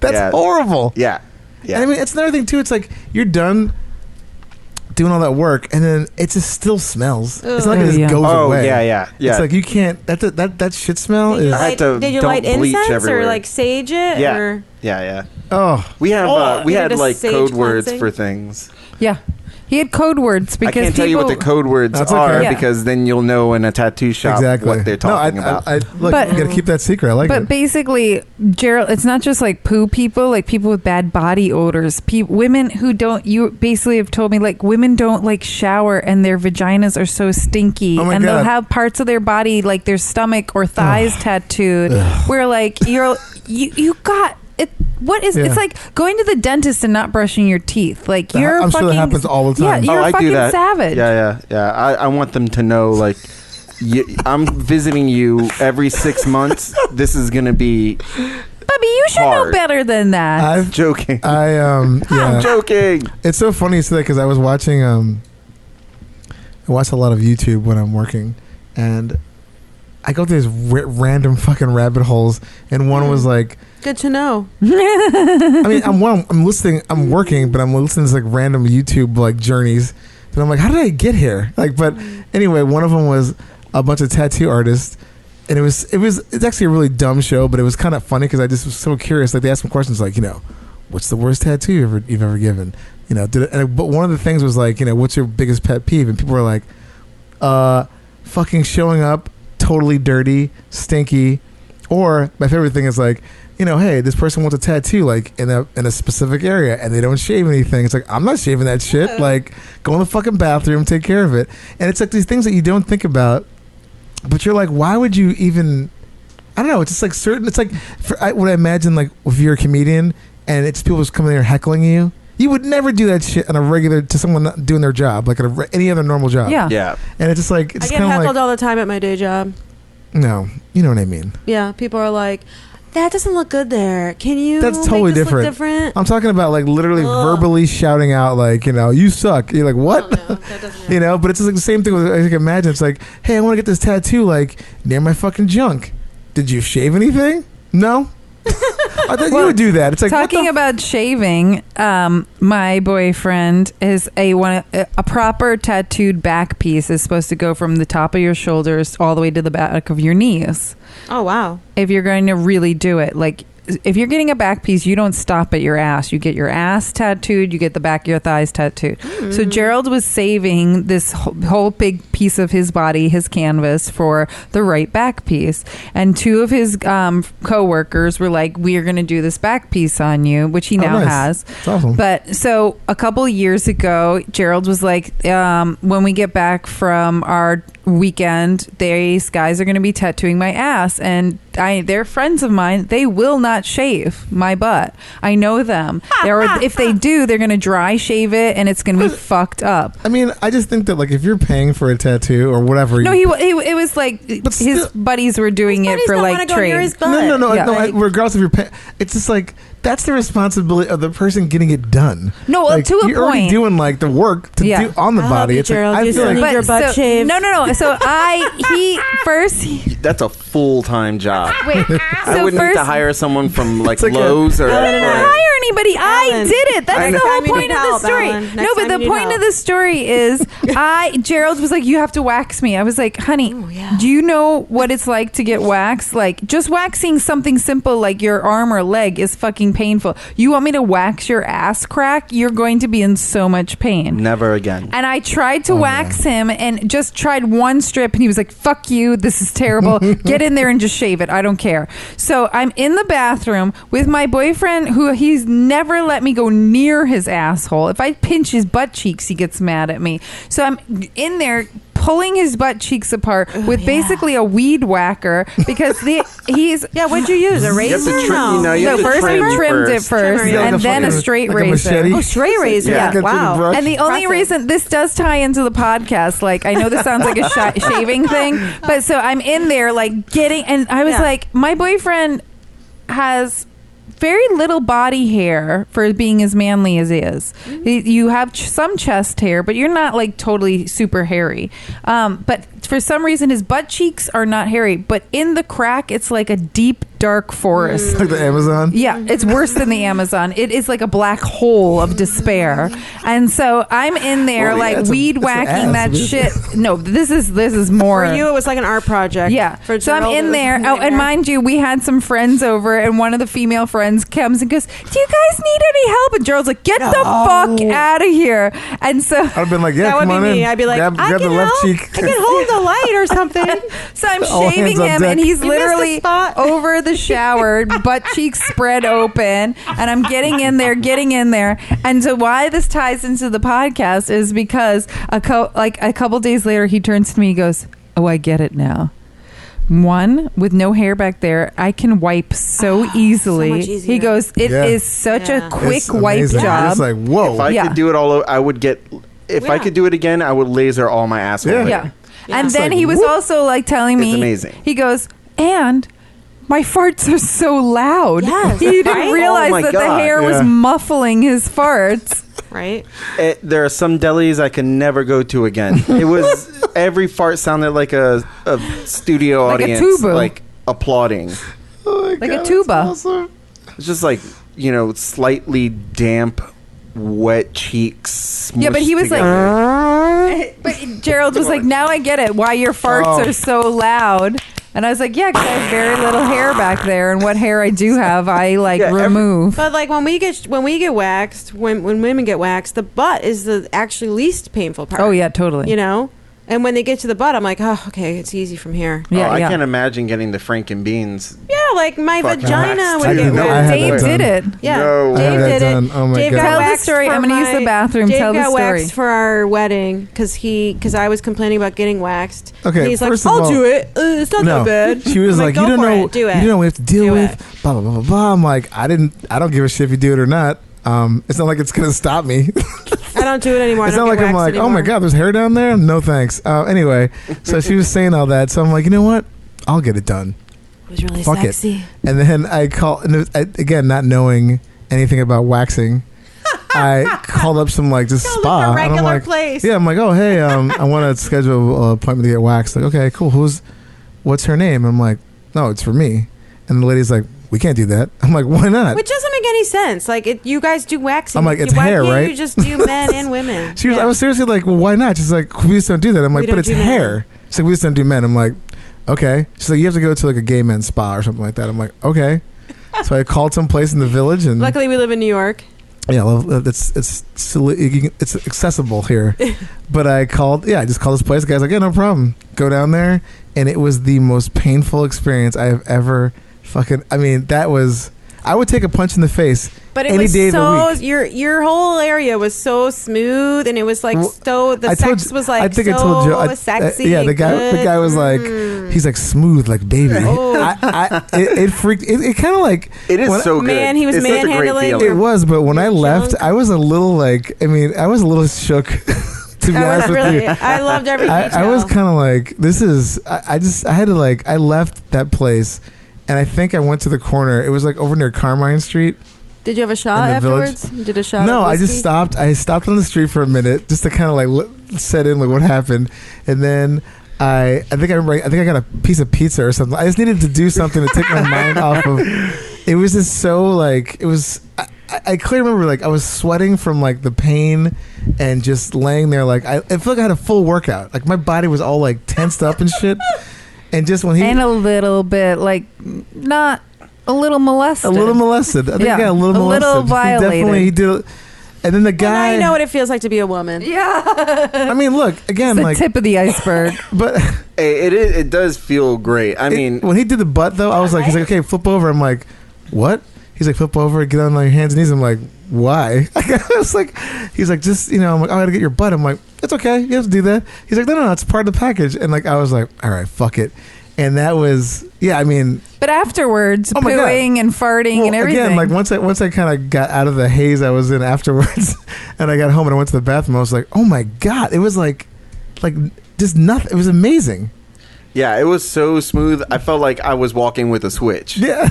[SPEAKER 5] That's
[SPEAKER 6] Yeah.
[SPEAKER 5] horrible.
[SPEAKER 6] Yeah, yeah.
[SPEAKER 5] And I mean, it's another thing too. It's like you're done doing all that work, and then it just still smells. It's not like it
[SPEAKER 1] Oh,
[SPEAKER 5] just
[SPEAKER 1] yeah.
[SPEAKER 5] goes
[SPEAKER 6] oh
[SPEAKER 5] away.
[SPEAKER 6] yeah.
[SPEAKER 5] It's like you can't. That shit smell
[SPEAKER 7] Did you
[SPEAKER 5] is.
[SPEAKER 6] I had to
[SPEAKER 7] did you
[SPEAKER 6] dump
[SPEAKER 7] light
[SPEAKER 6] bleach
[SPEAKER 7] incense or
[SPEAKER 6] everywhere.
[SPEAKER 7] like sage it?
[SPEAKER 6] Yeah.
[SPEAKER 7] Or?
[SPEAKER 6] yeah.
[SPEAKER 5] Oh,
[SPEAKER 6] We have we
[SPEAKER 7] You
[SPEAKER 6] had
[SPEAKER 7] did a
[SPEAKER 6] like
[SPEAKER 7] sage
[SPEAKER 6] code words
[SPEAKER 7] cleansing?
[SPEAKER 6] for things.
[SPEAKER 1] Yeah. He had code words because
[SPEAKER 6] I can't tell you what the
[SPEAKER 1] people-
[SPEAKER 6] code words
[SPEAKER 5] That's
[SPEAKER 6] are
[SPEAKER 5] okay.
[SPEAKER 1] Yeah.
[SPEAKER 6] because then you'll know in a tattoo shop
[SPEAKER 5] exactly.
[SPEAKER 6] what they're talking about.
[SPEAKER 5] I look,
[SPEAKER 1] But-
[SPEAKER 5] you gotta keep that secret. I like
[SPEAKER 1] But
[SPEAKER 5] it.
[SPEAKER 1] basically, Gerald, it's not just like poo people, like people with bad body odors. Women who don't, you basically have told me, like women don't like shower and their vaginas are so stinky.
[SPEAKER 5] Oh my
[SPEAKER 1] and
[SPEAKER 5] God.
[SPEAKER 1] they'll have parts of their body, like their stomach or thighs tattooed, where like you got it. What is
[SPEAKER 5] Yeah.
[SPEAKER 1] it's like going to the dentist and not brushing your teeth? Like you're
[SPEAKER 5] I'm sure
[SPEAKER 1] fucking,
[SPEAKER 5] that happens all the time.
[SPEAKER 1] Yeah, you're
[SPEAKER 6] I
[SPEAKER 1] a fucking
[SPEAKER 6] do that.
[SPEAKER 1] savage.
[SPEAKER 6] Yeah. I want them to know like I'm visiting you every 6 months. This is gonna be
[SPEAKER 1] Bubby, you should know
[SPEAKER 6] Hard.
[SPEAKER 1] better than that.
[SPEAKER 5] I've
[SPEAKER 6] joking.
[SPEAKER 5] yeah.
[SPEAKER 6] I'm joking.
[SPEAKER 5] It's so funny you say that because I was watching. I watch a lot of YouTube when I'm working, and I go through these random fucking rabbit holes. And one was like,
[SPEAKER 7] Good to know.
[SPEAKER 5] I mean, I'm listening, I'm working, but I'm listening to like random YouTube like journeys. And I'm like, how did I get here? Like, but anyway, one of them was a bunch of tattoo artists and it's actually a really dumb show, but it was kind of funny because I just was so curious. Like they asked me questions like, what's the worst tattoo you've ever given? But one of the things was like, what's your biggest pet peeve? And people were like, fucking showing up totally dirty, stinky, or my favorite thing is like, hey, this person wants a tattoo like in a specific area and they don't shave anything. It's like, I'm not shaving that shit. Like, go in the fucking bathroom, take care of it. And it's like these things that you don't think about, but you're like, why would you even? I don't know. It's just like certain. It's like what I imagine like if you're a comedian and it's people just coming there heckling you. You would never do that shit on a regular to someone not doing their job, like at any other normal job.
[SPEAKER 1] Yeah.
[SPEAKER 6] Yeah.
[SPEAKER 5] And it's just like, it's
[SPEAKER 7] I get
[SPEAKER 5] kind of
[SPEAKER 7] heckled
[SPEAKER 5] like,
[SPEAKER 7] all the time at my day job.
[SPEAKER 5] no, you know what I mean.
[SPEAKER 7] Yeah, people are like, that doesn't look good there. Can you
[SPEAKER 5] That's totally
[SPEAKER 7] make this
[SPEAKER 5] different.
[SPEAKER 7] look different?
[SPEAKER 5] I'm talking about like literally
[SPEAKER 7] Ugh.
[SPEAKER 5] verbally shouting out like, you suck. You're like, what?
[SPEAKER 7] Oh, no, that doesn't happen.
[SPEAKER 5] But it's just like the same thing with, I can imagine. It's like, hey, I want to get this tattoo like near my fucking junk. Did you shave anything? No. I thought you would do that. It's like,
[SPEAKER 1] Talking about shaving, my boyfriend is a proper tattooed back piece is supposed to go from the top of your shoulders all the way to the back of your knees.
[SPEAKER 7] Oh, wow.
[SPEAKER 1] If you're going to really do it, like if you're getting a back piece, you don't stop at your ass. You get your ass tattooed, you get the back of your thighs tattooed. So Gerald was saving this whole big piece of his body, his canvas, for the right back piece. And two of his co-workers were like, we are going to do this back piece on you, which he now
[SPEAKER 5] nice.
[SPEAKER 1] has.
[SPEAKER 5] That's awesome.
[SPEAKER 1] But so a couple years ago, Gerald was like, when we get back from our weekend, these guys are going to be tattooing my ass, and they're friends of mine. They will not shave my butt. I know them. If they do, they're going to dry shave it, and it's going to be fucked up.
[SPEAKER 5] I mean, I just think that like if you're paying for a tattoo or whatever,
[SPEAKER 1] No, it was like
[SPEAKER 5] But
[SPEAKER 1] his
[SPEAKER 5] still-
[SPEAKER 1] buddies were doing it for like trade.
[SPEAKER 5] no,
[SPEAKER 1] Yeah.
[SPEAKER 5] regardless if you're paying, it's just like that's the responsibility of the person getting it done.
[SPEAKER 1] No,
[SPEAKER 5] like,
[SPEAKER 1] to a
[SPEAKER 5] you're already
[SPEAKER 1] point.
[SPEAKER 5] doing like the work to
[SPEAKER 1] Yeah.
[SPEAKER 5] do on the
[SPEAKER 7] I'll
[SPEAKER 5] body.
[SPEAKER 7] help you,
[SPEAKER 5] It's like
[SPEAKER 7] Gerald.
[SPEAKER 5] I
[SPEAKER 7] You
[SPEAKER 5] feel
[SPEAKER 7] still
[SPEAKER 5] like
[SPEAKER 7] need your butt shaved.
[SPEAKER 1] No. So
[SPEAKER 6] That's a full-time job.
[SPEAKER 1] wait.
[SPEAKER 6] I
[SPEAKER 1] So
[SPEAKER 6] would need
[SPEAKER 1] first,
[SPEAKER 6] to hire someone from like
[SPEAKER 5] like a-
[SPEAKER 6] Lowe's or.
[SPEAKER 1] I didn't hire anybody. I
[SPEAKER 7] Alan.
[SPEAKER 1] did it. That's
[SPEAKER 7] Next
[SPEAKER 1] the whole
[SPEAKER 7] time you
[SPEAKER 1] point
[SPEAKER 7] need
[SPEAKER 1] of the
[SPEAKER 7] help,
[SPEAKER 1] story.
[SPEAKER 7] Alan.
[SPEAKER 1] No,
[SPEAKER 7] Next
[SPEAKER 1] but
[SPEAKER 7] time
[SPEAKER 1] the
[SPEAKER 7] you need
[SPEAKER 1] point
[SPEAKER 7] help.
[SPEAKER 1] of the story is, Gerald was like, you have to wax me. I was like, honey,
[SPEAKER 7] Oh, yeah.
[SPEAKER 1] do you know what it's like to get waxed? Like, just waxing something simple like your arm or leg is fucking painful. You want me to wax your ass crack? You're going to be in so much pain.
[SPEAKER 6] Never again.
[SPEAKER 1] And I tried to wax him and just tried one strip, and he was like, fuck you, this is terrible. Get in there and just shave it. I don't care. So I'm in the bathroom with my boyfriend, who he's never let me go near his asshole. If I pinch his butt cheeks, he gets mad at me. So I'm in there pulling his butt cheeks apart with basically a weed whacker because he's...
[SPEAKER 7] Yeah, what'd you use? A
[SPEAKER 6] You
[SPEAKER 7] razor?
[SPEAKER 6] have to trim. You
[SPEAKER 1] So
[SPEAKER 6] have to
[SPEAKER 1] first we
[SPEAKER 6] trim
[SPEAKER 1] trimmed it
[SPEAKER 6] first.
[SPEAKER 1] first,
[SPEAKER 7] Trimmer, yeah.
[SPEAKER 1] and
[SPEAKER 5] Like a
[SPEAKER 1] then a
[SPEAKER 5] fucking-
[SPEAKER 1] straight
[SPEAKER 5] like a
[SPEAKER 1] razor.
[SPEAKER 5] machete?
[SPEAKER 7] Oh, straight razor.
[SPEAKER 6] Yeah.
[SPEAKER 7] Yeah.
[SPEAKER 5] Get to the
[SPEAKER 7] Wow.
[SPEAKER 5] brush.
[SPEAKER 1] And the only
[SPEAKER 7] Impressive.
[SPEAKER 1] reason this does tie into the podcast, like I know this sounds like a shaving thing, but so I'm in there like getting, and I was
[SPEAKER 7] Yeah.
[SPEAKER 1] like, my boyfriend has very little body hair for being as manly as he is. You have some chest hair, but you're not like totally super hairy. But for some reason, his butt cheeks are not hairy, but in the crack, it's like a deep, dark forest.
[SPEAKER 5] like the Amazon.
[SPEAKER 1] Yeah, it's worse than the Amazon. It is like a black hole of despair. And so I'm in there
[SPEAKER 5] Well, yeah,
[SPEAKER 1] like
[SPEAKER 5] it's
[SPEAKER 1] weed
[SPEAKER 5] an
[SPEAKER 1] whacking
[SPEAKER 5] ass,
[SPEAKER 1] that
[SPEAKER 5] isn't
[SPEAKER 1] shit. No, this is more.
[SPEAKER 7] For you, it was like an art project.
[SPEAKER 1] Yeah.
[SPEAKER 7] For
[SPEAKER 1] So I'm
[SPEAKER 7] Gerald, it
[SPEAKER 1] in
[SPEAKER 7] was
[SPEAKER 1] there.
[SPEAKER 7] a
[SPEAKER 1] Oh, and
[SPEAKER 7] nightmare.
[SPEAKER 1] mind you, we had some friends over, and one of the female friends comes and goes, "Do you guys need any help?" And Gerald's like, "Get the fuck out of here!" And so,
[SPEAKER 5] I'd have been like, yeah,
[SPEAKER 7] That would
[SPEAKER 5] come
[SPEAKER 7] be
[SPEAKER 5] on
[SPEAKER 7] me.
[SPEAKER 5] in.
[SPEAKER 7] I'd be like,
[SPEAKER 5] grab,
[SPEAKER 7] I
[SPEAKER 5] grab
[SPEAKER 7] can
[SPEAKER 5] the left
[SPEAKER 7] help.
[SPEAKER 5] cheek.
[SPEAKER 7] I can hold the light or something.
[SPEAKER 1] so I'm
[SPEAKER 5] All
[SPEAKER 1] shaving
[SPEAKER 5] hands on
[SPEAKER 1] him,
[SPEAKER 5] deck.
[SPEAKER 1] and he's
[SPEAKER 7] You missed the
[SPEAKER 1] literally
[SPEAKER 7] spot.
[SPEAKER 1] over the shower, butt cheeks spread open, and I'm getting in there. And so why this ties into the podcast is because a couple days later, he turns to me, he goes, "Oh, I get it now. One, with no hair back there, I can wipe so easily."
[SPEAKER 7] much easier.
[SPEAKER 1] He goes, "It is
[SPEAKER 5] Yeah.
[SPEAKER 1] such
[SPEAKER 7] Yeah.
[SPEAKER 1] a quick
[SPEAKER 5] It's
[SPEAKER 1] wipe
[SPEAKER 5] amazing.
[SPEAKER 1] job."
[SPEAKER 5] It's like, whoa.
[SPEAKER 6] If I
[SPEAKER 1] Yeah.
[SPEAKER 6] could do it all, I would get. If I
[SPEAKER 7] Yeah.
[SPEAKER 6] could do it again, I would laser all my asshole.
[SPEAKER 5] Yeah.
[SPEAKER 6] hair.
[SPEAKER 1] Yeah.
[SPEAKER 7] Yeah.
[SPEAKER 1] And
[SPEAKER 5] It's
[SPEAKER 1] then
[SPEAKER 5] like,
[SPEAKER 1] he was
[SPEAKER 5] whoop.
[SPEAKER 1] also like telling me,
[SPEAKER 6] It's amazing.
[SPEAKER 1] He goes, "And my farts are so loud."
[SPEAKER 7] Yes,
[SPEAKER 1] He didn't
[SPEAKER 7] right?
[SPEAKER 1] realize
[SPEAKER 6] Oh my
[SPEAKER 1] that the
[SPEAKER 6] God.
[SPEAKER 1] hair was
[SPEAKER 5] Yeah.
[SPEAKER 1] muffling his farts.
[SPEAKER 7] Right?
[SPEAKER 6] There are some delis I can never go to again. It was every fart sounded like a studio
[SPEAKER 1] Like a
[SPEAKER 6] audience,
[SPEAKER 1] tuba.
[SPEAKER 6] like applauding.
[SPEAKER 5] Oh my
[SPEAKER 1] Like a
[SPEAKER 5] God,
[SPEAKER 1] tuba.
[SPEAKER 5] that's awesome.
[SPEAKER 6] It's just like slightly damp, wet cheeks.
[SPEAKER 1] Yeah, but he was
[SPEAKER 6] smooshed together.
[SPEAKER 1] But Gerald was like, "Now I get it. Why your farts
[SPEAKER 5] Oh.
[SPEAKER 1] are so loud." And I was like, yeah, because I have very little hair back there, and what hair I do have, I remove.
[SPEAKER 7] But like when we get waxed, when women get waxed, the butt is the actually least painful part.
[SPEAKER 1] Oh yeah, totally.
[SPEAKER 7] You know. And when they get to the butt, I'm like, oh, okay, it's easy from here.
[SPEAKER 1] Yeah,
[SPEAKER 6] I can't imagine getting the Franken beans.
[SPEAKER 7] Yeah, like my vagina would
[SPEAKER 5] I
[SPEAKER 7] get
[SPEAKER 5] didn't know I
[SPEAKER 7] waxed.
[SPEAKER 5] had
[SPEAKER 1] Dave
[SPEAKER 5] that
[SPEAKER 1] did it.
[SPEAKER 7] Yeah,
[SPEAKER 6] No.
[SPEAKER 5] I had
[SPEAKER 7] Dave
[SPEAKER 5] that
[SPEAKER 7] did
[SPEAKER 5] done.
[SPEAKER 7] it.
[SPEAKER 5] Oh my
[SPEAKER 7] Dave
[SPEAKER 5] God.
[SPEAKER 7] got
[SPEAKER 1] Tell the
[SPEAKER 7] waxed
[SPEAKER 1] story.
[SPEAKER 7] for
[SPEAKER 1] I'm gonna use the bathroom.
[SPEAKER 7] Dave
[SPEAKER 1] Tell the
[SPEAKER 7] got
[SPEAKER 1] story.
[SPEAKER 7] waxed for our wedding because I was complaining about getting waxed.
[SPEAKER 5] Okay,
[SPEAKER 7] And he's like,
[SPEAKER 5] first of
[SPEAKER 7] I'll
[SPEAKER 5] all-
[SPEAKER 7] do it. It's not
[SPEAKER 5] No,
[SPEAKER 7] that bad.
[SPEAKER 5] she was
[SPEAKER 7] I'm
[SPEAKER 5] like,
[SPEAKER 7] go
[SPEAKER 5] you don't
[SPEAKER 7] for
[SPEAKER 5] know,
[SPEAKER 7] it. Do it.
[SPEAKER 5] you don't know what we have to deal
[SPEAKER 7] Do
[SPEAKER 5] with. Blah blah blah blah blah. I'm like, I don't give a shit if you do it or not. It's not like it's gonna stop me.
[SPEAKER 7] I don't do it anymore.
[SPEAKER 5] It's
[SPEAKER 7] I don't
[SPEAKER 5] not like
[SPEAKER 7] get
[SPEAKER 5] I'm
[SPEAKER 7] waxed
[SPEAKER 5] like, oh my
[SPEAKER 7] anymore.
[SPEAKER 5] God, there's hair down there. No thanks. Anyway, so she was saying all that, so I'm like, you know what? I'll get it done.
[SPEAKER 7] It was really
[SPEAKER 5] Fuck it.
[SPEAKER 7] sexy.
[SPEAKER 5] And then I called, and again, not knowing anything about waxing, I called up some like just
[SPEAKER 7] Go look
[SPEAKER 5] spa.
[SPEAKER 7] a
[SPEAKER 5] and I'm
[SPEAKER 7] regular
[SPEAKER 5] like,
[SPEAKER 7] place.
[SPEAKER 5] yeah, I'm like, oh hey, I want to schedule an appointment to get waxed. Like, okay, cool. What's her name? I'm like, no, it's for me. And the lady's like, we can't do that. I'm like, why not?
[SPEAKER 7] Which doesn't make any sense. Like, you guys do waxing.
[SPEAKER 5] I'm like, it's
[SPEAKER 7] why
[SPEAKER 5] hair,
[SPEAKER 7] can't
[SPEAKER 5] right?
[SPEAKER 7] You just do men and women.
[SPEAKER 5] She was,
[SPEAKER 7] Yeah.
[SPEAKER 5] I was seriously like, well, why not? She's like, we just don't do that. I'm like,
[SPEAKER 7] We
[SPEAKER 5] but
[SPEAKER 7] don't
[SPEAKER 5] it's
[SPEAKER 7] do men.
[SPEAKER 5] hair. She's like, we just don't do men. I'm like, okay. She's like, you have to go to like a gay men's spa or something like that. I'm like, okay. So I called some place in the village, and
[SPEAKER 7] Luckily, we live in New York.
[SPEAKER 5] yeah, well, it's accessible here. But I called, I just called this place. The guy's like, yeah, no problem. Go down there, and it was the most painful experience I have ever fucking. I mean, that was. I would take a punch in the face
[SPEAKER 7] But it
[SPEAKER 5] any
[SPEAKER 7] was
[SPEAKER 5] day of the
[SPEAKER 7] so
[SPEAKER 5] week.
[SPEAKER 7] your whole area was so smooth, and it was like
[SPEAKER 5] Well,
[SPEAKER 7] so the
[SPEAKER 5] I told
[SPEAKER 7] sex
[SPEAKER 5] you-
[SPEAKER 7] was like
[SPEAKER 5] I think
[SPEAKER 7] so
[SPEAKER 5] I told you.
[SPEAKER 7] sexy.
[SPEAKER 5] Yeah, the
[SPEAKER 7] and
[SPEAKER 5] guy was like,
[SPEAKER 7] good.
[SPEAKER 5] he's like smooth like baby.
[SPEAKER 7] Oh.
[SPEAKER 5] It freaked. It kind of like
[SPEAKER 6] It is
[SPEAKER 5] when-
[SPEAKER 6] so good.
[SPEAKER 7] Man, he was
[SPEAKER 6] it's such a great
[SPEAKER 7] manhandling
[SPEAKER 6] feeling.
[SPEAKER 5] It was, but when I
[SPEAKER 7] Your
[SPEAKER 5] left,
[SPEAKER 7] junk.
[SPEAKER 5] I was a little like. I mean, I was a little shook. To be
[SPEAKER 7] I
[SPEAKER 5] honest
[SPEAKER 7] was
[SPEAKER 5] with
[SPEAKER 7] really,
[SPEAKER 5] you.
[SPEAKER 7] I loved every detail.
[SPEAKER 5] I was kind of like, this is. I had to like. I left that place, and I think I went to the corner. It was like over near Carmine Street.
[SPEAKER 7] Did you have a shot
[SPEAKER 5] in the village.
[SPEAKER 7] afterwards? You did a shot?
[SPEAKER 5] No,
[SPEAKER 7] of
[SPEAKER 5] I just
[SPEAKER 7] whiskey?
[SPEAKER 5] stopped. I stopped on the street for a minute just to kind of like set in like what happened, and then I think I got a piece of pizza or something. I just needed to do something to take my mind off of. It was just so like it was. I clearly remember like I was sweating from like the pain and just laying there like I feel like I had a full workout. Like my body was all like tensed up and shit. And just when he
[SPEAKER 1] And a little bit, like, not a little molested.
[SPEAKER 5] I think
[SPEAKER 1] Yeah,
[SPEAKER 5] I got a little
[SPEAKER 1] a
[SPEAKER 5] molested.
[SPEAKER 1] little violated.
[SPEAKER 5] He did. And then the
[SPEAKER 7] Well,
[SPEAKER 5] guy.
[SPEAKER 7] now you know what it feels like to be a woman.
[SPEAKER 1] Yeah.
[SPEAKER 5] I mean, look again,
[SPEAKER 1] The
[SPEAKER 5] like,
[SPEAKER 1] tip of the iceberg.
[SPEAKER 5] but
[SPEAKER 6] Hey, it does feel great. I mean,
[SPEAKER 5] when he did the butt though, I was like, he's like, okay, flip over. I'm like, what? He's like, flip over, get on your hands and knees. I'm like, why? I was like, he's like, just I'm like, I gotta get your butt. I'm like, it's okay, you have to do that. He's like, no, it's part of the package. And like, I was like, all right, fuck it. And that was, I mean,
[SPEAKER 1] But afterwards,
[SPEAKER 5] Oh my God.
[SPEAKER 1] pooing and farting and everything.
[SPEAKER 5] again, like once I kind of got out of the haze I was in afterwards, and I got home and I went to the bathroom, I was like, oh my God, it was like just nothing. It was amazing.
[SPEAKER 6] yeah, it was so smooth. I felt like I was walking with a switch.
[SPEAKER 5] Yeah.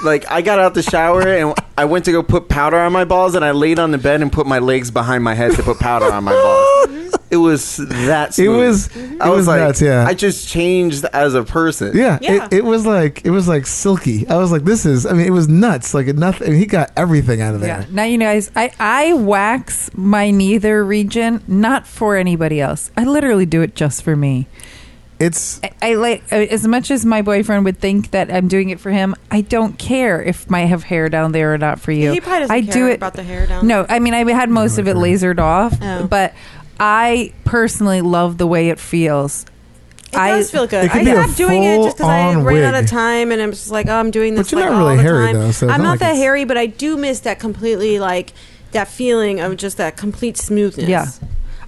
[SPEAKER 6] Like I got out the shower and I went to go put powder on my balls, and I laid on the bed and put my legs behind my head to put powder on my balls. It was that smooth.
[SPEAKER 5] It was
[SPEAKER 6] like,
[SPEAKER 5] nuts, yeah.
[SPEAKER 6] I just changed as a person.
[SPEAKER 5] Yeah,
[SPEAKER 7] Yeah.
[SPEAKER 5] It was like silky. I was like, this is. I mean, it was nuts. Like nothing. I mean, he got everything out of there.
[SPEAKER 1] Yeah. Now you guys, I wax my neither region, not for anybody else. I literally do it just for me.
[SPEAKER 5] It's
[SPEAKER 1] I like, as much as my boyfriend would think that I'm doing it for him, I don't care if I have hair down there or not for you.
[SPEAKER 7] He probably doesn't
[SPEAKER 1] I
[SPEAKER 7] care
[SPEAKER 1] do it
[SPEAKER 7] about the hair down.
[SPEAKER 1] No, I mean, I had most of it lasered off,
[SPEAKER 7] Oh.
[SPEAKER 1] but I personally love the way it feels.
[SPEAKER 7] It does feel good.
[SPEAKER 5] It could
[SPEAKER 7] I
[SPEAKER 5] be a
[SPEAKER 7] stopped doing it just because I
[SPEAKER 5] full-on
[SPEAKER 7] ran out of
[SPEAKER 5] wig.
[SPEAKER 7] time, and I'm just like, oh, I'm doing this
[SPEAKER 5] But you're
[SPEAKER 7] like
[SPEAKER 5] not
[SPEAKER 7] all
[SPEAKER 5] really
[SPEAKER 7] the
[SPEAKER 5] hairy,
[SPEAKER 7] time.
[SPEAKER 5] though, so it's
[SPEAKER 7] I'm
[SPEAKER 5] not
[SPEAKER 7] not
[SPEAKER 5] like
[SPEAKER 7] that
[SPEAKER 5] it's-
[SPEAKER 7] hairy, but I do miss that completely like that feeling of just that complete smoothness.
[SPEAKER 1] Yeah.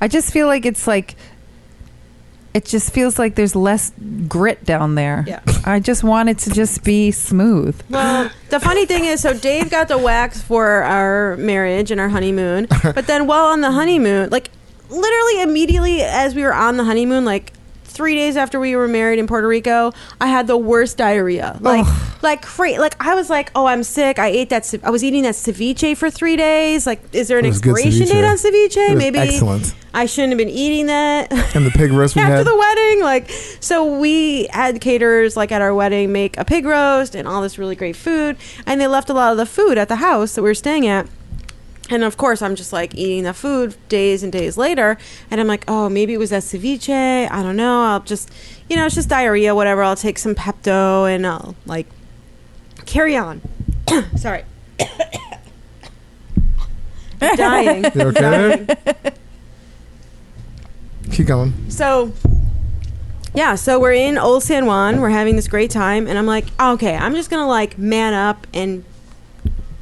[SPEAKER 1] I just feel like it's like, it just feels like there's less grit down there.
[SPEAKER 7] Yeah.
[SPEAKER 1] I just want it to just be smooth.
[SPEAKER 7] Well, the funny thing is, so Dave got the wax for our marriage and our honeymoon, but then while on the honeymoon, like literally immediately as we were on the honeymoon, like 3 days after we were married in Puerto Rico, I had the worst diarrhea. Like I was like, oh, I'm sick. I was eating that ceviche for 3 days. Like, is there an
[SPEAKER 5] It was good
[SPEAKER 7] expiration
[SPEAKER 5] ceviche.
[SPEAKER 7] date on ceviche?
[SPEAKER 5] It was
[SPEAKER 7] Maybe
[SPEAKER 5] excellent.
[SPEAKER 7] I shouldn't have been eating that.
[SPEAKER 5] And the pig roast we
[SPEAKER 7] after
[SPEAKER 5] had.
[SPEAKER 7] the wedding, like, so we had caterers like at our wedding make a pig roast and all this really great food, and they left a lot of the food at the house that we were staying at. And of course, I'm just like eating the food days and days later. And I'm like, oh, maybe it was that ceviche. I don't know. I'll just, it's just diarrhea, whatever. I'll take some Pepto and I'll like carry on. Sorry. I'm dying.
[SPEAKER 5] You okay? Keep going.
[SPEAKER 7] So, yeah, so we're in Old San Juan. We're having this great time. And I'm like, okay, I'm just going to like man up and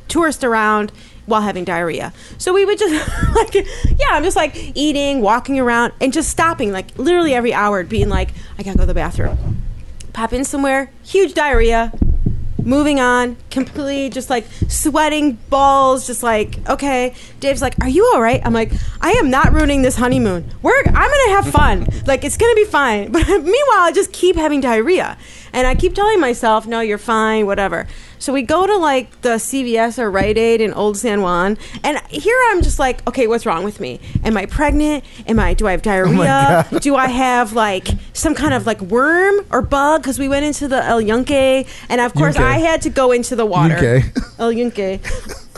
[SPEAKER 7] tourist around while having diarrhea. So we would just I'm just like eating, walking around, and just stopping like literally every hour, being like, I gotta go to the bathroom. Pop in somewhere, huge diarrhea, moving on, completely just like sweating balls, just like, okay. Dave's like, are you all right? I'm like, I am not ruining this honeymoon. I'm gonna have fun. Like, it's gonna be fine. But meanwhile, I just keep having diarrhea. And I keep telling myself, no, you're fine, whatever. So we go to like the CVS or Rite Aid in Old San Juan, and here I'm just like, okay, what's wrong with me? Am I pregnant? Do I have diarrhea? Do I have like some kind of like worm or bug? Because we went into the El Yunque, and of course I had to go into the water. El Yunque.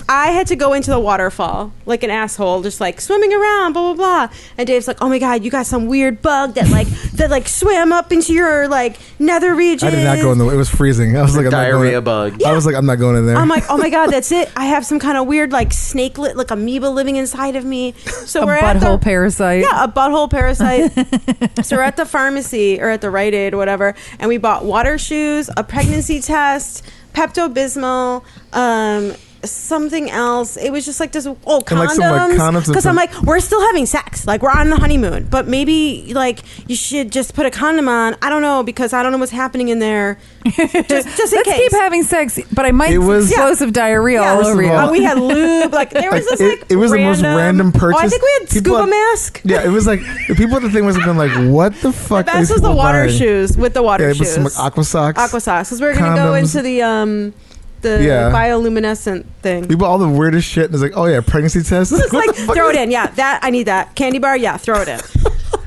[SPEAKER 7] I had to go into the waterfall like an asshole, just like swimming around, blah blah blah. And Dave's like, "Oh my god, you got some weird bug that swam up into your like nether region."
[SPEAKER 5] I did not go in it was freezing. I was like, I'm
[SPEAKER 6] diarrhea
[SPEAKER 5] not going.
[SPEAKER 6] bug.
[SPEAKER 5] I was like, I'm not going in there.
[SPEAKER 7] I'm like, oh my god, that's it. I have some kind of weird like snakelet, like amoeba living inside of me. So we're at
[SPEAKER 1] butthole parasite.
[SPEAKER 7] Yeah, a butthole parasite. So we're at the pharmacy or at the Rite Aid or whatever, and we bought water shoes, a pregnancy test, Pepto-Bismol, something else. It was just like this. Oh, condoms. Because I'm like, we're still having sex. Like, we're on the honeymoon, but maybe like you should just put a condom on. I don't know, because I don't know what's happening in there. Just in
[SPEAKER 1] Let's
[SPEAKER 7] case.
[SPEAKER 1] keep having sex, but I might explosive diarrhea all over you.
[SPEAKER 7] We had lube. Like, there was this like
[SPEAKER 5] it was the most random purchase.
[SPEAKER 7] Oh, I think we had scuba mask.
[SPEAKER 5] Yeah, it was like the people at the thing must have been like, what the fuck?
[SPEAKER 7] The best was the water shoes with the water shoes.
[SPEAKER 5] Some like aqua socks.
[SPEAKER 7] Aqua socks, because we were gonna go into the bioluminescent thing.
[SPEAKER 5] We bought all the weirdest shit, and it's like, oh yeah, pregnancy test.
[SPEAKER 7] It's like, throw it in. Yeah, that I need that candy bar. Yeah, throw it in.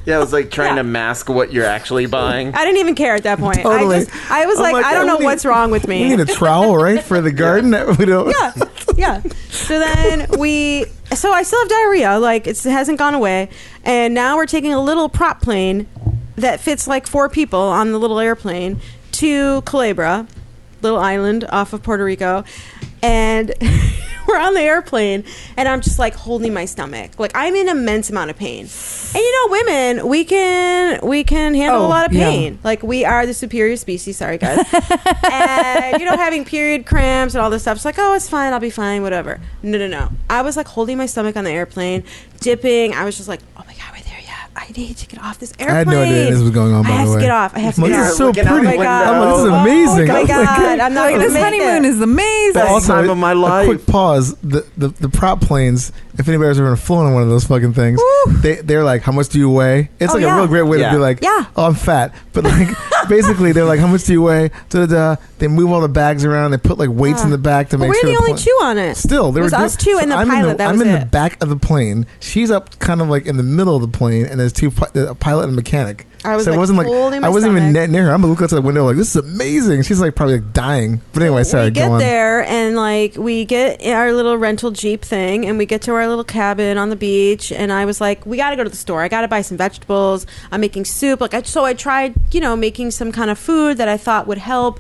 [SPEAKER 6] Yeah, it was like trying to mask what you're actually buying.
[SPEAKER 7] I didn't even care at that point.
[SPEAKER 5] Totally.
[SPEAKER 7] I was like, I don't know what's wrong with me.
[SPEAKER 5] We need a trowel, right, for the garden. We don't.
[SPEAKER 7] Yeah. So then so I still have diarrhea. Like, it hasn't gone away, and now we're taking a little prop plane that fits like 4 people on the little airplane to Culebra, little island off of Puerto Rico, and we're on the airplane, and I'm just like holding my stomach. Like, I'm in immense amount of pain. And women, we can handle a lot of pain. Yeah. Like, we are the superior species. Sorry, guys. And having period cramps and all this stuff. It's like, oh, it's fine. I'll be fine. Whatever. No. I was like holding my stomach on the airplane, dipping. I was just like, oh my god, we're there yet. I need to get off this airplane.
[SPEAKER 5] I had no idea this was going on, by the way.
[SPEAKER 7] I have to get off. I have to get off.
[SPEAKER 5] This is so pretty.
[SPEAKER 7] Oh my god.
[SPEAKER 5] This is amazing.
[SPEAKER 7] Oh my god. I'm not going to
[SPEAKER 1] This honeymoon is amazing.
[SPEAKER 6] Best time of my life.
[SPEAKER 5] A quick pause. The prop planes, if anybody's ever flown on one of those fucking things, they're like, how much do you weigh? It's a real great way to be like, oh, I'm fat. But like, basically, they're like, how much do you weigh? They move all the bags around. They put like weights in the back to make sure.
[SPEAKER 7] We're the only 2 on it.
[SPEAKER 5] Still, there
[SPEAKER 7] was us 2 and the pilot.
[SPEAKER 5] I'm in the back of the plane. She's up kind of like in the middle of the plane, and there's 2 a pilot and a mechanic.
[SPEAKER 7] I was
[SPEAKER 5] so
[SPEAKER 7] like,
[SPEAKER 5] it wasn't like I wasn't even near her. I'm looking outside the window like, this is amazing. She's like probably like dying. But anyway, sorry.
[SPEAKER 7] We get there, and like we get our little rental Jeep thing, and we get to our little cabin on the beach, and I was like, we got to go to the store. I got to buy some vegetables. I'm making soup. Like, so I tried, making some kind of food that I thought would help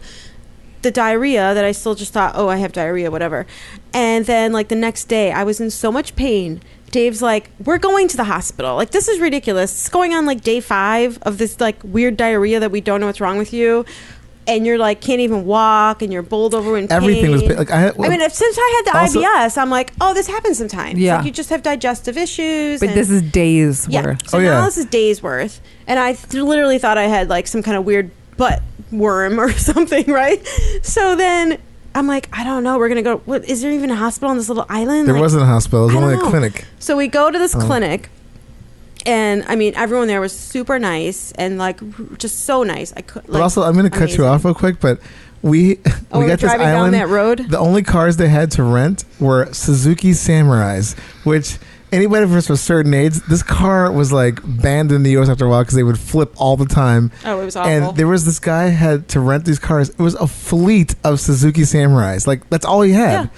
[SPEAKER 7] the diarrhea, that I still just thought, oh, I have diarrhea, whatever. And then like the next day, I was in so much pain. Dave's like, we're going to the hospital. Like, this is ridiculous. It's going on like day 5 of this like weird diarrhea that we don't know what's wrong with you. And you're like, can't even walk, and you're bowled over in pain.
[SPEAKER 5] Everything was like,
[SPEAKER 7] since I had the IBS, I'm like, oh, this happens sometimes.
[SPEAKER 1] Yeah.
[SPEAKER 7] Like, you just have digestive issues.
[SPEAKER 1] But this is days worth.
[SPEAKER 7] So now this is days worth. And I literally thought I had like some kind of weird butt worm or something, right? So then I'm like, I don't know. We're going to go. Is there even a hospital on this little island?
[SPEAKER 5] There wasn't a hospital. It was only a clinic.
[SPEAKER 7] So we go to this clinic. And I mean, everyone there was super nice and like just so nice.
[SPEAKER 5] But also, I'm going to cut you off real quick. But we got this
[SPEAKER 7] driving
[SPEAKER 5] island.
[SPEAKER 7] Down that road.
[SPEAKER 5] The only cars they had to rent were Suzuki Samurais, which anybody of us with certain age, this car was like banned in the U.S. after a while because they would flip all the time.
[SPEAKER 7] Oh, it was awful.
[SPEAKER 5] And there was this guy had to rent these cars. It was a fleet of Suzuki Samurais. Like, that's all he had. Yeah.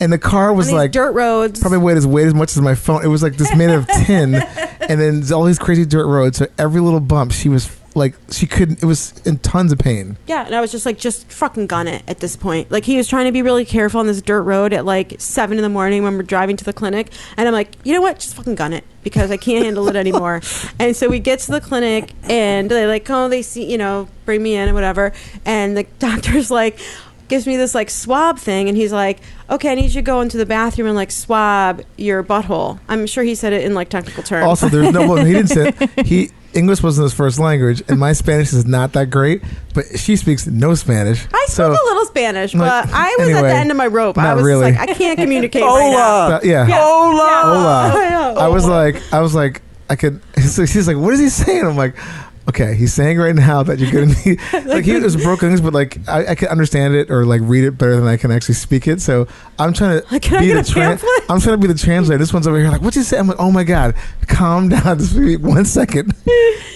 [SPEAKER 5] And the car was
[SPEAKER 7] On these
[SPEAKER 5] like
[SPEAKER 7] dirt roads.
[SPEAKER 5] probably weighed as much as my phone. It was like this made of tin, and then all these crazy dirt roads. So every little bump, she was like, she couldn't. It was in tons of pain.
[SPEAKER 7] Yeah, and I was just like, just fucking gun it at this point. Like, he was trying to be really careful on this dirt road at like 7 a.m. when we're driving to the clinic, and I'm like, you know what? Just fucking gun it because I can't handle it anymore. And so we get to the clinic, and they like, oh, they see, you know, bring me in and whatever, and the doctor's like, gives me this like swab thing, and he's like, okay, I need you to go into the bathroom and like swab your butthole. I'm sure he said it in like technical terms.
[SPEAKER 5] Also, there's no. Well, he didn't say English wasn't his first language, and my Spanish is not that great. But she speaks no Spanish.
[SPEAKER 7] I spoke a little Spanish, but I was at
[SPEAKER 5] anyway,
[SPEAKER 7] the end of my rope. I
[SPEAKER 5] not
[SPEAKER 7] was
[SPEAKER 5] really.
[SPEAKER 7] just like, I can't communicate right now.
[SPEAKER 5] Yeah.
[SPEAKER 6] Hola.
[SPEAKER 5] I was like, I could. So she's like, what is he saying? I'm like, okay, he's saying right now that you're gonna need. Like, he was broken English, but like I can understand it or like read it better than I can actually speak it. So I'm trying to be the I'm trying to be the translator. This one's over here like, what'd you say? I'm like, oh my god, calm down. Just 1 second.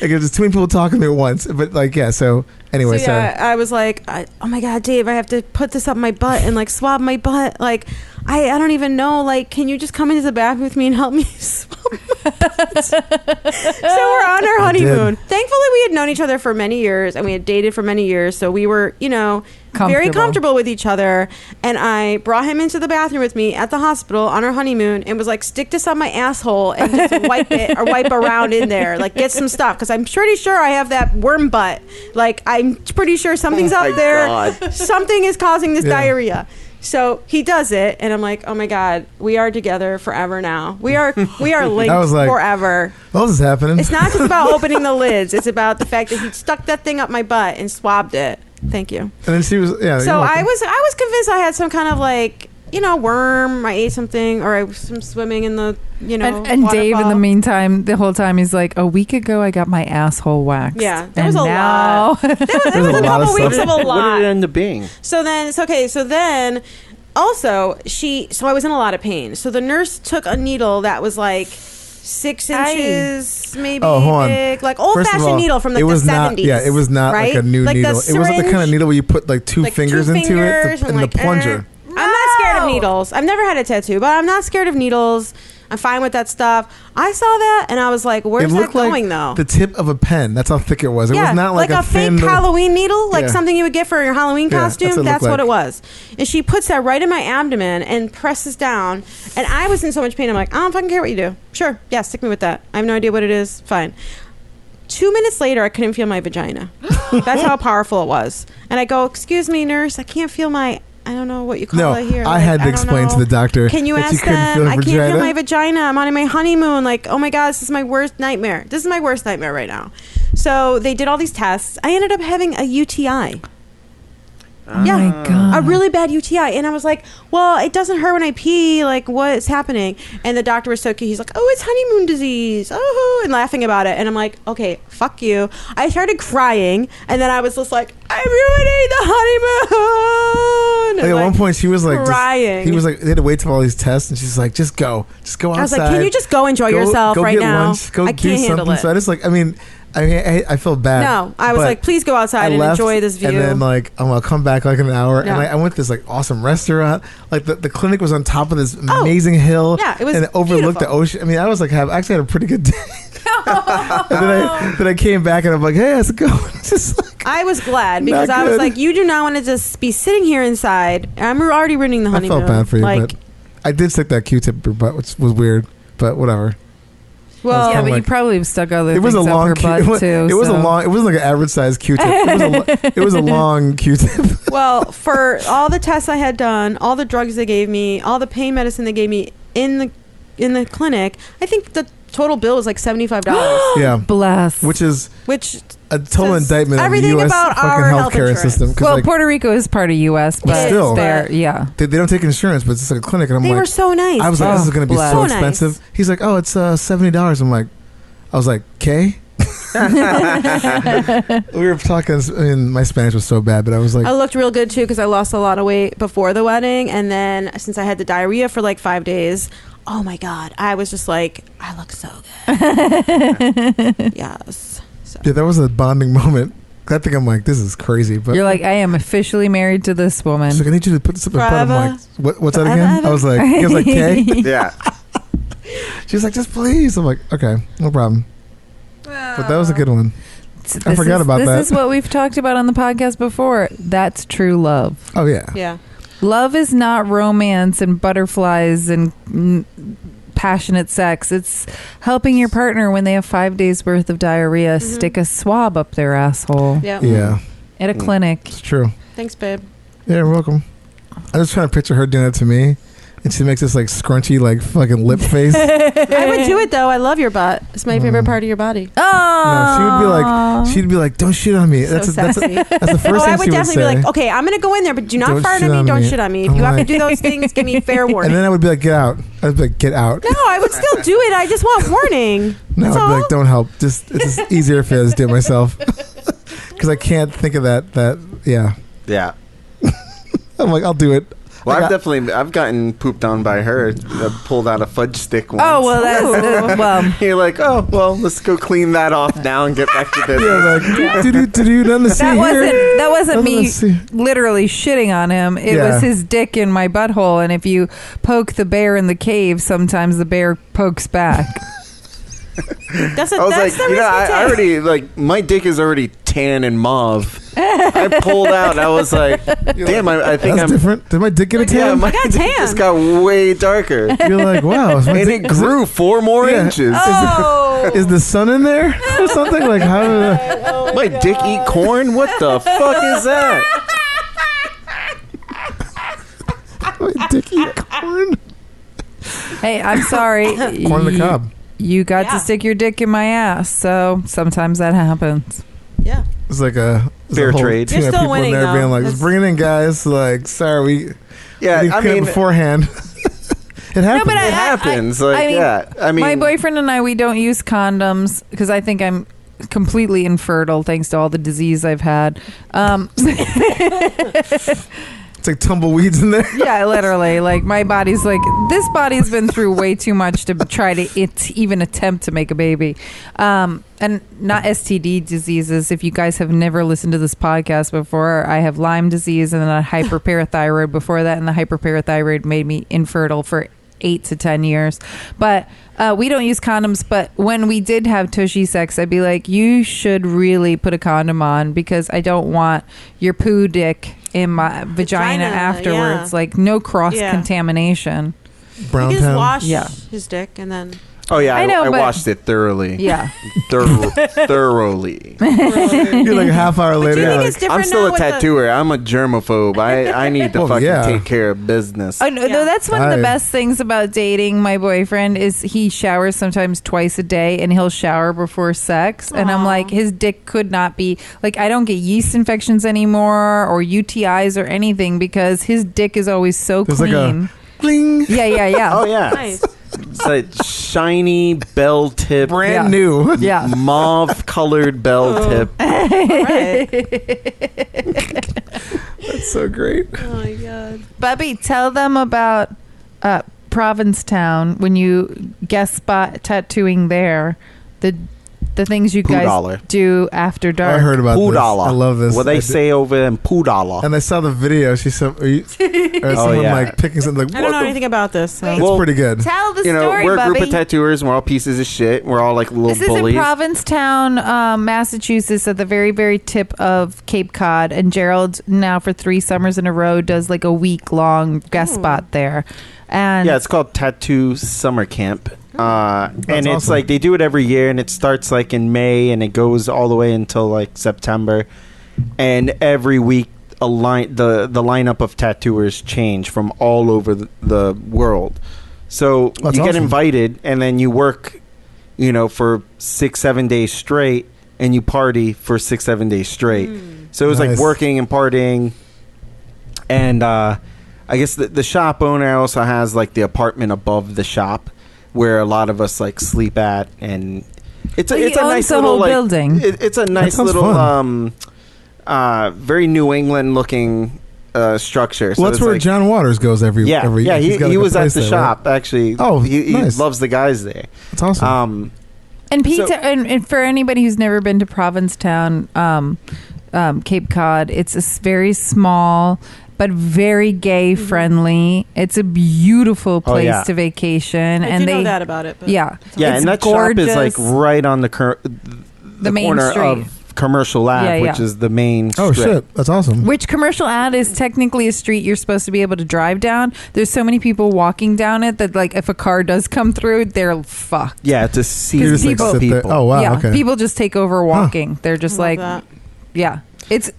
[SPEAKER 5] Like, there's too many people talking to me at once. But like, yeah. So anyway,
[SPEAKER 7] so yeah, I was like, oh my god, Dave, I have to put this up my butt and like swab my butt. Like, I don't even know. Like, can you just come into the bathroom with me and help me swab my butt? So we're on our honeymoon. Thankfully, we had known each other for many years and we had dated for many years. So we were, you know, very comfortable with each other. And I brought him into the bathroom with me at the hospital on our honeymoon and was like, stick this on my asshole and just wipe it or wipe around in there. Like, get some stuff. Because I'm pretty sure I have that worm butt. Like, I'm pretty sure something's up there.
[SPEAKER 6] God.
[SPEAKER 7] Something is causing this diarrhea. So he does it, and I'm like, oh my god, we are together forever now. We are linked forever.
[SPEAKER 5] What was happening?
[SPEAKER 7] It's not just about opening the lids. It's about the fact that he stuck that thing up my butt and swabbed it. Thank you.
[SPEAKER 5] And then she was, yeah.
[SPEAKER 7] So I was convinced I had some kind of like, you know, worm. I ate something, or I was swimming in the, you know,
[SPEAKER 1] and Dave, in the meantime, the whole time, he's like, a week ago I got my asshole waxed.
[SPEAKER 7] Yeah, there was a lot. There was a couple weeks of a lot.
[SPEAKER 6] What did it end up being?
[SPEAKER 7] So then it's okay. So then also so I was in a lot of pain. So the nurse took a needle that was like 6 inches maybe big, like old-fashioned needle from like the 70s.
[SPEAKER 5] It was not
[SPEAKER 7] right?
[SPEAKER 5] like a new
[SPEAKER 7] like
[SPEAKER 5] needle. It wasn't the kind of needle where you put like two fingers into it and
[SPEAKER 7] like,
[SPEAKER 5] the plunger.
[SPEAKER 7] I'm not scared of needles. I've never had a tattoo, but I'm not scared of needles. I'm fine with that stuff. I saw that and I was like, where's that going though?
[SPEAKER 5] The tip of a pen. That's how thick it was. It was not like a
[SPEAKER 7] fake Halloween needle, like something you would get for your Halloween costume. That's what it was. And she puts that right in my abdomen and presses down. And I was in so much pain. I'm like, I don't fucking care what you do. Sure. Yeah, stick me with that. I have no idea what it is. Fine. 2 minutes later, I couldn't feel my vagina. That's how powerful it was. And I go, excuse me, nurse, I can't feel my... I don't know what you call it here.
[SPEAKER 5] I had to explain to the doctor.
[SPEAKER 7] Can you ask them? I can't feel my vagina. I'm on my honeymoon. Like, oh my god, this is my worst nightmare. This is my worst nightmare right now. So they did all these tests. I ended up having a UTI.
[SPEAKER 1] Oh my god,
[SPEAKER 7] a really bad UTI. And I was like, well, it doesn't hurt when I pee. Like, what is happening? And the doctor was so cute. He's like, oh, it's honeymoon disease. Oh, and laughing about it. And I'm like, okay, fuck you. I started crying, and then I was just like, I'm ruining the honeymoon.
[SPEAKER 5] Like, at one point, she was like
[SPEAKER 7] crying.
[SPEAKER 5] He was like, they had to wait till all these tests, and she's like, just go outside.
[SPEAKER 7] I was like, can you just go enjoy yourself right now?
[SPEAKER 5] Lunch, go
[SPEAKER 7] I can't handle it.
[SPEAKER 5] So I just like, I felt bad.
[SPEAKER 7] No, I was like, please go outside and enjoy this view.
[SPEAKER 5] And then like, I'll come back like in an hour. And I went to this like awesome restaurant. Like the clinic was on top of this amazing hill.
[SPEAKER 7] Yeah, it was
[SPEAKER 5] and it overlooked the ocean. I mean, I was like, I actually had a pretty good day. And then I came back and I'm like, hey, how's it going? Just like,
[SPEAKER 7] I was glad because I was like, you do not want to just be sitting here inside. I'm already ruining the honeymoon.
[SPEAKER 5] I felt bad for you, but I did stick that Q-tip in her butt, which was weird, but whatever.
[SPEAKER 1] Well, yeah, but you probably stuck other things up her butt too.
[SPEAKER 5] It wasn't like an average size Q-tip. It was a long Q-tip.
[SPEAKER 7] Well, for all the tests I had done, all the drugs they gave me, all the pain medicine they gave me in the clinic, I think the total bill was like $75.
[SPEAKER 5] Yeah,
[SPEAKER 1] bless.
[SPEAKER 5] Which a total indictment of the U.S.
[SPEAKER 7] about our
[SPEAKER 5] healthcare system.
[SPEAKER 1] Well, like, Puerto Rico is part of U.S., but
[SPEAKER 5] still,
[SPEAKER 1] they
[SPEAKER 5] don't take insurance, but it's like a clinic, and
[SPEAKER 7] they were so nice.
[SPEAKER 5] I was like, this is going to be so expensive. Nice. He's like, oh, it's $70. I was like, okay. We were talking. I mean, my Spanish was so bad, but I was like,
[SPEAKER 7] I looked real good too because I lost a lot of weight before the wedding, and then since I had the diarrhea for like 5 days. Oh my god, I was just like, I look so good. Yes. So.
[SPEAKER 5] Yeah, that was a bonding moment. I think I'm like, this is crazy. But
[SPEAKER 1] You're like, I am officially married to this woman.
[SPEAKER 5] she's like, I need you to put this up in front. I'm
[SPEAKER 7] Forever.
[SPEAKER 5] like, what's that again? I was like, he was like, K.
[SPEAKER 6] Yeah.
[SPEAKER 5] She's like, just please. I'm like, okay, no problem. But that was a good one. I forgot about that.
[SPEAKER 1] This is what we've talked about on the podcast before. That's true love.
[SPEAKER 5] Oh yeah.
[SPEAKER 7] Yeah.
[SPEAKER 1] Love is not romance and butterflies and passionate sex. It's helping your partner when they have 5 days worth of diarrhea stick a swab up their asshole
[SPEAKER 7] Yeah.
[SPEAKER 5] Yeah,
[SPEAKER 1] at a clinic.
[SPEAKER 5] it's true.
[SPEAKER 7] Thanks, babe.
[SPEAKER 5] Yeah, you're welcome. I'm just trying to picture her doing that to me, and she makes this like scrunchy, like fucking lip face. No,
[SPEAKER 7] I would do it though. I love your butt. It's my favorite part of your body.
[SPEAKER 1] Oh,
[SPEAKER 5] she'd be like, don't shit on me.
[SPEAKER 7] So
[SPEAKER 5] That's the
[SPEAKER 7] sassy.
[SPEAKER 5] first
[SPEAKER 7] Oh,
[SPEAKER 5] thing
[SPEAKER 7] I would
[SPEAKER 5] she would
[SPEAKER 7] definitely
[SPEAKER 5] say.
[SPEAKER 7] be like, okay, I'm gonna go in there, but do not
[SPEAKER 5] Don't
[SPEAKER 7] fart
[SPEAKER 5] shit
[SPEAKER 7] on
[SPEAKER 5] on
[SPEAKER 7] me. Don't
[SPEAKER 5] me.
[SPEAKER 7] shit on me. If
[SPEAKER 5] I'm
[SPEAKER 7] you have to
[SPEAKER 5] like-
[SPEAKER 7] do those things, give me fair
[SPEAKER 5] And
[SPEAKER 7] warning.
[SPEAKER 5] then I would be like, get out. I'd be like, get out.
[SPEAKER 7] No, I would still do it. I just want warning.
[SPEAKER 5] No,
[SPEAKER 7] That's
[SPEAKER 5] I'd be
[SPEAKER 7] all.
[SPEAKER 5] like, don't help. It's just easier if I just do it myself. Because I can't think of that. Yeah.
[SPEAKER 6] Yeah.
[SPEAKER 5] I'm like, I'll do it.
[SPEAKER 6] Well,
[SPEAKER 5] I got-
[SPEAKER 6] I've gotten pooped on by her. I pulled out a fudge stick once.
[SPEAKER 1] oh well, that's well.
[SPEAKER 6] You're like, oh, well, let's go clean that off now and get back to business.
[SPEAKER 5] Yeah, like, do nothing to see
[SPEAKER 1] That wasn't
[SPEAKER 5] Nothing
[SPEAKER 1] me
[SPEAKER 5] to see.
[SPEAKER 1] literally shitting on him. It
[SPEAKER 5] Yeah.
[SPEAKER 1] was his dick in my butthole, and if you poke the bear in the cave, sometimes the bear pokes back.
[SPEAKER 7] That's
[SPEAKER 6] I was like,
[SPEAKER 7] the risk we
[SPEAKER 6] I
[SPEAKER 7] take.
[SPEAKER 6] already, like, my dick is already tan and mauve. I pulled out. I was like, damn, I think
[SPEAKER 5] That's
[SPEAKER 6] I'm.
[SPEAKER 5] different. Did my dick get a
[SPEAKER 6] Yeah,
[SPEAKER 5] tan?
[SPEAKER 6] my
[SPEAKER 7] got
[SPEAKER 6] dick
[SPEAKER 7] tan.
[SPEAKER 6] just got way darker.
[SPEAKER 5] You're like, wow. Is my
[SPEAKER 6] And
[SPEAKER 5] dick-
[SPEAKER 6] it grew 4 more
[SPEAKER 5] Yeah.
[SPEAKER 6] inches.
[SPEAKER 1] Oh,
[SPEAKER 5] Is the sun in there or something? Like, how did
[SPEAKER 6] My dick eat corn? What the fuck is that?
[SPEAKER 5] my dick eat corn?
[SPEAKER 1] hey, I'm sorry.
[SPEAKER 5] Corn on the cob.
[SPEAKER 1] You got
[SPEAKER 7] Yeah.
[SPEAKER 1] to stick your dick in my ass, so sometimes that happens.
[SPEAKER 7] Yeah.
[SPEAKER 5] It's like a
[SPEAKER 6] Fair
[SPEAKER 5] whole
[SPEAKER 6] trade.
[SPEAKER 5] team
[SPEAKER 7] You're
[SPEAKER 5] of
[SPEAKER 7] still
[SPEAKER 5] people
[SPEAKER 7] winning,
[SPEAKER 5] in there being
[SPEAKER 7] though.
[SPEAKER 5] like,
[SPEAKER 7] That's-
[SPEAKER 5] bring it in, guys. Like, sorry, we
[SPEAKER 6] Yeah,
[SPEAKER 5] didn't
[SPEAKER 6] I
[SPEAKER 5] clean it
[SPEAKER 6] mean,
[SPEAKER 5] beforehand. It happens.
[SPEAKER 1] but
[SPEAKER 6] it happens. I mean,
[SPEAKER 1] my boyfriend and I, we don't use condoms because I think I'm completely infertile thanks to all the disease I've had.
[SPEAKER 5] It's like tumbleweeds in there.
[SPEAKER 1] Yeah, literally. Like my body's like, this body's been through way too much to try to even attempt to make a baby. And not STD diseases. If you guys have never listened to this podcast before, I have Lyme disease and then a hyperparathyroid before that, and the hyperparathyroid made me infertile for 8 to 10 years. But we don't use condoms. But when we did have tushy sex, I'd be like, you should really put a condom on because I don't want your poo dick in my vagina afterwards.
[SPEAKER 7] yeah.
[SPEAKER 1] Like no cross contamination.
[SPEAKER 5] Brown
[SPEAKER 7] You can just
[SPEAKER 5] town.
[SPEAKER 7] wash
[SPEAKER 1] Yeah.
[SPEAKER 7] his dick and then.
[SPEAKER 6] oh yeah,
[SPEAKER 1] I know,
[SPEAKER 6] I
[SPEAKER 1] but-
[SPEAKER 6] washed it thoroughly.
[SPEAKER 1] Yeah.
[SPEAKER 6] Thoroughly.
[SPEAKER 5] You're like a half hour later.
[SPEAKER 7] Do you
[SPEAKER 5] You're
[SPEAKER 7] think
[SPEAKER 5] like,
[SPEAKER 7] it's different
[SPEAKER 6] I'm still
[SPEAKER 7] now
[SPEAKER 6] a
[SPEAKER 7] with the-
[SPEAKER 6] tattooer. I'm a germaphobe. I need to
[SPEAKER 5] Oh,
[SPEAKER 6] fucking
[SPEAKER 5] yeah.
[SPEAKER 6] take care of business.
[SPEAKER 1] Oh, no,
[SPEAKER 7] Yeah.
[SPEAKER 1] no, that's one of the
[SPEAKER 5] I-
[SPEAKER 1] best things about dating my boyfriend is he showers sometimes twice a day and he'll shower before sex. And I'm
[SPEAKER 7] Aw.
[SPEAKER 1] like, his dick could not be like, I don't get yeast infections anymore or UTIs or anything because his dick is always so
[SPEAKER 5] There's like a-
[SPEAKER 1] clean.
[SPEAKER 5] bling.
[SPEAKER 1] Yeah.
[SPEAKER 6] Oh yeah,
[SPEAKER 7] Nice.
[SPEAKER 6] it's like shiny bell tip,
[SPEAKER 5] Brand
[SPEAKER 1] Yeah.
[SPEAKER 5] new.
[SPEAKER 1] Yeah.
[SPEAKER 6] mauve colored bell tip.
[SPEAKER 7] Right.
[SPEAKER 5] That's so great.
[SPEAKER 7] Oh my god.
[SPEAKER 1] Bubby, tell them about Provincetown when you guest spot tattooing there. The things you guys
[SPEAKER 6] $2.
[SPEAKER 1] do after dark.
[SPEAKER 5] I heard about this.
[SPEAKER 6] $2.
[SPEAKER 5] I love this.
[SPEAKER 6] What they
[SPEAKER 5] I
[SPEAKER 6] say over in $2.
[SPEAKER 5] And I saw the video. She said, or someone
[SPEAKER 6] yeah.
[SPEAKER 5] like picking something. Like,
[SPEAKER 7] I don't know
[SPEAKER 5] what the
[SPEAKER 7] anything about this. So.
[SPEAKER 5] It's
[SPEAKER 6] Well,
[SPEAKER 5] pretty good.
[SPEAKER 1] Tell the
[SPEAKER 6] You know,
[SPEAKER 1] story,
[SPEAKER 6] we're a
[SPEAKER 1] Bubby.
[SPEAKER 6] group of tattooers. And we're all pieces of shit. We're all like little
[SPEAKER 1] This is
[SPEAKER 6] bullies.
[SPEAKER 1] in Provincetown, Massachusetts, at the very, very tip of Cape Cod. And Gerald now for 3 summers in a row does like a week-long guest spot there. And
[SPEAKER 6] Yeah, it's called Tattoo Summer Camp. And it's
[SPEAKER 5] awesome.
[SPEAKER 6] like they do it every year, and it starts like in May, and it goes all the way until like September. And every week, the lineup of tattooers change from all over the world. So
[SPEAKER 5] That's
[SPEAKER 6] you get
[SPEAKER 5] awesome.
[SPEAKER 6] invited, and then you work, for 6-7 days straight, and you party for 6-7 days straight. So it was like
[SPEAKER 5] Nice.
[SPEAKER 6] working and partying, and I guess the shop owner also has like the apartment above the shop where a lot of us like sleep at, and it's
[SPEAKER 1] Well, he
[SPEAKER 6] a
[SPEAKER 1] owns
[SPEAKER 6] nice
[SPEAKER 1] the
[SPEAKER 6] little
[SPEAKER 1] whole
[SPEAKER 6] like,
[SPEAKER 1] building.
[SPEAKER 6] It's a nice
[SPEAKER 5] sounds
[SPEAKER 6] little
[SPEAKER 5] fun.
[SPEAKER 6] very New England looking structure. So
[SPEAKER 5] Well, that's
[SPEAKER 6] it's
[SPEAKER 5] where
[SPEAKER 6] like,
[SPEAKER 5] John Waters goes every.
[SPEAKER 6] yeah,
[SPEAKER 5] he's got a
[SPEAKER 6] he
[SPEAKER 5] good
[SPEAKER 6] was at
[SPEAKER 5] place
[SPEAKER 6] the
[SPEAKER 5] there,
[SPEAKER 6] shop actually.
[SPEAKER 5] Oh,
[SPEAKER 6] he
[SPEAKER 5] nice.
[SPEAKER 6] loves the guys there.
[SPEAKER 5] Right? That's awesome.
[SPEAKER 1] And Pete,
[SPEAKER 6] So-
[SPEAKER 1] and for anybody who's never been to Provincetown, Cape Cod. It's a very small but very gay friendly. It's a beautiful place to vacation,
[SPEAKER 7] I
[SPEAKER 1] and
[SPEAKER 7] do
[SPEAKER 1] they
[SPEAKER 7] know that about it. But
[SPEAKER 8] Yeah,
[SPEAKER 1] it's
[SPEAKER 8] and that
[SPEAKER 1] gorgeous.
[SPEAKER 8] shop is like right on the
[SPEAKER 1] main
[SPEAKER 8] corner
[SPEAKER 1] street.
[SPEAKER 8] of Commercial Ave,
[SPEAKER 1] Yeah,
[SPEAKER 8] which
[SPEAKER 1] yeah.
[SPEAKER 8] is the main
[SPEAKER 5] Oh
[SPEAKER 8] strip.
[SPEAKER 5] shit, that's awesome.
[SPEAKER 1] Which Commercial Ave is technically a street you're supposed to be able to drive down. There's so many people walking down it that like if a car does come through, they're fucked.
[SPEAKER 8] Yeah, to see
[SPEAKER 5] You just like
[SPEAKER 1] people-
[SPEAKER 5] sit there.
[SPEAKER 8] people.
[SPEAKER 5] Oh wow,
[SPEAKER 1] yeah,
[SPEAKER 5] okay.
[SPEAKER 1] people just take over walking. They're just
[SPEAKER 7] I
[SPEAKER 1] like,
[SPEAKER 7] love that.
[SPEAKER 1] yeah. It's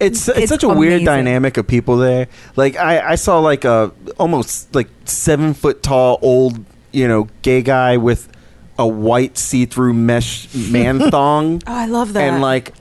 [SPEAKER 8] such a weird
[SPEAKER 1] amazing.
[SPEAKER 8] dynamic of people there. Like I saw like a almost like 7 foot tall old gay guy with a white see-through mesh man thong
[SPEAKER 7] Oh, I love that.
[SPEAKER 8] and like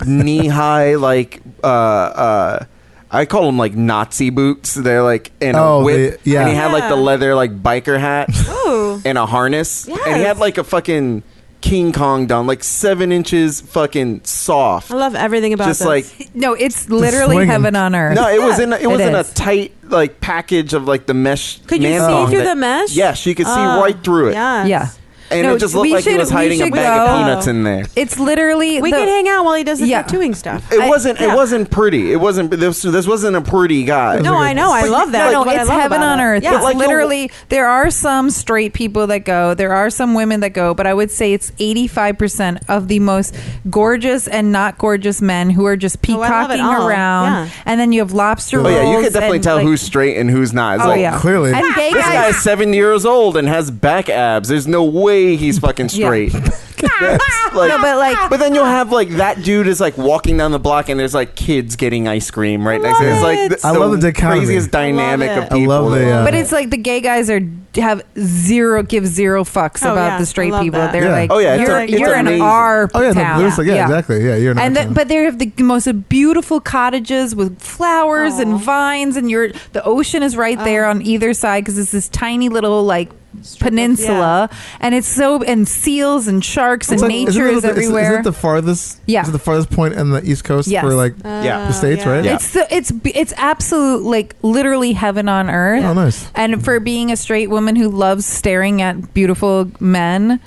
[SPEAKER 8] knee high like I call them like Nazi boots. They're like in a whip,
[SPEAKER 5] yeah.
[SPEAKER 8] and he had like the
[SPEAKER 7] Yeah.
[SPEAKER 8] leather like biker hat
[SPEAKER 7] Ooh.
[SPEAKER 8] and a harness, and he
[SPEAKER 7] Yes.
[SPEAKER 8] had like a fucking King Kong down, like 7 inches, fucking soft.
[SPEAKER 7] I love everything about
[SPEAKER 8] Just
[SPEAKER 7] this.
[SPEAKER 8] like
[SPEAKER 1] No, it's literally
[SPEAKER 5] swinging.
[SPEAKER 1] heaven on earth.
[SPEAKER 8] no, it was in it was in a
[SPEAKER 1] is.
[SPEAKER 8] tight like package of like the mesh.
[SPEAKER 7] Could you
[SPEAKER 8] man
[SPEAKER 7] see
[SPEAKER 8] thong
[SPEAKER 7] through
[SPEAKER 8] that-
[SPEAKER 7] the mesh?
[SPEAKER 8] Yes, you could see
[SPEAKER 7] Oh,
[SPEAKER 8] right through it,
[SPEAKER 7] Yes.
[SPEAKER 1] Yeah.
[SPEAKER 8] and
[SPEAKER 1] No,
[SPEAKER 8] it just looked
[SPEAKER 1] we
[SPEAKER 8] like he
[SPEAKER 1] should-
[SPEAKER 8] was
[SPEAKER 1] we
[SPEAKER 8] hiding a
[SPEAKER 1] should
[SPEAKER 8] bag
[SPEAKER 1] go.
[SPEAKER 8] of peanuts in there.
[SPEAKER 1] It's literally
[SPEAKER 7] We
[SPEAKER 1] the-
[SPEAKER 7] can hang out while he does the
[SPEAKER 1] Yeah.
[SPEAKER 7] tattooing stuff.
[SPEAKER 8] It wasn't pretty. It wasn't this wasn't a pretty guy.
[SPEAKER 7] No, I know. I love that.
[SPEAKER 1] No,
[SPEAKER 7] What I
[SPEAKER 1] it's
[SPEAKER 7] love
[SPEAKER 1] heaven
[SPEAKER 7] about
[SPEAKER 1] on
[SPEAKER 7] it.
[SPEAKER 1] earth.
[SPEAKER 7] Yeah.
[SPEAKER 1] It's
[SPEAKER 8] like,
[SPEAKER 1] literally, there are some straight people that go. There are some women that go. But I would say it's 85% of the most gorgeous and not gorgeous men who are just
[SPEAKER 7] Oh, I love it
[SPEAKER 1] peacocking
[SPEAKER 7] all.
[SPEAKER 1] around.
[SPEAKER 7] Yeah.
[SPEAKER 1] And then you have lobster
[SPEAKER 8] Oh
[SPEAKER 1] rolls.
[SPEAKER 8] yeah, you could definitely
[SPEAKER 1] and,
[SPEAKER 8] tell
[SPEAKER 1] like-
[SPEAKER 8] who's straight and who's not. It's
[SPEAKER 1] Oh,
[SPEAKER 8] like,
[SPEAKER 1] yeah.
[SPEAKER 5] Clearly.
[SPEAKER 1] And gay
[SPEAKER 8] this
[SPEAKER 1] guys.
[SPEAKER 8] guy's 7 years old and has back abs. There's no way he's fucking straight. That's like,
[SPEAKER 1] No, but like,
[SPEAKER 8] but then you'll have like that dude is like walking down the block and there's like kids getting ice cream right next to him. It's like
[SPEAKER 7] Love it.
[SPEAKER 5] I love the dichotomy.
[SPEAKER 8] craziest dynamic
[SPEAKER 7] I love
[SPEAKER 8] of
[SPEAKER 7] it.
[SPEAKER 5] I
[SPEAKER 8] people.
[SPEAKER 5] love the.
[SPEAKER 1] but it's like the gay guys give zero fucks
[SPEAKER 7] Oh,
[SPEAKER 1] about
[SPEAKER 7] yeah.
[SPEAKER 1] the straight
[SPEAKER 7] I love
[SPEAKER 1] people.
[SPEAKER 7] that.
[SPEAKER 1] They're
[SPEAKER 5] Yeah.
[SPEAKER 1] like,
[SPEAKER 8] Oh, yeah, it's
[SPEAKER 1] you're,
[SPEAKER 8] a- it's
[SPEAKER 1] you're in
[SPEAKER 8] amazing.
[SPEAKER 1] our
[SPEAKER 5] Oh yeah,
[SPEAKER 1] town.
[SPEAKER 5] no, there's like, yeah, exactly. Yeah, you're not.
[SPEAKER 1] But they have the most beautiful cottages with flowers and vines, and the ocean is right there on either side because it's this tiny little like peninsula, and it's and seals and sharks and nature is everywhere.
[SPEAKER 5] Is it the farthest?
[SPEAKER 1] Yeah.
[SPEAKER 5] Is it the farthest point in the East Coast
[SPEAKER 1] Yes.
[SPEAKER 5] for like
[SPEAKER 8] Yeah.
[SPEAKER 5] the States, right?
[SPEAKER 8] Yeah.
[SPEAKER 1] It's absolute like literally heaven on earth.
[SPEAKER 5] Oh, nice.
[SPEAKER 1] And for being a straight woman who loves staring at beautiful men,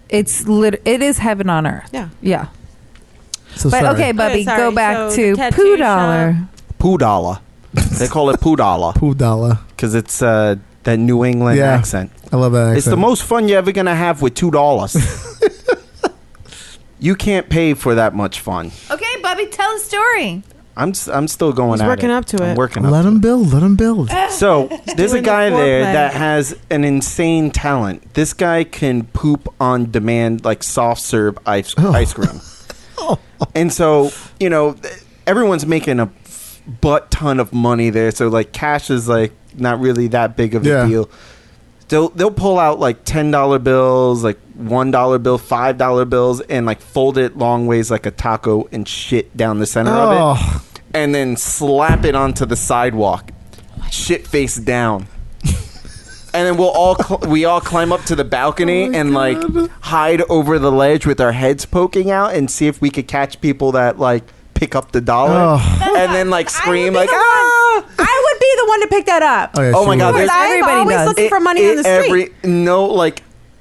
[SPEAKER 1] it is heaven on earth.
[SPEAKER 7] Yeah.
[SPEAKER 1] Yeah.
[SPEAKER 5] So
[SPEAKER 1] But
[SPEAKER 5] sorry.
[SPEAKER 1] okay, Bubby,
[SPEAKER 7] sorry.
[SPEAKER 1] go back
[SPEAKER 7] So
[SPEAKER 1] to
[SPEAKER 7] the tattoo
[SPEAKER 1] Poo Dollar.
[SPEAKER 8] Poo dollar. They call it poo dollar
[SPEAKER 5] Poo dollar.
[SPEAKER 8] because it's that New England
[SPEAKER 5] Yeah.
[SPEAKER 8] accent.
[SPEAKER 5] I love that.
[SPEAKER 8] It's the
[SPEAKER 5] accent.
[SPEAKER 8] most fun you're ever gonna have with $2. You can't pay for that much fun.
[SPEAKER 1] Okay, Bubby, tell a story.
[SPEAKER 8] I'm still going
[SPEAKER 7] He's
[SPEAKER 8] at
[SPEAKER 7] working
[SPEAKER 8] it.
[SPEAKER 7] up to
[SPEAKER 8] I'm
[SPEAKER 7] it.
[SPEAKER 8] working up
[SPEAKER 5] Let
[SPEAKER 8] to
[SPEAKER 5] him
[SPEAKER 8] it.
[SPEAKER 5] build. Let him build.
[SPEAKER 8] So there's a
[SPEAKER 7] doing
[SPEAKER 8] guy
[SPEAKER 7] the
[SPEAKER 8] there
[SPEAKER 7] foreplay.
[SPEAKER 8] that has an insane talent. This guy can poop on demand like soft serve ice cream. And so, everyone's making a butt ton of money there. So like cash is like not really that big of a
[SPEAKER 5] Yeah.
[SPEAKER 8] deal. They'll pull out like $10 bills, like $1 bill, $5 bills, and like fold it long ways like a taco and shit down the center of it,
[SPEAKER 5] Oh,
[SPEAKER 8] and then slap it onto the sidewalk, shit face down. And then we all climb up to the balcony and like hide over the ledge with our heads poking out and see if we could catch people that like pick up the dollar
[SPEAKER 5] Oh.
[SPEAKER 8] and then like scream
[SPEAKER 7] I would
[SPEAKER 8] like
[SPEAKER 7] be the
[SPEAKER 8] ah!
[SPEAKER 7] one- I would be the one to pick that up.
[SPEAKER 5] yeah,
[SPEAKER 8] Oh my
[SPEAKER 5] she
[SPEAKER 8] God,
[SPEAKER 5] would.
[SPEAKER 8] there's-
[SPEAKER 7] I'm
[SPEAKER 1] Everybody
[SPEAKER 7] always
[SPEAKER 1] does.
[SPEAKER 7] looking for money on the street.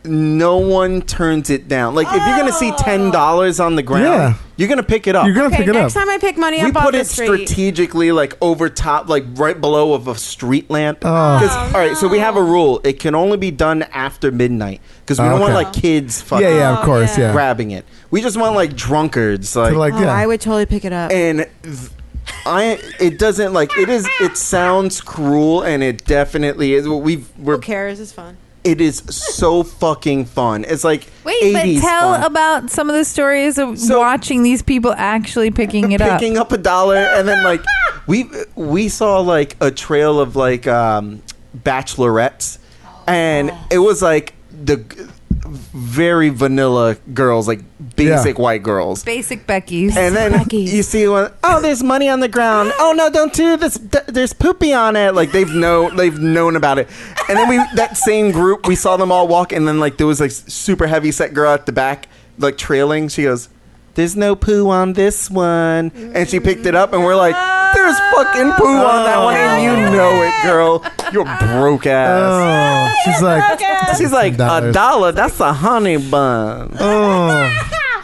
[SPEAKER 8] No one turns it down. Like if you're gonna see $10 on the ground,
[SPEAKER 5] Yeah.
[SPEAKER 8] you're gonna pick it up.
[SPEAKER 5] You're gonna
[SPEAKER 7] Okay,
[SPEAKER 5] pick it up.
[SPEAKER 7] next time I pick money
[SPEAKER 8] We
[SPEAKER 7] up off
[SPEAKER 8] put
[SPEAKER 7] the
[SPEAKER 8] it
[SPEAKER 7] street.
[SPEAKER 8] strategically like over top, like right below of a street lamp.
[SPEAKER 5] Oh.
[SPEAKER 8] 'Cause, all right, so we have a rule: it can only be done after midnight because we don't want
[SPEAKER 5] Okay.
[SPEAKER 8] like kids fucking
[SPEAKER 5] Yeah, of course,
[SPEAKER 7] yeah.
[SPEAKER 5] yeah.
[SPEAKER 8] grabbing it. We just want like drunkards, like,
[SPEAKER 5] To, like,
[SPEAKER 7] Oh,
[SPEAKER 5] yeah.
[SPEAKER 7] I would totally pick it up.
[SPEAKER 8] and. It doesn't like it is. It sounds cruel, and it definitely is.
[SPEAKER 7] Who cares? It's fun.
[SPEAKER 8] It is so fucking fun. It's like
[SPEAKER 1] Wait, but
[SPEAKER 8] 80s
[SPEAKER 1] tell
[SPEAKER 8] fun.
[SPEAKER 1] about some of the stories of
[SPEAKER 8] So-
[SPEAKER 1] watching these people actually picking it up.
[SPEAKER 8] Picking up $1, and then like we saw like a trail of like bachelorettes, and it was like the very vanilla girls, like basic white girls.
[SPEAKER 1] Basic Becky's.
[SPEAKER 8] And then
[SPEAKER 7] Becky's.
[SPEAKER 8] you see one, oh, there's money on the ground. Oh no, don't do this. There's poopy on it. Like they've known about it. And then that same group, we saw them all walk, and then like there was like super heavy set girl at the back, like trailing. She goes, "There's no poo on this one," and she picked it up, and we're like, "There's fucking poo on that one, and you know it, girl. You're broke ass."
[SPEAKER 5] Oh, she's like,
[SPEAKER 8] She's like,
[SPEAKER 5] $10.
[SPEAKER 8] $1, that's a honey bun.
[SPEAKER 5] oh,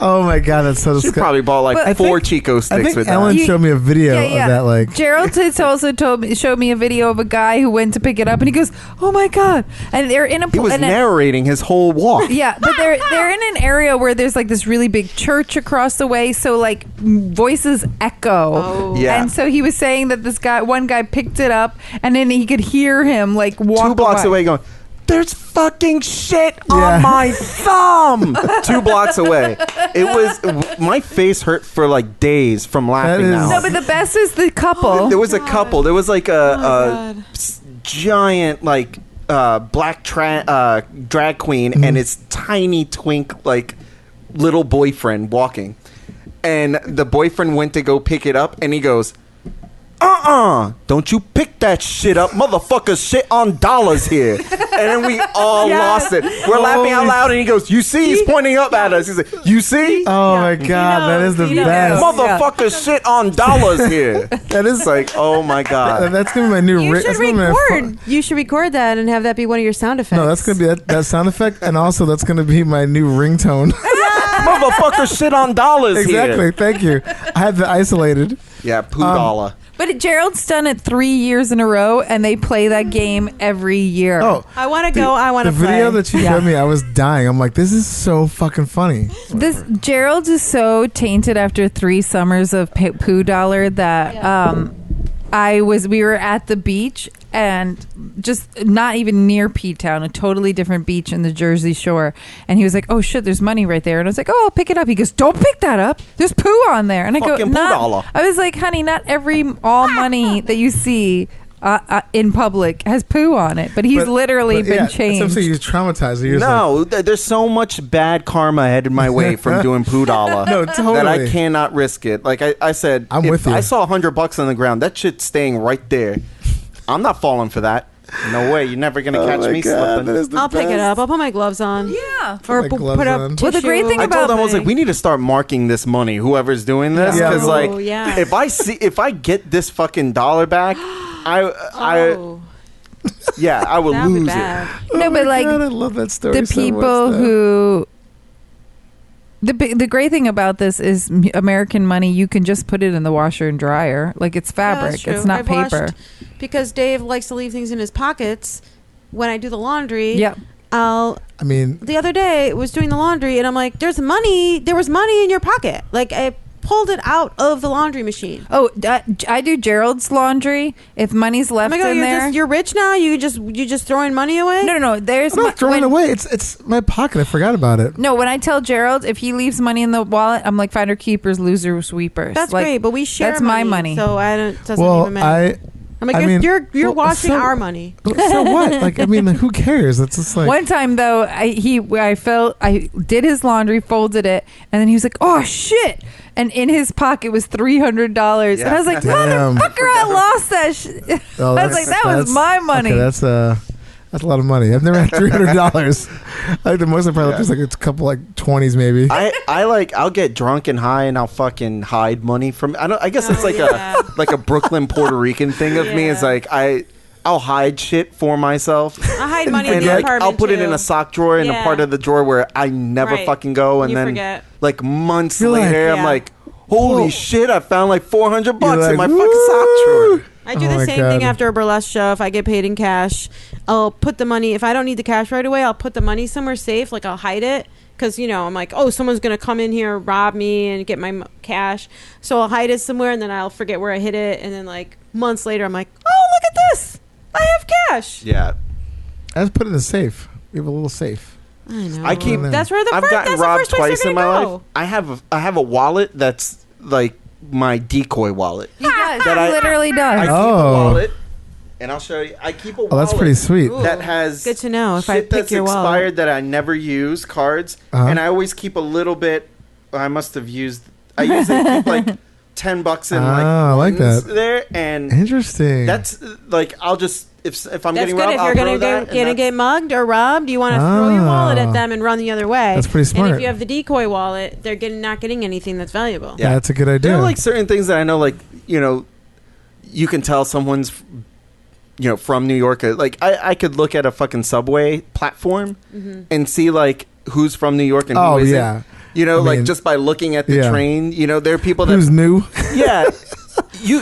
[SPEAKER 5] Oh my god, that's so
[SPEAKER 8] She
[SPEAKER 5] disgusting.
[SPEAKER 8] probably bought like
[SPEAKER 1] But-
[SPEAKER 8] 4 Chico
[SPEAKER 5] I
[SPEAKER 8] sticks
[SPEAKER 5] think
[SPEAKER 8] with
[SPEAKER 5] Ellen
[SPEAKER 8] that.
[SPEAKER 5] showed me a video of that. Like,
[SPEAKER 1] Gerald has also showed me a video of a guy who went to pick it up, and he goes, "Oh my god!" And they're in a
[SPEAKER 8] He was
[SPEAKER 1] and
[SPEAKER 8] narrating his whole walk.
[SPEAKER 1] yeah, but they're in an area where there's like this really big church across the way, so like voices echo.
[SPEAKER 7] Oh.
[SPEAKER 8] Yeah.
[SPEAKER 1] And so he was saying that one guy picked it up, and then he could hear him like walk
[SPEAKER 8] 2 blocks away going, there's fucking shit
[SPEAKER 5] Yeah.
[SPEAKER 8] on my thumb. 2 blocks away. It was, my face hurt for like days from laughing
[SPEAKER 5] That is-
[SPEAKER 8] now.
[SPEAKER 1] No, but the best is the couple.
[SPEAKER 8] There was a couple. There was like
[SPEAKER 7] God.
[SPEAKER 8] giant like black drag queen and his tiny twink like little boyfriend walking, and the boyfriend went to go pick it up, and he goes, don't you pick that shit up, motherfucker, shit on dollars here. And then we all lost it. We're laughing out loud, and he goes, you see? He's pointing up at us. He's like, you see?
[SPEAKER 5] oh my god, that is the
[SPEAKER 7] He knows.
[SPEAKER 5] best.
[SPEAKER 8] Motherfucker, shit on dollars here. That is like, oh my god.
[SPEAKER 5] That's gonna be my new.
[SPEAKER 7] You should
[SPEAKER 5] that's gonna be my
[SPEAKER 7] record. You should record that and have that be one of your sound effects.
[SPEAKER 5] No, that's gonna be that sound effect, and also that's gonna be my new ringtone.
[SPEAKER 8] Motherfucker, shit on dollars
[SPEAKER 5] Exactly.
[SPEAKER 8] here.
[SPEAKER 5] Thank you. I have the isolated.
[SPEAKER 8] Yeah, poo dollar.
[SPEAKER 1] But Gerald's done it 3 years in a row, and they play that game every year.
[SPEAKER 5] Oh,
[SPEAKER 7] I want to go. I want
[SPEAKER 5] the
[SPEAKER 7] to play.
[SPEAKER 5] video that you showed me, I was dying. I'm like, this is so fucking funny.
[SPEAKER 1] This Gerald is so tainted after 3 summers of poo dollar that we were at the beach, and just not even near P-Town, a totally different beach in the Jersey Shore, and he was like, oh shit, there's money right there, and I was like, oh, I'll pick it up. He goes, don't pick that up, there's poo on there. And I go,
[SPEAKER 8] Fucking poo dollar.
[SPEAKER 1] I was like, honey, not all money that you see in public has poo on it, but he's literally been
[SPEAKER 5] yeah,
[SPEAKER 1] changed.
[SPEAKER 5] I'm saying he's traumatized. You're just
[SPEAKER 8] No, there's so much bad karma headed my way from doing poo dollar.
[SPEAKER 5] No,
[SPEAKER 8] That
[SPEAKER 5] totally.
[SPEAKER 8] I cannot risk it. Like I said,
[SPEAKER 5] I'm
[SPEAKER 8] if
[SPEAKER 5] with you.
[SPEAKER 8] I saw $100 on the ground, that shit's staying right there. I'm not falling for that. No way. You're never gonna catch me slipping.
[SPEAKER 7] I'll pick it up. I'll put my gloves on.
[SPEAKER 1] yeah.
[SPEAKER 7] Or
[SPEAKER 5] my
[SPEAKER 7] put
[SPEAKER 5] gloves
[SPEAKER 7] up.
[SPEAKER 5] on.
[SPEAKER 1] Well, the great
[SPEAKER 7] tissue.
[SPEAKER 1] thing
[SPEAKER 8] I
[SPEAKER 1] about
[SPEAKER 8] told them, I was like, we need to start marking this money, whoever's doing this,
[SPEAKER 5] Yeah.
[SPEAKER 8] because like,
[SPEAKER 7] Oh, yeah.
[SPEAKER 8] if I get this fucking dollar back,
[SPEAKER 7] Oh,
[SPEAKER 8] I will
[SPEAKER 7] that would be
[SPEAKER 8] lose it.
[SPEAKER 7] bad.
[SPEAKER 1] no, but like
[SPEAKER 5] God, I love that story.
[SPEAKER 1] the
[SPEAKER 5] so much,
[SPEAKER 1] people
[SPEAKER 5] though.
[SPEAKER 1] who the great thing about this is American money, you can just put it in the washer and dryer, like it's
[SPEAKER 7] Yeah,
[SPEAKER 1] fabric,
[SPEAKER 7] that's true.
[SPEAKER 1] it's not
[SPEAKER 7] I've
[SPEAKER 1] paper.
[SPEAKER 7] washed- because Dave likes to leave things in his pockets when I do the laundry.
[SPEAKER 1] Yep.
[SPEAKER 5] I mean,
[SPEAKER 7] The other day was doing the laundry and I'm like, there was money in your pocket. Like I pulled it out of the laundry machine.
[SPEAKER 1] Oh, I do Gerald's laundry. If money's
[SPEAKER 7] Oh
[SPEAKER 1] left
[SPEAKER 7] my god,
[SPEAKER 1] in there,
[SPEAKER 7] you're rich now. You just throwing money away.
[SPEAKER 1] no. There's
[SPEAKER 5] I'm not throwing it away. It's my pocket. I forgot about it.
[SPEAKER 1] No, when I tell Gerald if he leaves money in the wallet, I'm like finder keepers, loser sweepers.
[SPEAKER 7] That's
[SPEAKER 1] like,
[SPEAKER 7] great, but we share.
[SPEAKER 1] that's my money.
[SPEAKER 7] so I don't. Doesn't
[SPEAKER 5] Well,
[SPEAKER 7] even matter. I'm like,
[SPEAKER 5] I
[SPEAKER 7] you're
[SPEAKER 5] mean,
[SPEAKER 7] washing
[SPEAKER 5] so-
[SPEAKER 7] our money.
[SPEAKER 5] So what? Like, I mean, who cares? It's just like
[SPEAKER 1] One time though, I did his laundry, folded it, and then he was like, "Oh shit!" And in his pocket was $300, and I was like,
[SPEAKER 5] Damn.
[SPEAKER 1] "Motherfucker, I lost that shit."
[SPEAKER 5] Oh,
[SPEAKER 1] I was like, "That was my money."
[SPEAKER 5] Okay, that's a lot of money. I've never had $300. I think the most I probably is like a couple like 20s maybe.
[SPEAKER 8] I'll get drunk and high and I'll fucking hide money from. I guess it's like a Brooklyn Puerto Rican thing of me. It's
[SPEAKER 7] Yeah.
[SPEAKER 8] like I'll hide shit for myself.
[SPEAKER 7] I hide money in
[SPEAKER 8] And
[SPEAKER 7] the
[SPEAKER 8] like
[SPEAKER 7] apartment
[SPEAKER 8] I'll put it
[SPEAKER 7] too.
[SPEAKER 8] in a sock drawer in a
[SPEAKER 7] Yeah.
[SPEAKER 8] part of the drawer where I never
[SPEAKER 7] Right.
[SPEAKER 8] fucking go, and
[SPEAKER 7] You
[SPEAKER 8] then
[SPEAKER 7] forget.
[SPEAKER 8] like months
[SPEAKER 5] You're like-
[SPEAKER 8] later I'm
[SPEAKER 7] Yeah.
[SPEAKER 8] like, holy
[SPEAKER 5] Whoa.
[SPEAKER 8] shit! I found like $400
[SPEAKER 5] You're
[SPEAKER 8] in my
[SPEAKER 5] like,
[SPEAKER 8] fucking sock drawer.
[SPEAKER 5] "Woo!"
[SPEAKER 7] I do
[SPEAKER 5] Oh
[SPEAKER 7] the
[SPEAKER 5] my
[SPEAKER 7] same
[SPEAKER 5] God.
[SPEAKER 7] thing after a burlesque show. If I get paid in cash, I'll put the money. If I don't need the cash right away, I'll put the money somewhere safe. Like I'll hide it because I'm like, oh, someone's gonna come in here, rob me, and get my cash. So I'll hide it somewhere, and then I'll forget where I hid it, and then like months later, I'm like, oh, look at this, I have cash.
[SPEAKER 8] Yeah,
[SPEAKER 5] I just put it in a safe. We have a little safe.
[SPEAKER 7] I know.
[SPEAKER 8] I keep.
[SPEAKER 7] That's where
[SPEAKER 8] I've gotten
[SPEAKER 7] that's
[SPEAKER 8] robbed
[SPEAKER 7] the first place
[SPEAKER 8] twice in
[SPEAKER 7] they're
[SPEAKER 8] my
[SPEAKER 7] gonna
[SPEAKER 8] life.
[SPEAKER 7] go.
[SPEAKER 8] I have a wallet that's like my decoy wallet.
[SPEAKER 1] He does.
[SPEAKER 8] That
[SPEAKER 1] He
[SPEAKER 8] I-
[SPEAKER 1] literally
[SPEAKER 8] I
[SPEAKER 1] does.
[SPEAKER 8] keep a
[SPEAKER 5] Oh.
[SPEAKER 8] wallet, and I'll show you. I keep a wallet.
[SPEAKER 5] Oh, that's pretty sweet.
[SPEAKER 7] Ooh.
[SPEAKER 8] That has
[SPEAKER 7] Good to know if I
[SPEAKER 8] shit
[SPEAKER 7] pick
[SPEAKER 8] that's
[SPEAKER 7] your wallet.
[SPEAKER 8] expired that I never use, cards,
[SPEAKER 5] Uh-huh.
[SPEAKER 8] and I always keep a little bit. I must have used. I usually keep like $10 in like
[SPEAKER 5] Ah, I like
[SPEAKER 8] ones
[SPEAKER 5] that.
[SPEAKER 8] there, and
[SPEAKER 5] Interesting.
[SPEAKER 8] that's like I'll just if I'm
[SPEAKER 7] That's
[SPEAKER 8] getting
[SPEAKER 7] good.
[SPEAKER 8] robbed,
[SPEAKER 7] If
[SPEAKER 8] I'll
[SPEAKER 7] you're
[SPEAKER 8] throw
[SPEAKER 7] gonna
[SPEAKER 8] that, and
[SPEAKER 7] gonna
[SPEAKER 8] that's-
[SPEAKER 7] get mugged or robbed, you want to throw your wallet at
[SPEAKER 5] Ah.
[SPEAKER 7] them and run the other way.
[SPEAKER 5] That's pretty
[SPEAKER 7] And
[SPEAKER 5] smart.
[SPEAKER 7] if you have the decoy wallet, they're not getting anything that's valuable.
[SPEAKER 8] Yeah.
[SPEAKER 5] That's a good idea.
[SPEAKER 8] There are like certain things that I know, like you can tell someone's from New York. Like I could look at a fucking subway platform
[SPEAKER 7] Mm-hmm.
[SPEAKER 8] and see like who's from New York and
[SPEAKER 5] oh
[SPEAKER 8] who isn't.
[SPEAKER 5] yeah.
[SPEAKER 8] You know,
[SPEAKER 5] I mean,
[SPEAKER 8] like just by looking at the
[SPEAKER 5] yeah.
[SPEAKER 8] train. You know, there are people that
[SPEAKER 5] Who's new?
[SPEAKER 8] yeah.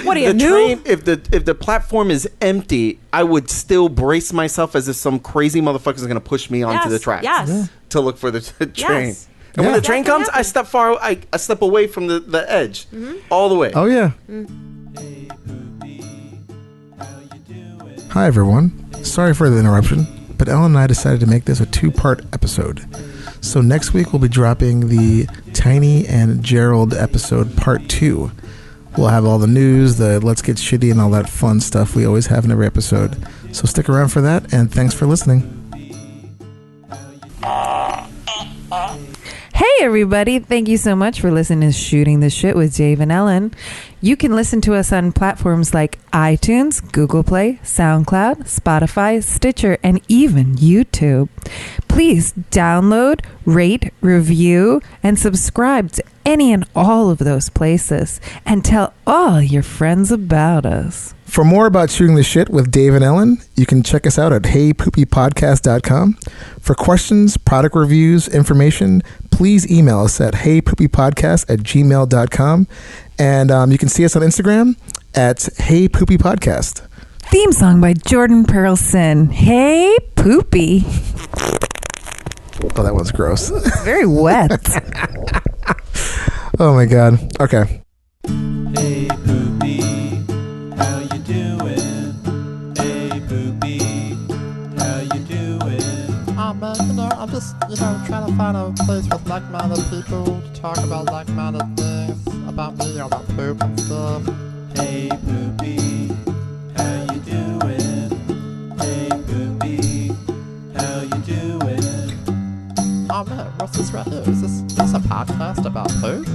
[SPEAKER 7] What are you,
[SPEAKER 8] the
[SPEAKER 7] new?
[SPEAKER 8] train, if the platform is empty, I would still brace myself as if some crazy motherfucker is going to push me onto the track
[SPEAKER 7] Yes.
[SPEAKER 8] to look for the train.
[SPEAKER 7] Yes.
[SPEAKER 8] And when
[SPEAKER 5] Yeah.
[SPEAKER 8] the train
[SPEAKER 7] That can
[SPEAKER 8] comes, I
[SPEAKER 7] happen.
[SPEAKER 8] step far. I step away from the edge, all the way.
[SPEAKER 5] Oh yeah.
[SPEAKER 2] Hey Poopy, how you doing?
[SPEAKER 5] Hi everyone. Sorry for the interruption, but Ellen and I decided to make this a 2-part episode. So next week we'll be dropping the Tiny and Gerald episode part 2. We'll have all the news, the Let's Get Shitty and all that fun stuff we always have in every episode. So stick around for that, and thanks for listening.
[SPEAKER 1] Hey everybody, thank you so much for listening to Shooting the Shit with Dave and Ellen. You can listen to us on platforms like iTunes, Google Play, SoundCloud, Spotify, Stitcher, and even YouTube. Please download, rate, review, and subscribe to any and all of those places, and tell all your friends about us.
[SPEAKER 5] For more about Shooting the Shit with Dave and Ellen, you can check us out at heypoopypodcast.com. For questions, product reviews, information, please email us at heypoopypodcast@gmail.com. And you can see us on Instagram at heypoopypodcast.
[SPEAKER 1] Theme song by Jordan Pearlson. Hey, Poopy.
[SPEAKER 5] Oh, that one's gross.
[SPEAKER 1] Very wet.
[SPEAKER 5] Oh my God. Okay.
[SPEAKER 2] Hey Poopy, how you doing? Hey Poopy, how you doing?
[SPEAKER 3] Man, I'm just, trying to find a place with like-minded people to talk about like-minded things about me, about poop and stuff.
[SPEAKER 2] Hey Poopy, how you doing? Hey Poopy, how you doing?
[SPEAKER 3] Oh man, what's this right here? Is this a podcast about poop?